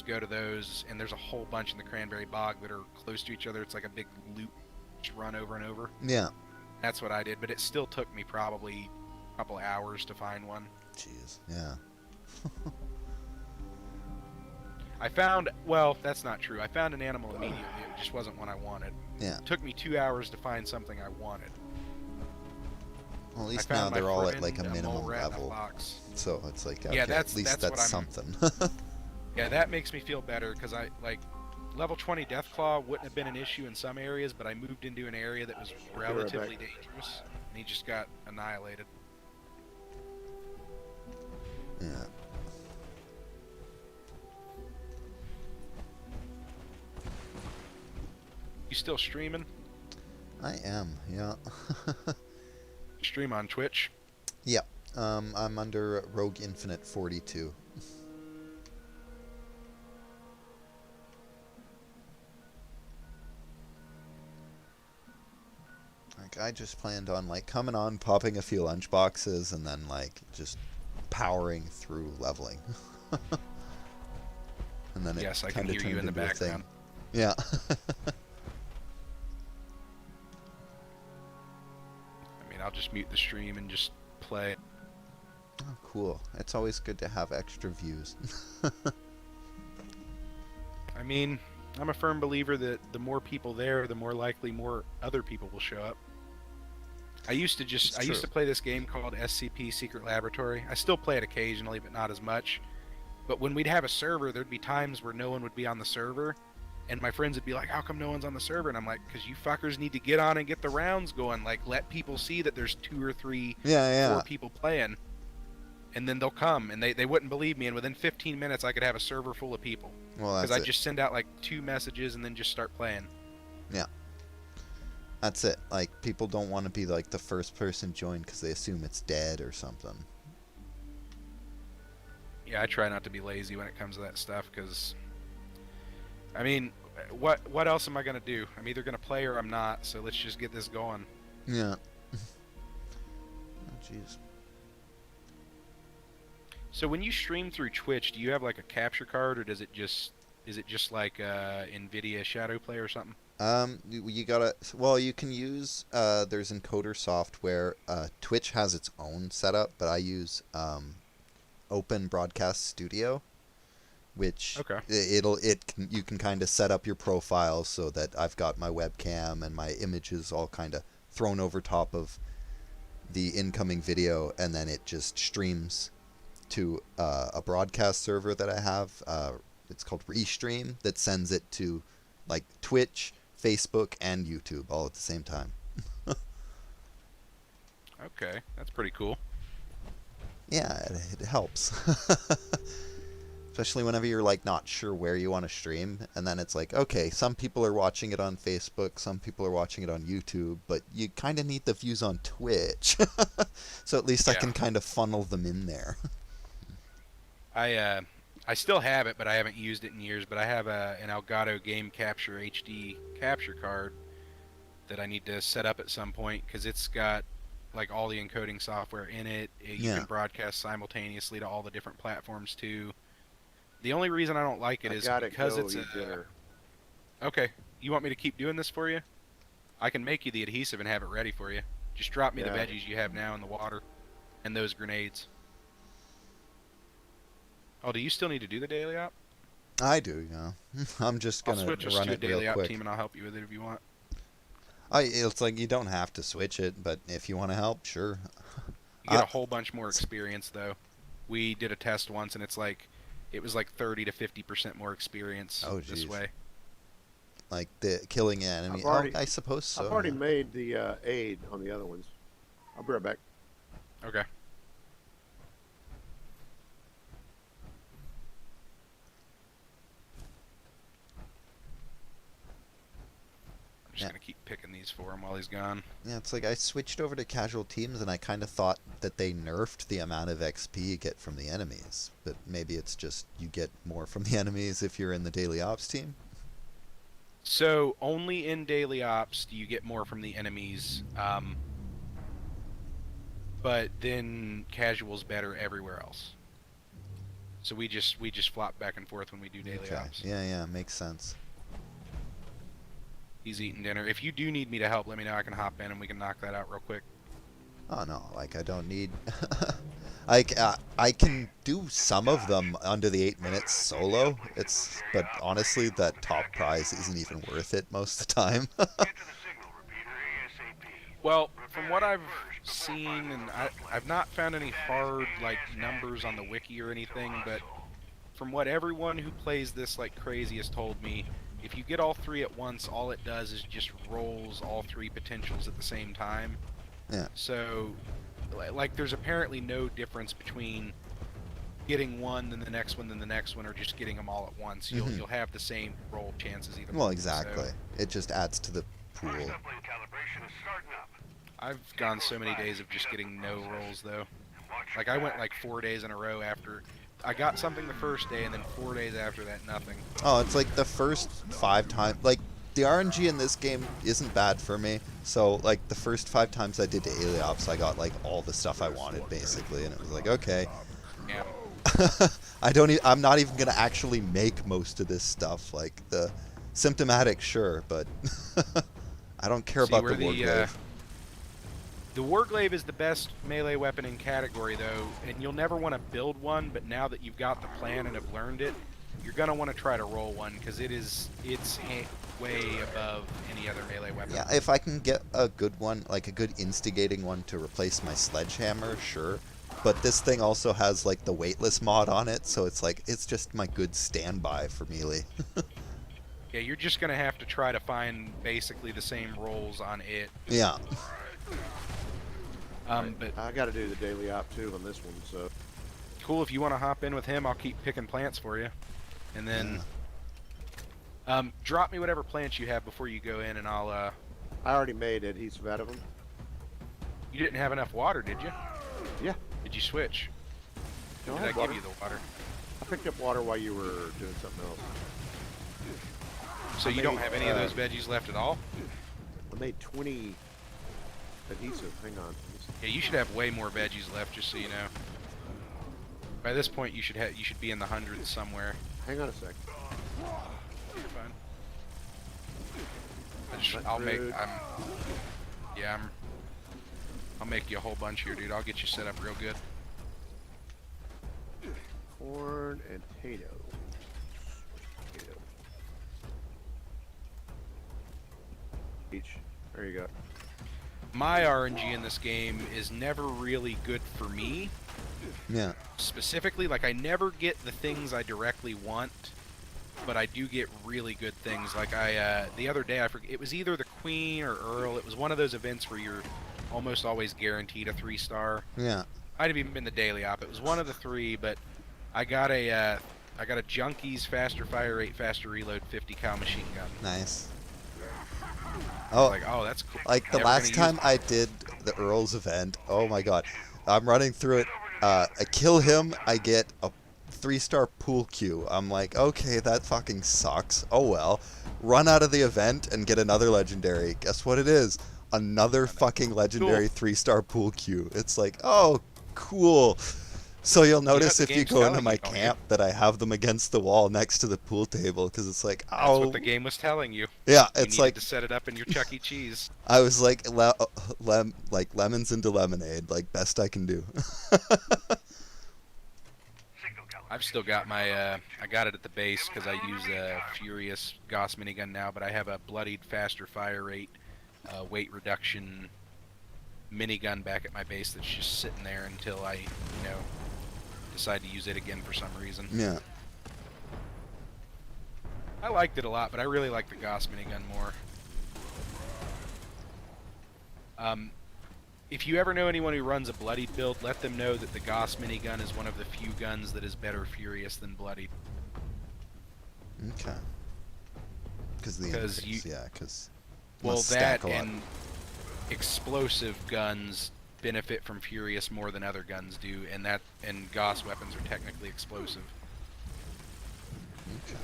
go to those, and there's a whole bunch in the Cranberry Bog that are close to each other. It's like a big loop, just run over and over. Yeah. That's what I did, but it still took me probably a couple hours to find one. Jeez, yeah. That's not true. I found an animal immediately. It just wasn't one I wanted. Yeah. It took me 2 hours to find something I wanted. Well, at least now they're all at like a minimum level. So it's like, okay, at least that's something. Yeah, that makes me feel better, because level 20 Deathclaw wouldn't have been an issue in some areas, but I moved into an area that was relatively dangerous, and he just got annihilated. Yeah. You still streaming? I am, yeah. Stream on Twitch? Yeah. I'm under Rogue Infinite 42. Like, I just planned on like coming on, popping a few lunch boxes, and then like just powering through leveling. And then yes, it I can hear you in the background. Yeah. I'll just mute the stream and just play. Oh, cool. It's always good to have extra views. I mean, I'm a firm believer that the more people there, the more likely more other people will show up. I used to play this game called SCP Secret Laboratory. I still play it occasionally, but not as much. But when we'd have a server, there'd be times where no one would be on the server, and my friends would be like, "How come no one's on the server?" And I'm like, "Because you fuckers need to get on and get the rounds going. Like, let people see that there's 2 or 3, 4 people playing, and then they'll come." And they wouldn't believe me, and within 15 minutes, I could have a server full of people. Well, because I just send out like 2 messages and then just start playing. Yeah. That's it. Like, people don't want to be like the first person joined because they assume it's dead or something. Yeah, I try not to be lazy when it comes to that stuff, because, I mean, what else am I going to do? I'm either going to play or I'm not, so let's just get this going. Yeah. Oh, jeez. So when you stream through Twitch, do you have like a capture card, or is it just like NVIDIA Shadow Play or something? You gotta, well, you can use, there's encoder software. Twitch has its own setup, but I use, Open Broadcast Studio, which you can kind of set up your profile so that I've got my webcam and my images all kind of thrown over top of the incoming video, and then it just streams to a broadcast server that I have. It's called Restream, that sends it to like Twitch, Facebook, and YouTube all at the same time. Okay, that's pretty cool. Yeah, it helps. Especially whenever you're like not sure where you want to stream, and then it's like, okay, some people are watching it on Facebook, some people are watching it on YouTube, but you kind of need the views on Twitch. So at least I can kind of funnel them in there. I still have it, but I haven't used it in years. But I have an Elgato Game Capture HD capture card that I need to set up at some point, because it's got like all the encoding software in it. You can broadcast simultaneously to all the different platforms too. The only reason I don't like it is because it's Okay, you want me to keep doing this for you? I can make you the adhesive and have it ready for you. Just drop me the veggies you have now in the water and those grenades. Oh, do you still need to do the daily op? I do, yeah. I'm just gonna I'll switch us run to a it daily real op quick. team and I'll help you with it if you want. It's like you don't have to switch it, but if you want to help, sure. You get a whole bunch more experience, though. We did a test once, and it was like 30 to 50% more experience this way. Like the killing an enemy. I suppose so. I've already made the aid on the other ones. I'll be right back. Okay. I'm just going to keep picking these for him while he's gone. Yeah, it's like I switched over to casual teams, and I kind of thought that they nerfed the amount of XP you get from the enemies. But maybe it's just you get more from the enemies if you're in the daily ops team. So only in daily ops do you get more from the enemies, but then casual's better everywhere else. So we just flop back and forth when we do daily ops. Yeah, makes sense. He's eating dinner. If you do need me to help, let me know. I can hop in and we can knock that out real quick. Oh no, like I don't need. I can do some of them under the 8 minutes solo. But honestly, that top prize isn't even worth it most of the time. Well, from what I've seen, and I've not found any hard like numbers on the wiki or anything, but from what everyone who plays this like crazy has told me, if you get all 3 at once, all it does is just rolls all 3 potentials at the same time. Yeah. So, like, there's apparently no difference between getting one, then the next one, then the next one, or just getting them all at once. You'll have the same roll chances either. Well, exactly. So, it just adds to the pool. I've gone so many days of just getting no rolls, though. Like, I went like 4 days in a row after... I got something the first day, and then 4 days after that, nothing. Oh, it's like the first 5 times... Like, the RNG in this game isn't bad for me. So, like, the first 5 times I did daily ops, I got, like, all the stuff I wanted, basically. And it was like, okay. Yeah. I'm not even going to actually make most of this stuff. Like, the symptomatic, sure, but... I don't care about the Warglaive. The Warglaive is the best melee weapon in category, though, and you'll never want to build one, but now that you've got the plan and have learned it, you're gonna want to try to roll one because it's way above any other melee weapon. Yeah, if I can get a good one, like a good instigating one to replace my sledgehammer, sure. But this thing also has like the weightless mod on it, so it's like it's just my good standby for melee. Yeah, you're just gonna have to try to find basically the same rolls on it. Yeah. But I got to do the daily op too on this one, so. cool, if you want to hop in with him, I'll keep picking plants for you. And then drop me whatever plants you have before you go in, and I'll I already made adhesive out of them. You didn't have enough water, did you? Yeah. Did you switch? No, Or I did I had give water. you the water? I picked up water while you were doing something else. So you don't have any of those veggies left at all? I made 20 adhesive. Hang on. Yeah, you should have way more veggies left, just so you know. By this point, you should be in the hundreds somewhere. Hang on a sec. You're fine. I'll make you a whole bunch here, dude. I'll get you set up real good. Corn and potato. Each. There you go. My RNG in this game is never really good for me. Yeah. Specifically, like I never get the things I directly want, but I do get really good things. Like the other day, I forget, it was either the Queen or Earl. It was one of those events where you're almost always guaranteed a 3-star. Yeah. Might have even been the daily op. It was one of the three, but I got a Junkies faster fire rate, faster reload, 50 cal machine gun. Nice. Oh, Like, oh, that's cool. like the Never last gonna time I did the Earl's event, oh my god. I'm running through it. I kill him, I get a 3-star pool cue. I'm like, okay, that fucking sucks. Oh well. Run out of the event and get another legendary. Guess what it is? Another fucking legendary 3-star pool cue. It's like, oh, cool. So you'll notice what the if you game's go into telling my you, don't you? camp that I have them against the wall next to the pool table because it's like, That's oh. what the game was telling you. Yeah, You it's needed like to set it up in your Chuck E. Cheese. I was like, like lemons into lemonade, like best I can do. I've still got my, I got it at the base because I use a Furious Gauss minigun now, but I have a bloodied faster fire rate, weight reduction minigun back at my base that's just sitting there until I, decide to use it again for some reason. Yeah. I liked it a lot, but I really like the Gauss minigun more. If you ever know anyone who runs a bloodied build, let them know that the Gauss minigun is one of the few guns that is better Furious than bloodied. Okay. Because the increase, yeah, because well, that and explosive guns benefit from Furious more than other guns do, and Gauss weapons are technically explosive. Okay.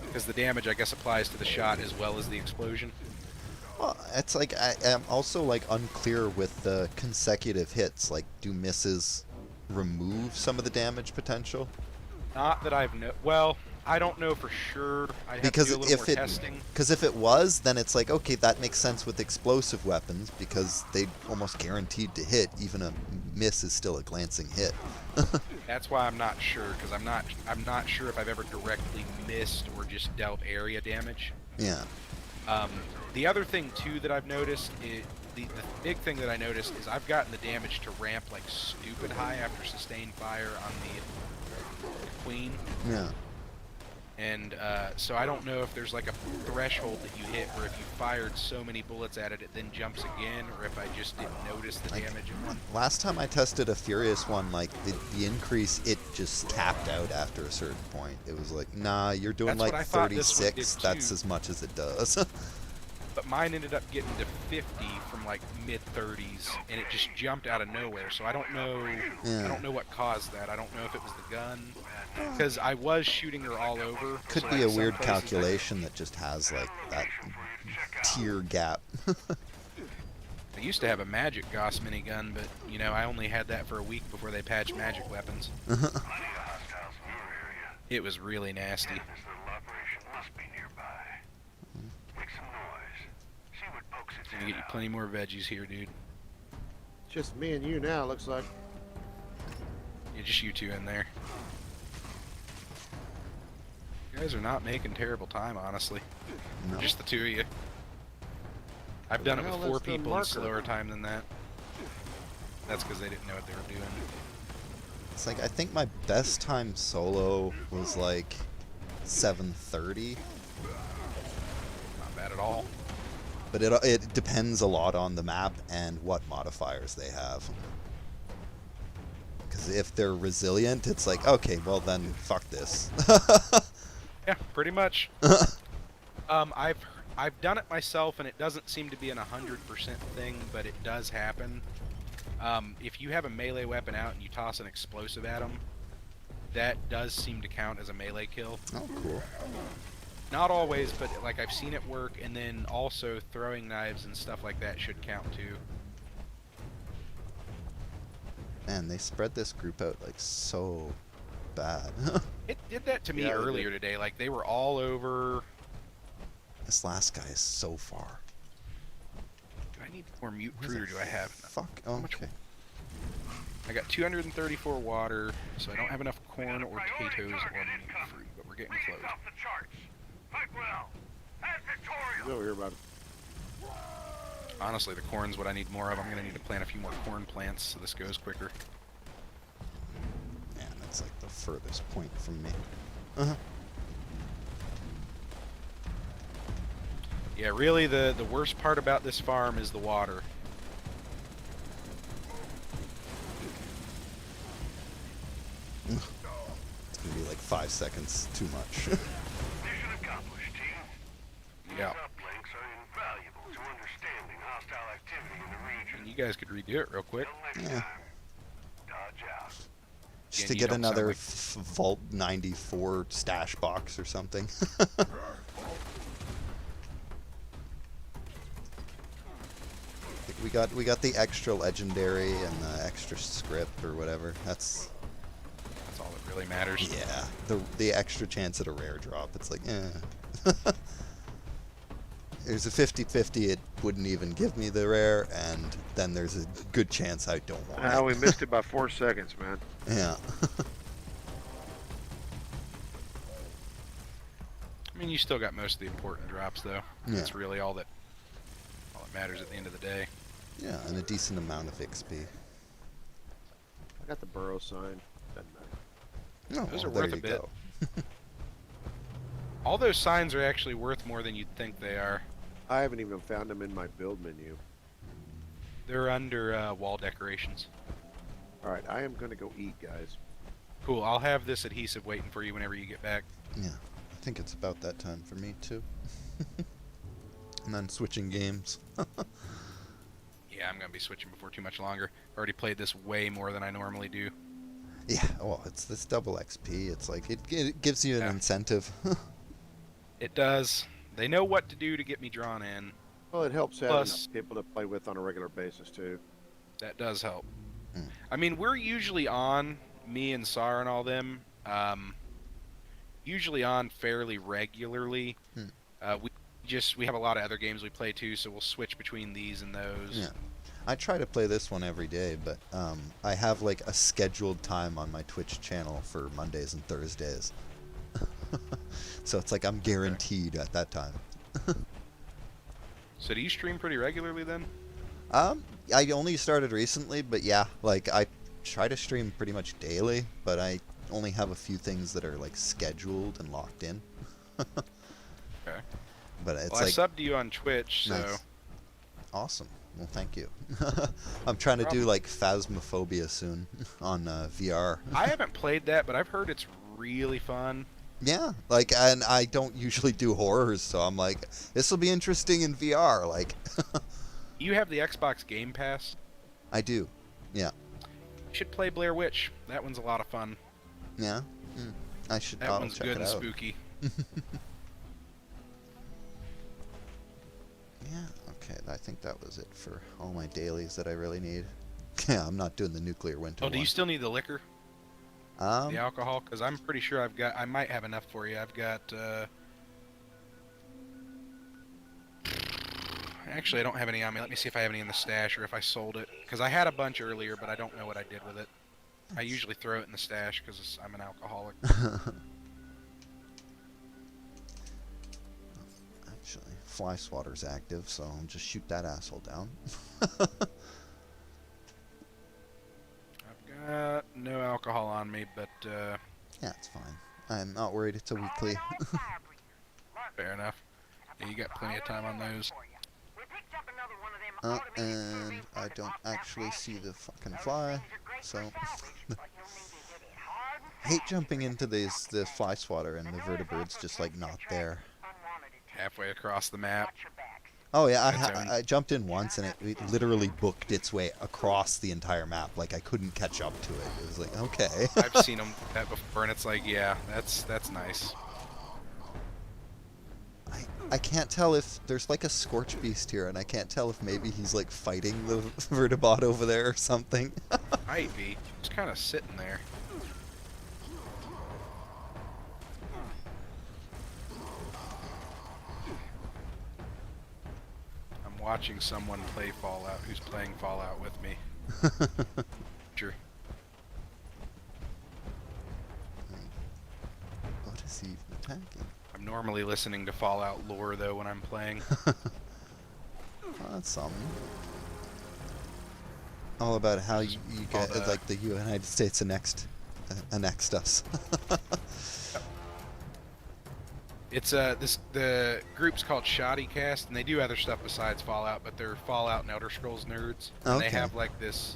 Because the damage, I guess, applies to the shot as well as the explosion. Well, it's like I am also like unclear with the consecutive hits. Like, do misses remove some of the damage potential? Not that I've well, I don't know for sure. I'd have to do a little more testing. Because if it was, then it's like, okay, that makes sense with explosive weapons because they almost guaranteed to hit. Even a miss is still a glancing hit. That's why I'm not sure, because I'm not sure if I've ever directly missed or just dealt area damage. Yeah. The other thing too that I've noticed is the big thing that I noticed is I've gotten the damage to ramp like stupid high after sustained fire on the Queen. Yeah. And so I don't know if there's like a threshold that you hit where if you fired so many bullets at it, it then jumps again, or if I just didn't notice the damage in one. Last time I tested a Furious one, like the increase, it just tapped out after a certain point. It was like, nah, you're doing That's what like I thought this one 36. did, That's too. as much as it does. But mine ended up getting to 50 from like mid-30s, and it just jumped out of nowhere. So I don't know. Yeah. I don't know what caused that. I don't know if it was the gun, because I was shooting her all over. Could so be like a some weird places calculation that just has like that tier gap. I used to have a Magic Gauss minigun, but I only had that for a week before they patched magic weapons. It was really nasty. I'm gonna get you plenty more veggies here, dude. Just me and you now, looks like. Yeah, just you two in there. You guys are not making terrible time, honestly. No. Just the two of you. I've done it with 4 people in slower time than that. That's because they didn't know what they were doing. It's like, I think my best time solo was like 7:30. Not bad at all. But it depends a lot on the map and what modifiers they have. Because if they're resilient, it's like, okay, well then, fuck this. Yeah, pretty much. I've done it myself, and it doesn't seem to be an 100% thing, but it does happen. If you have a melee weapon out and you toss an explosive at them, that does seem to count as a melee kill. Oh, cool. Not always, but like I've seen it work, and then also throwing knives and stuff like that should count too. Man, they spread this group out like so bad. It did that to me earlier today. Like they were all over. This last guy is so far. Do I need more mute fruit, or do I have enough? Fuck. Oh, okay. I got 234 water, so I don't have enough corn or potatoes or mute fruit, but we're getting close. He's over here, bud. Honestly, the corn's what I need more of. I'm going to need to plant a few more corn plants so this goes quicker. Man, that's like the furthest point from me. Yeah, really, the worst part about this farm is the water. It's gonna be like 5 seconds too much. Mission accomplished, team. Yeah. Uplinks are invaluable to understanding hostile activity in the region. And you guys could redo it real quick. Yeah. Dodge out. Just Again, to you get don't sound another like- Vault 94 stash box or something. we got the extra legendary and the extra script or whatever. That's all that really matters. Yeah, the extra chance at a rare drop. It's like, there's a 50-50 it wouldn't even give me the rare, and then there's a good chance I don't want it. We missed it by 4 seconds, man. Yeah. I mean, you still got most of the important drops, though. Yeah. That's really all that matters at the end of the day. Yeah, and a decent amount of XP. I got the burrow sign. Doesn't matter. No, Those well, are there worth a you bit. go. All those signs are actually worth more than you'd think they are. I haven't even found them in my build menu. They're under wall decorations. Alright, I am going to go eat, guys. Cool, I'll have this adhesive waiting for you whenever you get back. Yeah, I think it's about that time for me, too. And then switching games. Yeah, I'm going to be switching before too much longer. Already played this way more than I normally do. Yeah, well, it's this double XP. It's like, it gives you an incentive. It does. They know what to do to get me drawn in. Well, it helps having Plus- people to play with on a regular basis, too. That does help. I mean, we're usually on, me and Sar and all them, usually on fairly regularly. We have a lot of other games we play too, so we'll switch between these and those. Yeah. I try to play this one every day, but I have like a scheduled time on my Twitch channel for Mondays and Thursdays. So it's like I'm guaranteed at that time. So do you stream pretty regularly then? I only started recently, but yeah, like I try to stream pretty much daily, but I only have a few things that are like scheduled and locked in. Okay. But it's Well, like I subbed you on Twitch, so nice. Awesome. Well, thank you. I'm trying to do like Phasmophobia soon on VR. I haven't played that, but I've heard it's really fun. Yeah, like, and I don't usually do horrors, so I'm like, this will be interesting in VR. Like, You have the Xbox Game Pass. I do. Yeah. You should play Blair Witch. That one's a lot of fun. Yeah. I should. That I'll one's check good it and out. spooky. Yeah. Okay. I think that was it for all my dailies that I really need. Yeah, I'm not doing the nuclear winter. Oh, do you still need the liquor? one. The alcohol? Because I'm pretty sure I might have enough for you. I've got, actually, I don't have any on me. Let me see if I have any in the stash or if I sold it. Because I had a bunch earlier, but I don't know what I did with it. I usually throw it in the stash because I'm an alcoholic. fly swatter's active, so I'll just shoot that asshole down. I've got no alcohol on me, but Yeah, it's fine. I'm not worried. It's a weekly. fair enough. Yeah, you got plenty of time on those. And I don't actually see the fucking fly, so I hate jumping into the fly swatter and the vertebrate's just like not there. Halfway across the map. Oh yeah, I jumped in once and it literally booked its way across the entire map. Like I couldn't catch up to it. It was like, okay. I've seen them that before, and it's like, yeah, that's nice. I can't tell if there's like a Scorch Beast here, and I can't tell if maybe he's like fighting the vertibot over there or something. Might be. Just kind of sitting there. I'm watching someone play Fallout who's playing Fallout with me. Sure. What is he even attacking? I'm normally listening to Fallout lore though when I'm playing. Oh, that's something. All about how you get like the United States annexed us. It's the group's called Shoddycast, and they do other stuff besides Fallout, but they're Fallout and Elder Scrolls nerds. And they have like this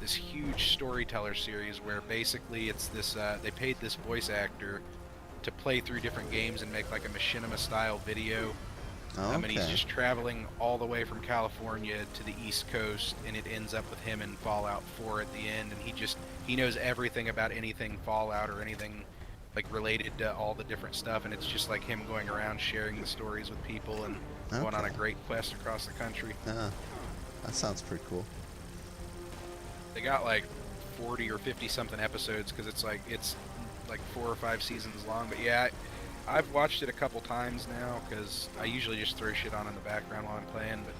huge storyteller series where basically it's this they paid this voice actor to play through different games and make like a machinima style video. And he's just traveling all the way from California to the East Coast, and it ends up with him in Fallout 4 at the end, and he knows everything about anything Fallout or anything like related to all the different stuff, and it's just like him going around sharing the stories with people and going on a great quest across the country. That sounds pretty cool. They got like 40 or 50 something episodes because it's like 4 or 5 seasons long, but yeah, I've watched it a couple times now because I usually just throw shit on in the background while I'm playing, but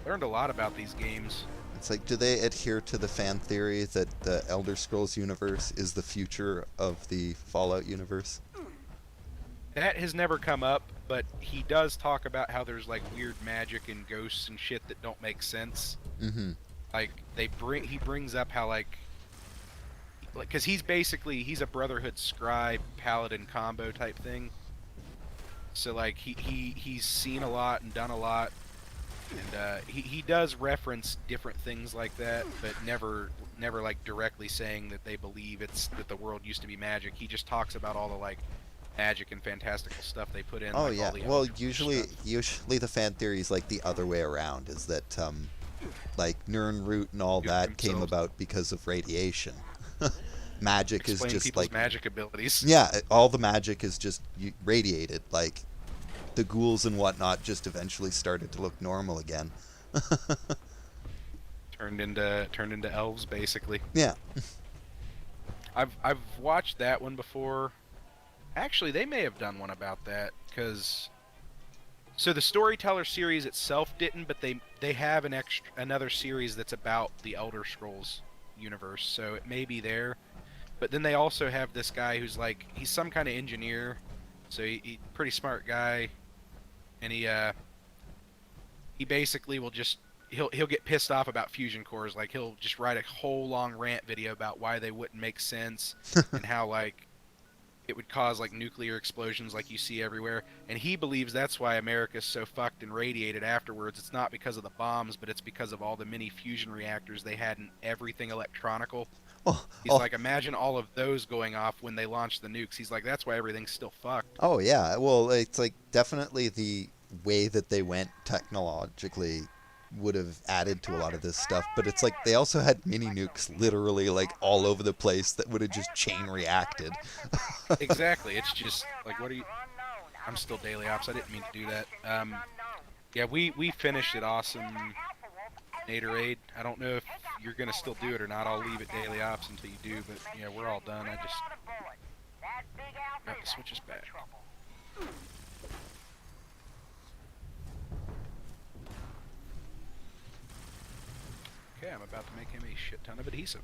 learned a lot about these games. It's like, do they adhere to the fan theory that the Elder Scrolls universe is the future of the Fallout universe? That has never come up, but he does talk about how there's like weird magic and ghosts and shit that don't make sense. Mm-hmm. Like he brings up how like because he's a Brotherhood scribe paladin combo type thing. So like he's seen a lot and done a lot, and he does reference different things like that, but never like directly saying that they believe that the world used to be magic. He just talks about all the like magic and fantastical stuff they put in. Oh like yeah, all the well usually the fan theory is like the other way around, is that like Nirnroot and all that came about because of radiation. Magic is just like magic abilities. Yeah, all the magic is just radiated. Like the ghouls and whatnot just eventually started to look normal again. turned into elves basically. Yeah. I've watched that one before. Actually, they may have done one about that because so the Storyteller series itself didn't, but they have another series that's about the Elder Scrolls universe, so it may be there. But then they also have this guy who's like, he's some kind of engineer, so he's a pretty smart guy, and he basically will just he'll get pissed off about fusion cores. Like he'll just write a whole long rant video about why they wouldn't make sense and how like it would cause like nuclear explosions like you see everywhere. And he believes that's why America's so fucked and radiated afterwards. It's not because of the bombs, but it's because of all the mini fusion reactors they had in everything electronical. He's like, imagine all of those going off when they launched the nukes. He's like, that's why everything's still fucked. Oh yeah, well it's like definitely the way that they went technologically would have added to a lot of this stuff, but it's like they also had mini nukes literally like all over the place that would have just chain reacted. Exactly. It's just like, what are you? I'm still daily ops. I didn't mean to do that. Yeah, we finished it awesome. Naderade. I don't know if you're gonna still do it or not. I'll leave it daily ops until you do, but yeah, we're all done. I just got the switches back. Okay, I'm about to make him a shit ton of adhesive.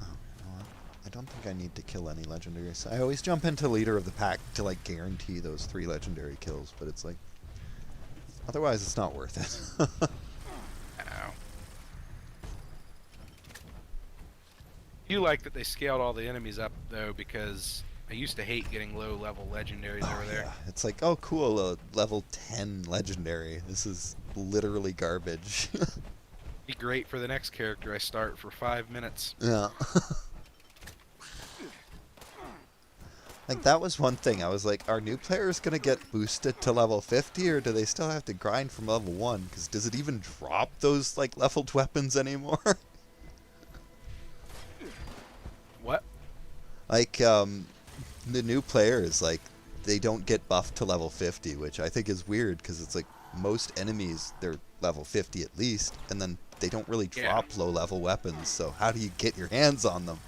Oh, you know what? I don't think I need to kill any legendaries. I always jump into leader of the pack to like guarantee those 3 legendary kills, but it's like Otherwise, it's not worth it. Ow. I do like that they scaled all the enemies up, though, because I used to hate getting low-level legendaries over there. Yeah. It's like, oh, cool, a level 10 legendary. This is literally garbage. Be great for the next character I start for 5 minutes. Yeah. Like, that was one thing. I was like, are new players going to get boosted to level 50, or do they still have to grind from level 1? Because does it even drop those, like, leveled weapons anymore? What? Like, the new players, like, they don't get buffed to level 50, which I think is weird, because it's like, most enemies, they're level 50 at least, and then they don't really drop low-level weapons, so how do you get your hands on them?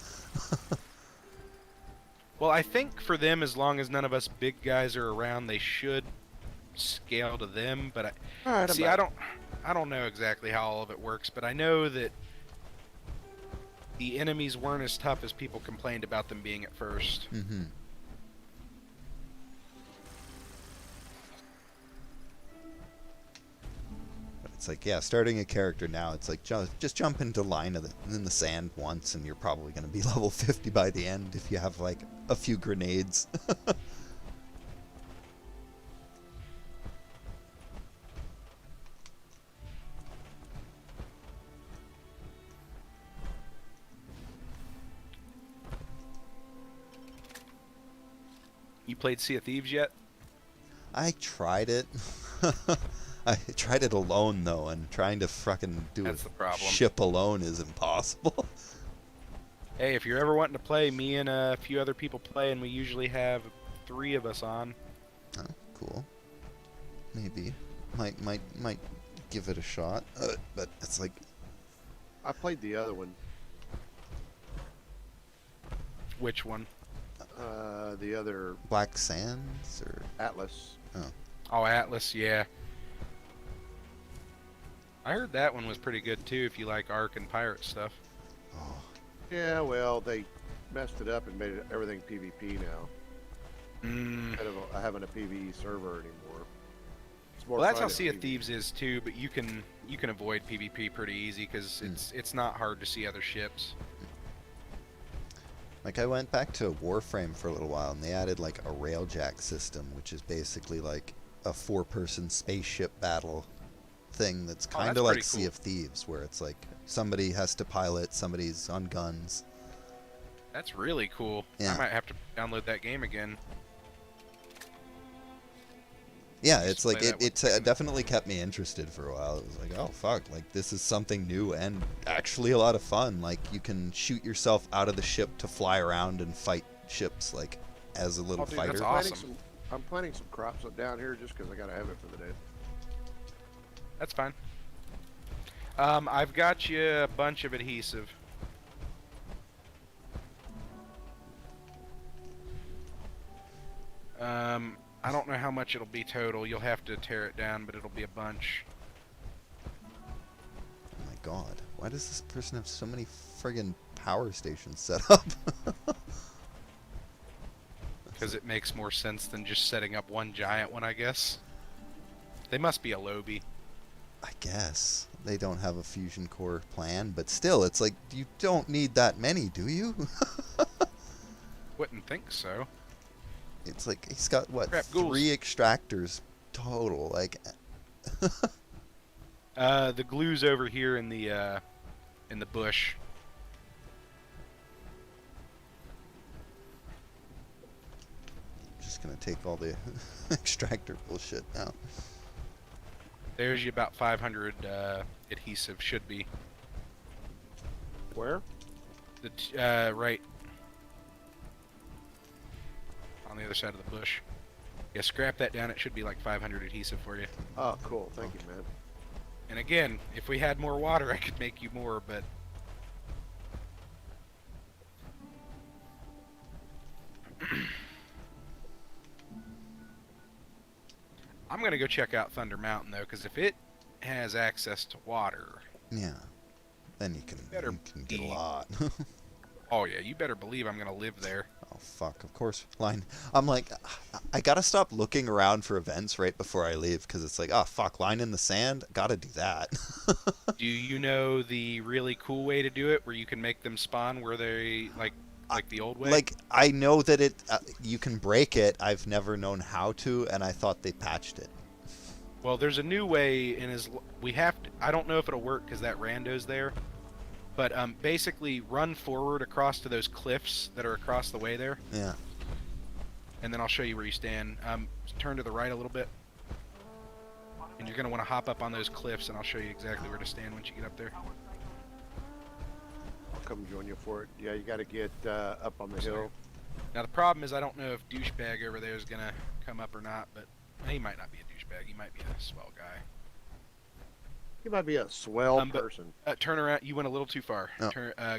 Well, I think for them, as long as none of us big guys are around, they should scale to them. But I don't know exactly how all of it works. But I know that the enemies weren't as tough as people complained about them being at first. Mm-hmm. But it's like, yeah, starting a character now, it's like just jump into line in the sand once, and you're probably going to be level 50 by the end if you have like a few grenades. You played Sea of Thieves yet? I tried it. I tried it alone though, and trying to fucking do That's a the problem. ship alone is impossible. Hey, if you're ever wanting to play, me and a few other people play, and we usually have 3 of us on. Oh, cool. Maybe might give it a shot, but it's like I played the other one. Which one? The other Black Sands or Atlas. Oh, Atlas, yeah. I heard that one was pretty good too if you like Ark and pirate stuff. Oh. Yeah, well, they messed it up and made everything PvP now. Instead of having a PvE server anymore. It's more Well, that's fun how at Sea of PvE. Thieves is too, but you can avoid PvP pretty easy because it's not hard to see other ships. Like, I went back to Warframe for a little while, and they added, like, a railjack system, which is basically, like, a 4-person spaceship battle thing that's kind of like pretty Sea cool. of Thieves, where it's like, somebody has to pilot, somebody's on guns. That's really cool. Yeah. I might have to download that game again. Yeah, Used it's to like, play that it definitely kept me interested for a while. It was like, oh, fuck, like, this is something new and actually a lot of fun. Like, you can shoot yourself out of the ship to fly around and fight ships, like, as a little Oh, dude, fighter. that's planting awesome. I'm planting some crops up down here just because I gotta have it for the day. That's fine. I've got you a bunch of adhesive. I don't know how much it'll be total. You'll have to tear it down, but it'll be a bunch. Oh my god, why does this person have so many friggin' power stations set up? Because it makes more sense than just setting up one giant one, I guess. They must be a lobby. I guess. They don't have a fusion core plan, but still, it's like, you don't need that many, do you? Wouldn't think so. It's like, he's got, what, Crap, ghouls. 3 extractors total, like... The glue's over here in the bush. Just gonna take all the extractor bullshit now. There's you about 500 adhesive, should be. Where? Right. On the other side of the bush. Yeah, scrap that down. It should be like 500 adhesive for you. Oh, cool. Thank you, man. And again, if we had more water, I could make you more, but... I'm going to go check out Thunder Mountain, though, because if it has access to water... Yeah. Then you can get a lot. Oh yeah, you better believe I'm gonna live there. Oh fuck, of course. Line. I'm like, I gotta stop looking around for events right before I leave, because it's like, oh fuck, line in the sand? Gotta do that. Do you know the really cool way to do it, where you can make them spawn where they, like the old way? Like, I know that it you can break it. I've never known how to, and I thought they patched it. Well, there's a new way, and we have to, I don't know if it'll work because that rando's there. But basically, run forward across to those cliffs that are across the way there. Yeah. And then I'll show you where you stand. Turn to the right a little bit. And you're going to want to hop up on those cliffs, and I'll show you exactly where to stand once you get up there. I'll come join you for it. Yeah, you got to get up on the hill. Now, the problem is I don't know if douchebag over there is going to come up or not, but he might not be a douchebag. He might be a swell guy. He might be a swell person. Turn around. You went a little too far. Oh.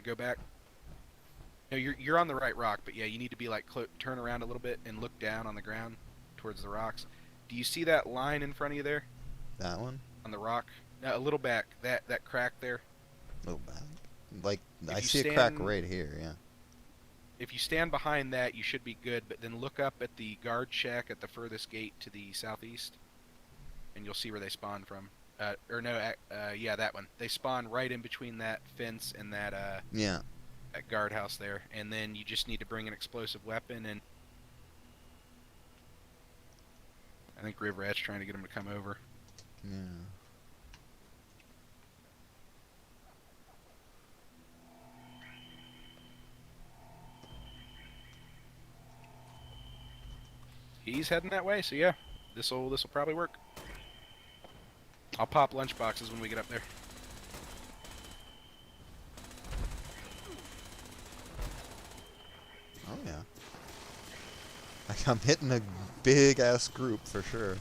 Go back. No, you're on the right rock, but yeah, you need to be like turn around a little bit and look down on the ground towards the rocks. Do you see that line in front of you there? That one? On the rock? No, a little back. That crack there. A little back. Like, If I you see a crack right here, yeah. If you stand behind that, you should be good, but then look up at the guard shack at the furthest gate to the southeast, and you'll see where they spawn from. Yeah, that one. They spawn right in between that fence and that that guardhouse there, and then you just need to bring an explosive weapon, and I think Riv Rat's trying to get him to come over. Yeah. He's heading that way, so yeah, this'll probably work. I'll pop lunchboxes when we get up there. Oh yeah. I'm hitting a big ass group for sure.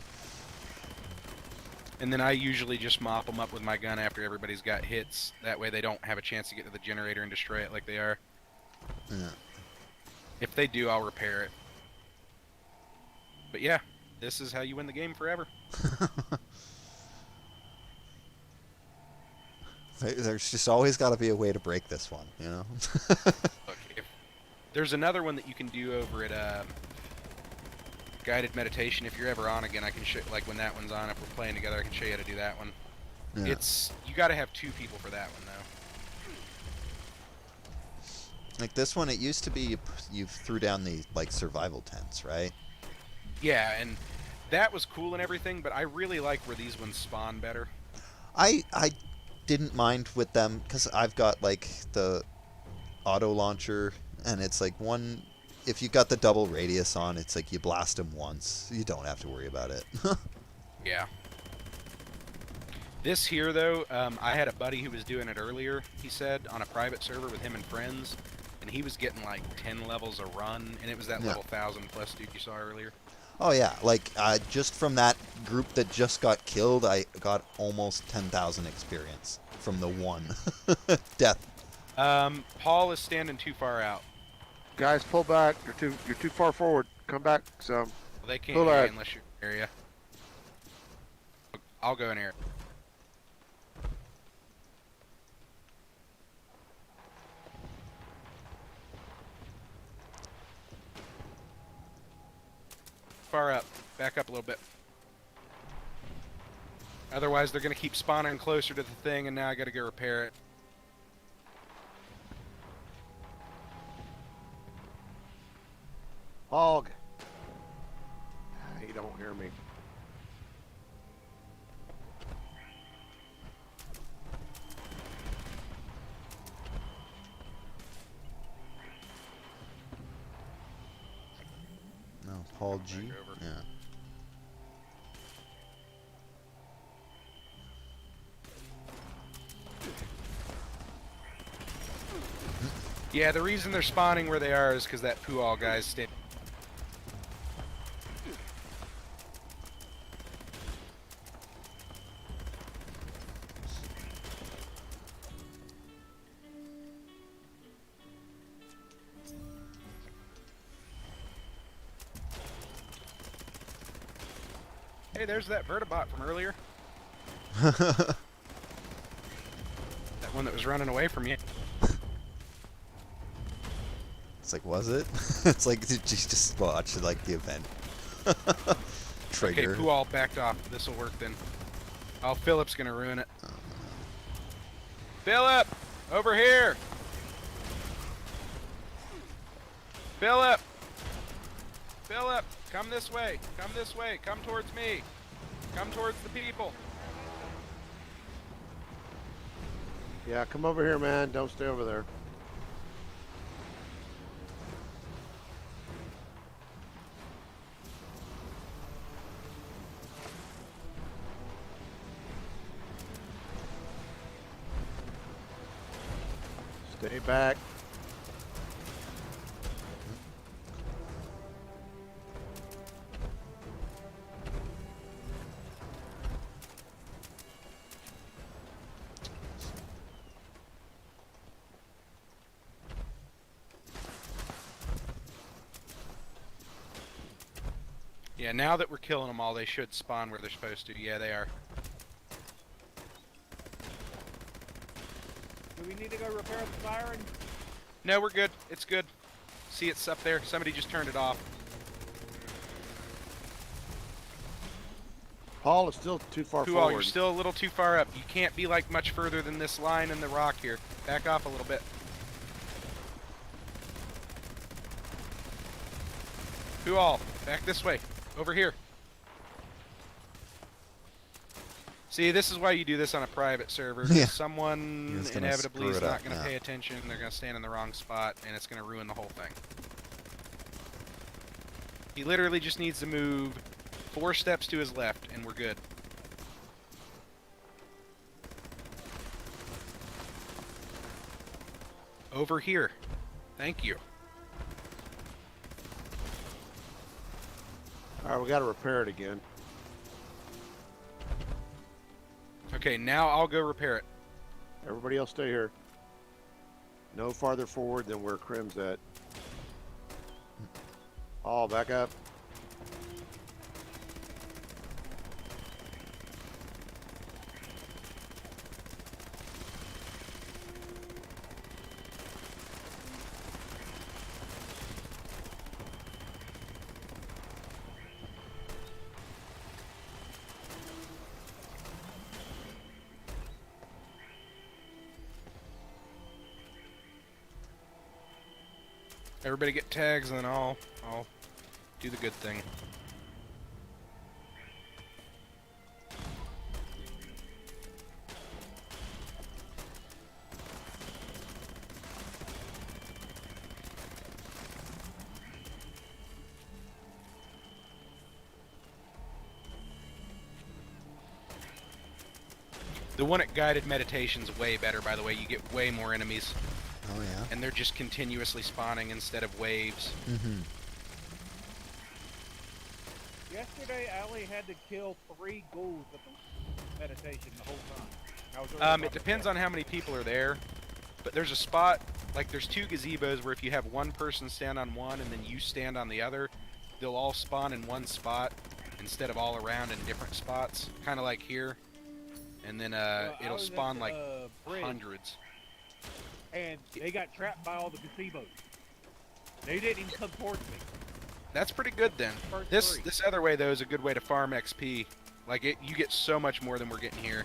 And then I usually just mop them up with my gun after everybody's got hits. That way they don't have a chance to get to the generator and destroy it like they are. Yeah. If they do, I'll repair it. But yeah, this is how you win the game forever. There's just always got to be a way to break this one, you know? Look, there's another one that you can do over at Guided Meditation. If you're ever on again, I can show, like when that one's on, if we're playing together, I can show you how to do that one. Yeah. You got to have 2 people for that one, though. Like this one, it used to be you threw down the like survival tents, right? Yeah, and that was cool and everything, but I really like where these ones spawn better. I didn't mind with them because I've got like the auto launcher, and it's like one. If you got the double radius on, it's like you blast them once. You don't have to worry about it. Yeah. This here, though, I had a buddy who was doing it earlier, he said, on a private server with him and friends, and he was getting like 10 levels a run, and it was that level 1000 plus dude you saw earlier. Oh yeah, like just from that group that just got killed, I got almost 10,000 experience from the one death. Paul is standing too far out. Guys, pull back. You're too far forward. Come back some. Well, they can't hear you unless you're in the area. I'll go in here. Far up. Back up a little bit. Otherwise, they're going to keep spawning closer to the thing, and now I got to go repair it. Hog. He don't hear me. No, Paul G. Yeah. Yeah, the reason they're spawning where they are is because that Poo-All guy's staying. Hey, there's that Vertibot from earlier. That one that was running away from you. It's like, was it? It's like, did you just watch like the event? Trigger. Okay, who all backed off? This will work then. Oh, Philip's gonna ruin it. Oh, no. Philip! Over here! Philip! Philip! Come this way! Come this way! Come towards me! Come towards the people! Yeah, come over here, man. Don't stay over there. Stay back. Yeah, now that we're killing them all, they should spawn where they're supposed to. Yeah, they are. Do we need to go repair the siren? No, we're good. It's good. See, it's up there. Somebody just turned it off. Paul is still too far Who forward. all? You're still a little too far up. You can't be like much further than this line in the rock here. Back off a little bit. Who all? Back this way. Over here. See, this is why you do this on a private server. Yeah. Someone It's gonna inevitably screw is it not up, going to yeah. pay attention. They're going to stand in the wrong spot, and it's going to ruin the whole thing. He literally just needs to move 4 steps to his left, and we're good. Over here. Thank you. All right, we got to repair it again. Okay, now I'll go repair it. Everybody else stay here. No farther forward than where Crim's at. All back up. Everybody get tags, and then I'll do the good thing. The one at guided meditation's way better, by the way. You get way more enemies. Oh yeah. And they're just continuously spawning instead of waves. Mm-hmm. Yesterday, Allie had to kill 3 ghouls at the meditation the whole time. I was really It depends on how many people are there, but there's a spot, like there's 2 gazebos where if you have one person stand on one and then you stand on the other, they'll all spawn in one spot instead of all around in different spots, kind of like here. And then it'll spawn like hundreds. And they got trapped by all the gazebos. They didn't even come towards me. That's pretty good then. This other way though is a good way to farm XP. Like you get so much more than we're getting here.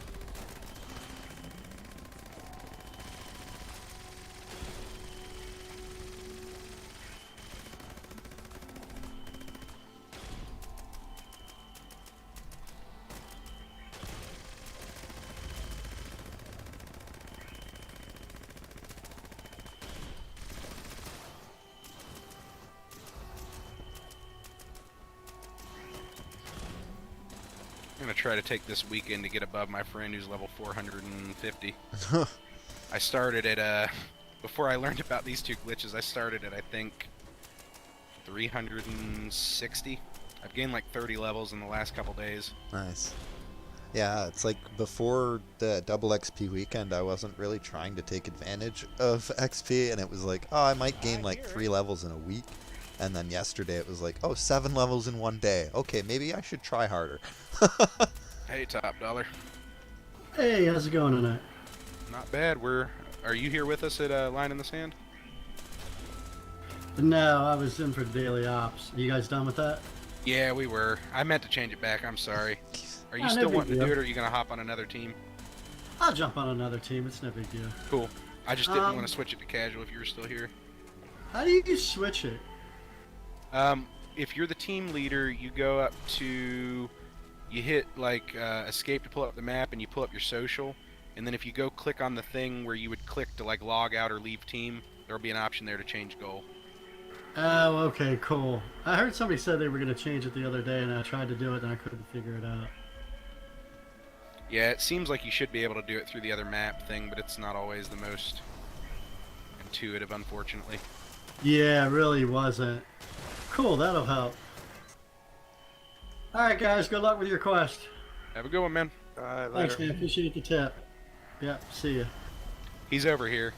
I'm gonna try to take this weekend to get above my friend who's level 450. I started at before I learned about these 2 glitches, I started at I think 360. I've gained like 30 levels in the last couple days. Nice. Yeah, it's like before the double XP weekend, I wasn't really trying to take advantage of XP, and it was like, oh, I might gain like 3 levels in a week. And then yesterday it was like, oh, 7 levels in one day. Okay, maybe I should try harder. Hey, Top Dollar. Hey, how's it going tonight? Not bad. Are you here with us at Line in the Sand? No, I was in for daily ops. Are you guys done with that? Yeah, we were. I meant to change it back. I'm sorry. Are you No still big wanting to deal. do it, or are you gonna hop on another team? I'll jump on another team. It's no big deal. Cool. I just didn't want to switch it to casual if you were still here. How do you switch it? If you're the team leader, you go up to, you hit like escape to pull up the map, and you pull up your social, and then if you go click on the thing where you would click to like log out or leave team, there'll be an option there to change goal. Oh, okay, cool. I heard somebody said they were going to change it the other day, and I tried to do it, and I couldn't figure it out. Yeah, it seems like you should be able to do it through the other map thing, but it's not always the most intuitive, unfortunately. Yeah, it really wasn't. Cool, that'll help. Alright, guys, good luck with your quest. Have a good one, man. Thanks, man. Appreciate the tip. Yep, see ya. He's over here.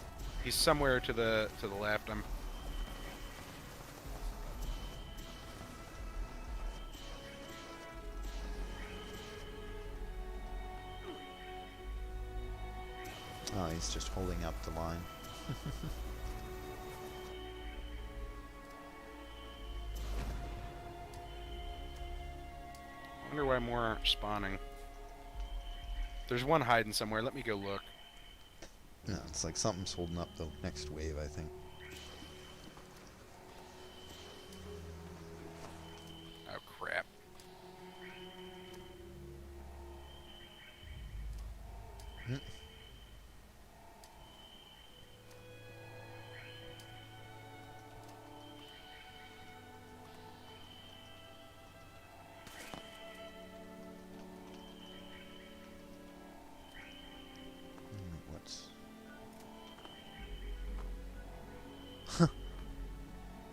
He's somewhere to the left. Oh, he's just holding up the line. I wonder why more aren't spawning. There's one hiding somewhere. Let me go look. No, it's like something's holding up the next wave, I think. Oh, crap.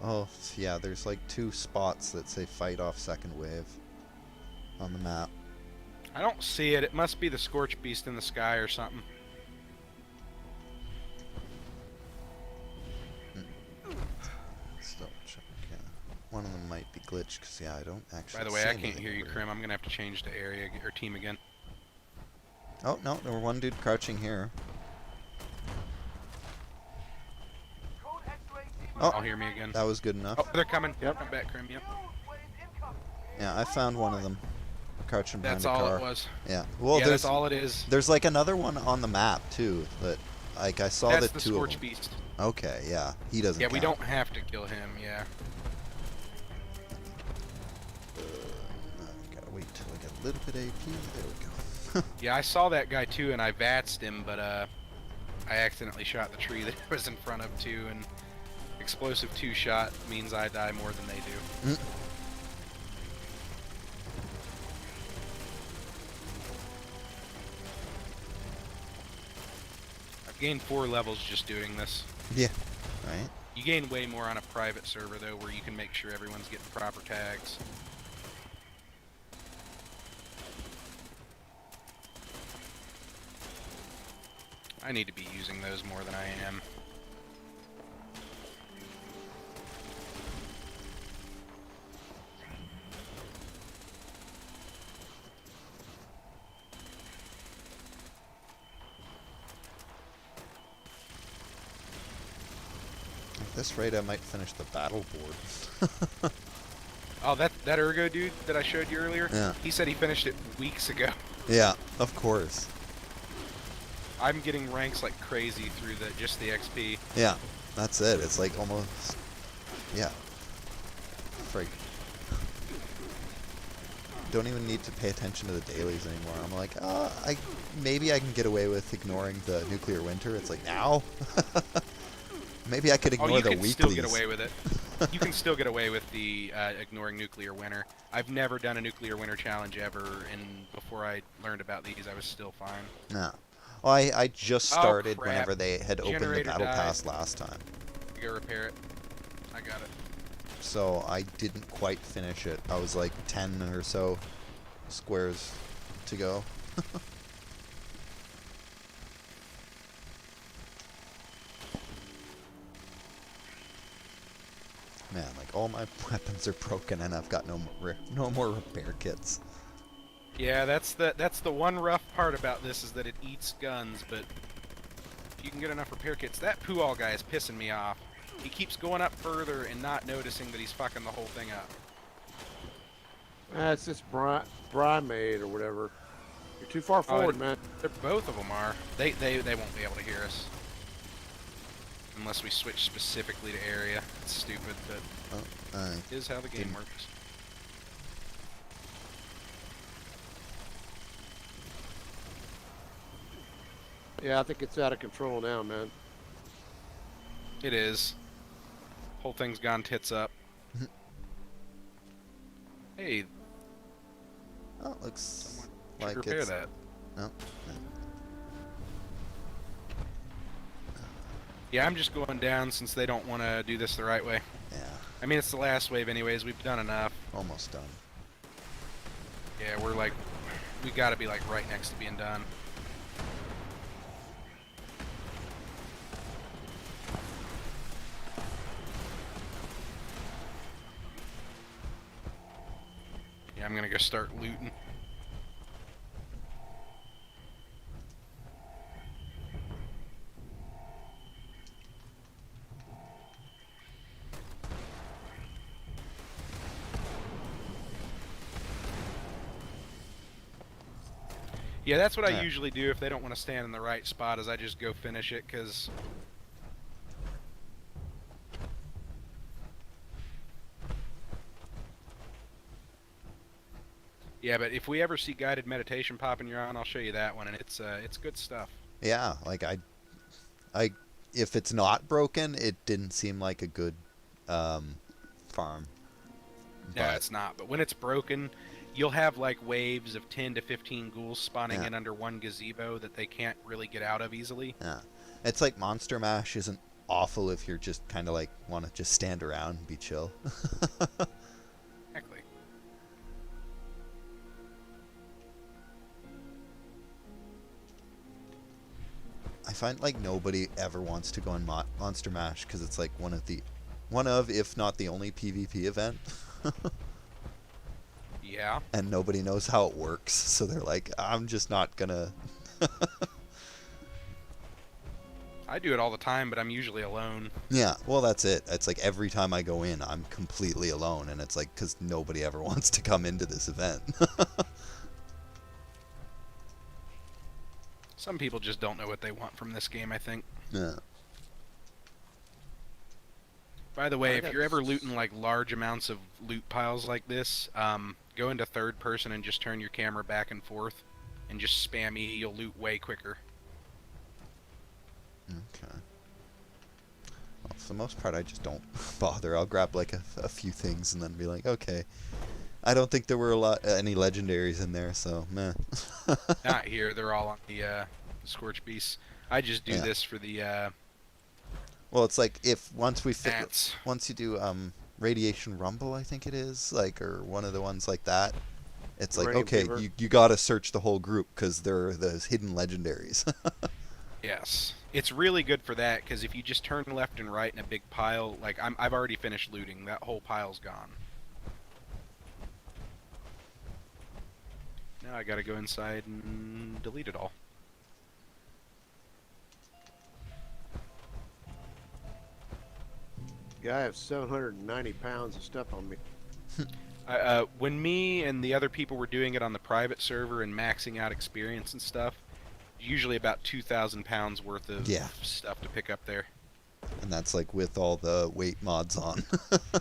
Oh, yeah, there's like 2 spots that say fight off second wave on the map. I don't see it. It must be the Scorch Beast in the sky or something. Still check. Yeah. One of them might be glitched because, yeah, I don't actually. By the way, see I can't anything hear you, over Krim. I'm gonna have to change to area or team again. Oh, no, there were one dude crouching here. Oh, I'll hear me again. That was good enough. Oh, they're coming. Yep. Come back, Krim. Yep. Yeah, I found one of them crouching behind That's a car. all it was. Yeah. Well, Yeah, there's that's all it is. There's like another one on the map too. That like I saw That's the the 2 of Scorch them. Beast. Okay, yeah, he doesn't. Yeah, we count. don't have to kill him. Yeah. Gotta wait till I get a little bit AP. There we go. Yeah, I saw that guy too, and I vatsed him, but I accidentally shot the tree that I was in front of too, and explosive 2-shot means I die more than they do. I've gained 4 levels just doing this. Yeah. Right. You gain way more on a private server though, where you can make sure everyone's getting proper tags. I need to be using those more than I am. At this rate, I might finish the battle board. Oh, that Ergo dude that I showed you earlier? Yeah. He said he finished it weeks ago. Yeah, of course. I'm getting ranks like crazy through just the XP. Yeah, that's it. It's like almost, yeah. Frig. Don't even need to pay attention to the dailies anymore. I'm like, maybe I can get away with ignoring the nuclear winter. It's like now. Maybe I could ignore the weeklies. You can still get away with it. You can still get away with the ignoring nuclear winter. I've never done a nuclear winter challenge ever, and before I learned about these, I was still fine. No. Well, I just started crap. whenever they had opened the Generator battle died. pass last time. You go repair it. I got it. So I didn't quite finish it. I was like 10 or so squares to go. Man, like all my weapons are broken and I've got no more repair kits. Yeah, that's the one rough part about this is that it eats guns, but if you can get enough repair kits, that Poo-All guy is pissing me off. He keeps going up further and not noticing that he's fucking the whole thing up. It's this Brymade or whatever. You're too far forward, man. Both of them are. They won't be able to hear us. Unless we switch specifically to area. It's stupid, but it is how the game works. Yeah, I think it's out of control now, man. It is. Whole thing's gone tits up. Hey. Oh, it looks Should like repair it's... that. No. Yeah, I'm just going down since they don't want to do this the right way. Yeah. I mean, it's the last wave anyways. We've done enough. Almost done. Yeah, we're like... We gotta be like right next to being done. Yeah, I'm gonna go start looting. Yeah, that's what I usually do if they don't want to stand in the right spot, is I just go finish it, because... Yeah, but if we ever see guided meditation popping your on, I'll show you that one, and it's good stuff. Yeah, like I, if it's not broken, it didn't seem like a good farm. No, it's not. But when it's broken, you'll have like waves of 10 to 15 ghouls spawning in under one gazebo that they can't really get out of easily. Yeah, it's like Monster Mash isn't awful if you're just kind of like want to just stand around and be chill. Exactly. I find like nobody ever wants to go on Monster Mash because it's like one of, if not the only PvP event. Yeah. And nobody knows how it works, so they're like, I'm just not gonna. I do it all the time, but I'm usually alone. Yeah, well, that's it. It's like every time I go in, I'm completely alone, and it's like because nobody ever wants to come into this event. Some people just don't know what they want from this game, I think. Yeah. By the way, if you're ever looting like large amounts of loot piles like this, go into third person and just turn your camera back and forth and just spam E. You'll loot way quicker. Okay. Well, for the most part, I just don't bother. I'll grab like a few things and then be like, okay. I don't think there were any legendaries in there, so meh. Not here. They're all on the Scorch Beasts. I just do this for the. Well, it's like if once you do Radiation Rumble, I think it is, like, or one of the ones like that. It's like, okay, you gotta search the whole group because there are those hidden legendaries. Yes, it's really good for that because if you just turn left and right in a big pile, like I've already finished looting. That whole pile's gone. Now I gotta go inside and delete it all. Yeah, I have 790 pounds of stuff on me. When me and the other people were doing it on the private server and maxing out experience and stuff, usually about 2,000 pounds worth of stuff to pick up there. And that's like with all the weight mods on.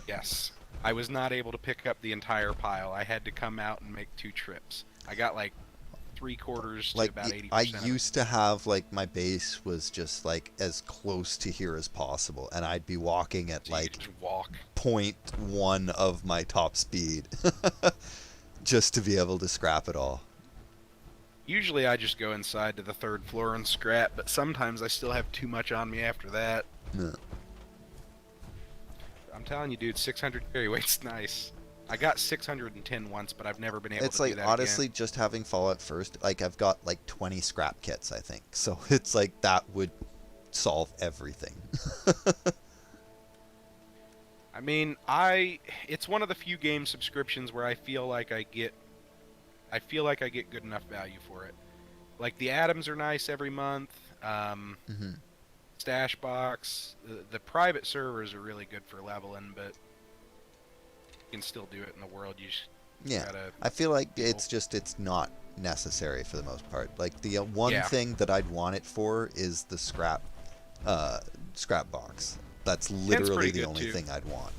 Yes. I was not able to pick up the entire pile. I had to come out and make 2 trips. I got like 3/4 to like about 80%. I used to have like my base was just like as close to here as possible, and I'd be walking at like 0.1 of my top speed just to be able to scrap it all. Usually I just go inside to the 3rd floor and scrap, but sometimes I still have too much on me after that. Yeah. I'm telling you, dude, 600 carry weight's nice. I got 610 once, but I've never been able to do that again. It's like, honestly, just having Fallout first, like, I've got, like, 20 scrap kits, I think. So it's like, that would solve everything. I mean, it's one of the few game subscriptions where I feel like I get good enough value for it. Like, the atoms are nice every month. stash box. The private servers are really good for leveling, but you can still do it in the world. You just Yeah, gotta I feel like people. it's not necessary for the most part. Like the one Yeah. thing that I'd want it for is the scrap box. That's literally the good, only too. thing I'd want.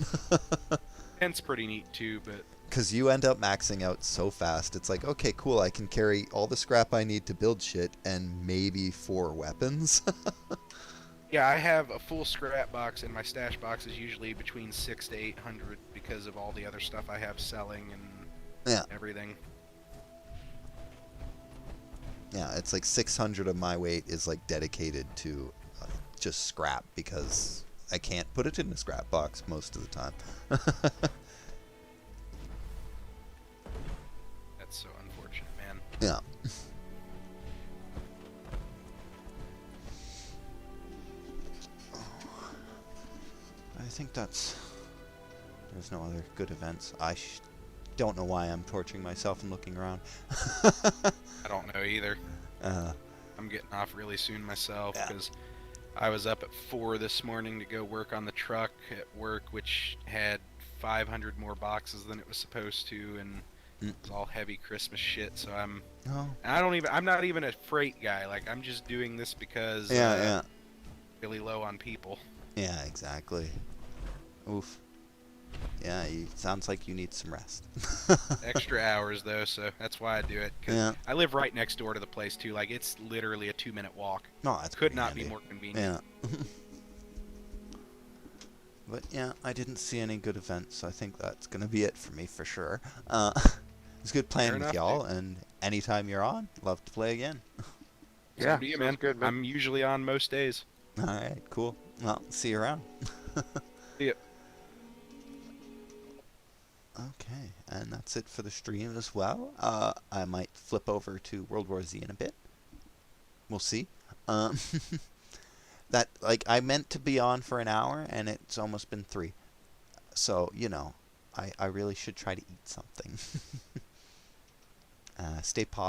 Tent's pretty neat too, but Because you end up maxing out so fast. It's like, okay, cool, I can carry all the scrap I need to build shit and maybe 4 weapons. yeah, I have a full scrap box, and my stash box is usually between 600 to 800 because of all the other stuff I have selling and Yeah. everything. Yeah, it's like 600 of my weight is like dedicated to just scrap because I can't put it in a scrap box most of the time. That's so unfortunate, man. Yeah. I think there's no other good events. I don't know why I'm torturing myself and looking around. I don't know either. I'm getting off really soon myself because I was up at 4 this morning to go work on the truck at work, which had 500 more boxes than it was supposed to, and it's all heavy Christmas shit. So I'm not even a freight guy. Like, I'm just doing this because really low on people. Yeah, exactly. Oof. Yeah, sounds like you need some rest. Extra hours though, so that's why I do it. 'Cause I live right next door to the place too. Like, it's literally a 2-minute walk. No, that's could pretty not handy. be more convenient. Yeah. But yeah, I didn't see any good events, so I think that's gonna be it for me for sure. It's good playing with enough, y'all, and anytime you're on, love to play again. Yeah, be it, man. Good, man. I'm usually on most days. All right, cool. Well, see you around. See ya. Okay, and that's it for the stream as well. I might flip over to World War Z in a bit. We'll see. That, like, I meant to be on for an hour, and it's almost been 3. So, you know, I really should try to eat something. Stay positive.